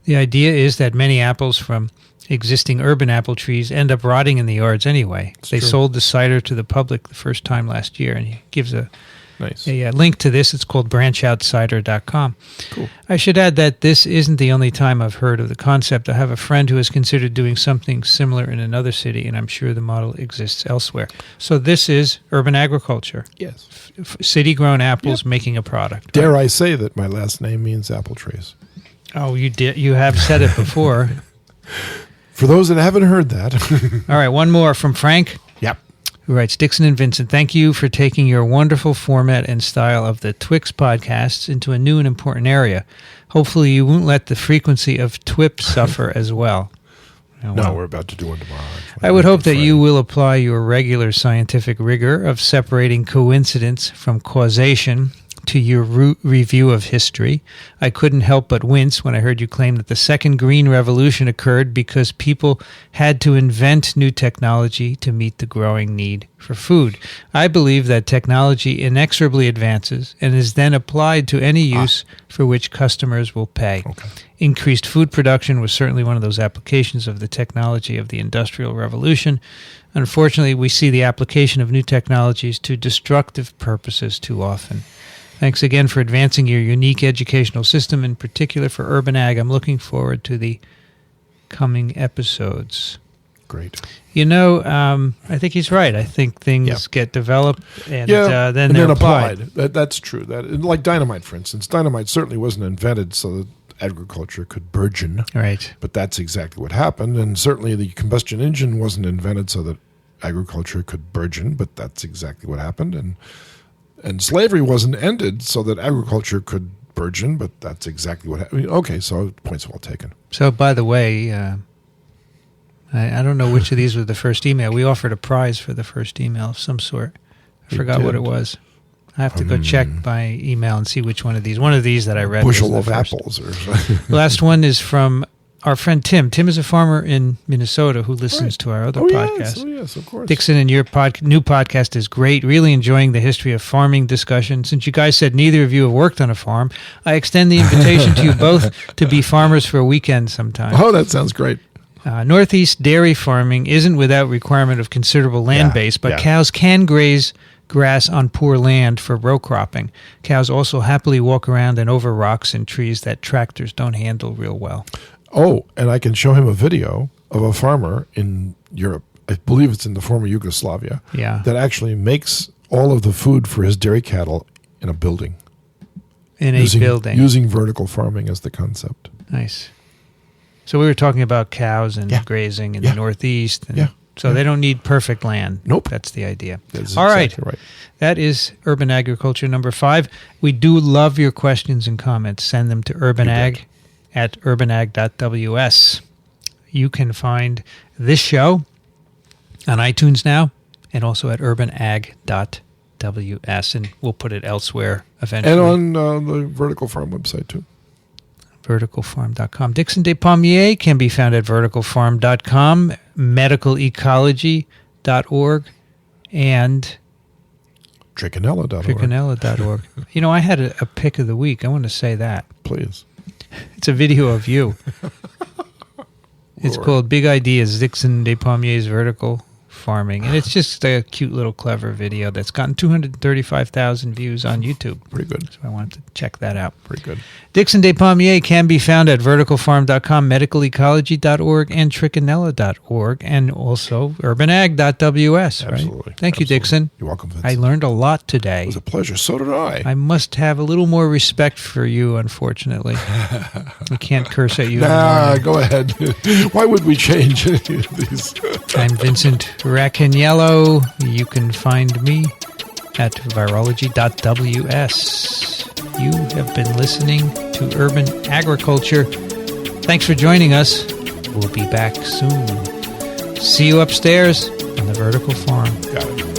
[SPEAKER 2] The idea is that many apples from existing urban apple trees end up rotting in the yards anyway. They sold the cider to the public the first time last year, and he gives a link to this. It's called branchoutcider.com.
[SPEAKER 1] Cool.
[SPEAKER 2] I should add that this isn't the only time I've heard of the concept. I have a friend who has considered doing something similar in another city, and I'm sure the model exists elsewhere. So this is urban agriculture.
[SPEAKER 1] Yes.
[SPEAKER 2] City-grown apples making a product.
[SPEAKER 1] Dare I say that my last name means apple trees?
[SPEAKER 2] Oh, you did. You have said it before.
[SPEAKER 1] For those that haven't heard that.
[SPEAKER 2] All right, one more from Frank.
[SPEAKER 1] Yep.
[SPEAKER 2] Who writes, Dickson and Vincent, thank you for taking your wonderful format and style of the Twix podcasts into a new and important area. Hopefully you won't let the frequency of TWIP suffer as well.
[SPEAKER 1] No, we're about to do one tomorrow.
[SPEAKER 2] I would hope that you will apply your regular scientific rigor of separating coincidence from causation to your review of history. I couldn't help but wince when I heard you claim that the second green revolution occurred because people had to invent new technology to meet the growing need for food. I believe that technology inexorably advances and is then applied to any use for which customers will pay.
[SPEAKER 1] Okay.
[SPEAKER 2] Increased food production was certainly one of those applications of the technology of the Industrial Revolution. Unfortunately, we see the application of new technologies to destructive purposes too often. Thanks again for advancing your unique educational system, in particular for Urban Ag. I'm looking forward to the coming episodes.
[SPEAKER 1] great.
[SPEAKER 2] I think he's right. I think things get developed and then they're applied.
[SPEAKER 1] That's true. Like dynamite, for instance. Dynamite certainly wasn't invented so that agriculture could burgeon.
[SPEAKER 2] Right.
[SPEAKER 1] But that's exactly what happened. And certainly the combustion engine wasn't invented so that agriculture could burgeon, but that's exactly what happened. And slavery wasn't ended so that agriculture could burgeon, but that's exactly what happened. Okay, so points well taken.
[SPEAKER 2] So, by the way, I don't know which of these was the first email. We offered a prize for the first email of some sort. I forgot what it was. I have to go check my email and see which one of these. One of these that I read.
[SPEAKER 1] Bushel of apples. Or
[SPEAKER 2] the last one is from our friend Tim. Tim is a farmer in Minnesota who listens to our other podcast.
[SPEAKER 1] Yes, of course.
[SPEAKER 2] Dickson, and your new podcast is great. Really enjoying the history of farming discussion. Since you guys said neither of you have worked on a farm, I extend the invitation to you both to be farmers for a weekend sometime.
[SPEAKER 1] Oh, that sounds great.
[SPEAKER 2] Northeast dairy farming isn't without requirement of considerable land base, but cows can graze grass on poor land for row cropping. Cows also happily walk around and over rocks and trees that tractors don't handle real well.
[SPEAKER 1] Oh, and I can show him a video of a farmer in Europe, I believe it's in the former Yugoslavia, that actually makes all of the food for his dairy cattle in a building. Using vertical farming as the concept.
[SPEAKER 2] Nice. So we were talking about cows and grazing in the Northeast. And so they don't need perfect land.
[SPEAKER 1] Nope.
[SPEAKER 2] That's the idea.
[SPEAKER 1] That's
[SPEAKER 2] All
[SPEAKER 1] exactly right.
[SPEAKER 2] That is Urban Agriculture number 5. We do love your questions and comments. Send them to urbanag@urbanag.ws. You can find this show on iTunes now and also at urbanag.ws. And we'll put it elsewhere eventually.
[SPEAKER 1] And on the Vertical Farm website, too.
[SPEAKER 2] verticalfarm.com. Dickson Despommier can be found at verticalfarm.com, medicalecology.org, and
[SPEAKER 1] Trichinella.org.
[SPEAKER 2] I had a pick of the week. I want to say that.
[SPEAKER 1] Please.
[SPEAKER 2] It's a video of you. It's called Big Ideas, Dickson Despommier's Vertical Farming. And it's just a cute little clever video that's gotten 235,000 views on YouTube.
[SPEAKER 1] Pretty good.
[SPEAKER 2] So I wanted to check that out.
[SPEAKER 1] Pretty good.
[SPEAKER 2] Dickson Despommier can be found at verticalfarm.com, medicalecology.org, and trichinella.org, and also urbanag.ws. Right?
[SPEAKER 1] Absolutely.
[SPEAKER 2] Thank you, Dickson.
[SPEAKER 1] You're welcome, Vincent.
[SPEAKER 2] I learned a lot today.
[SPEAKER 1] It was a pleasure. So did I.
[SPEAKER 2] I must have a little more respect for you, unfortunately. We can't curse at you anymore.
[SPEAKER 1] Go ahead. Why would we change any of these?
[SPEAKER 2] I'm Vincent Racaniello. You can find me at virology.ws. You have been listening to Urban Agriculture. Thanks for joining us. We'll be back soon. See you upstairs on the Vertical Farm.
[SPEAKER 1] Got it.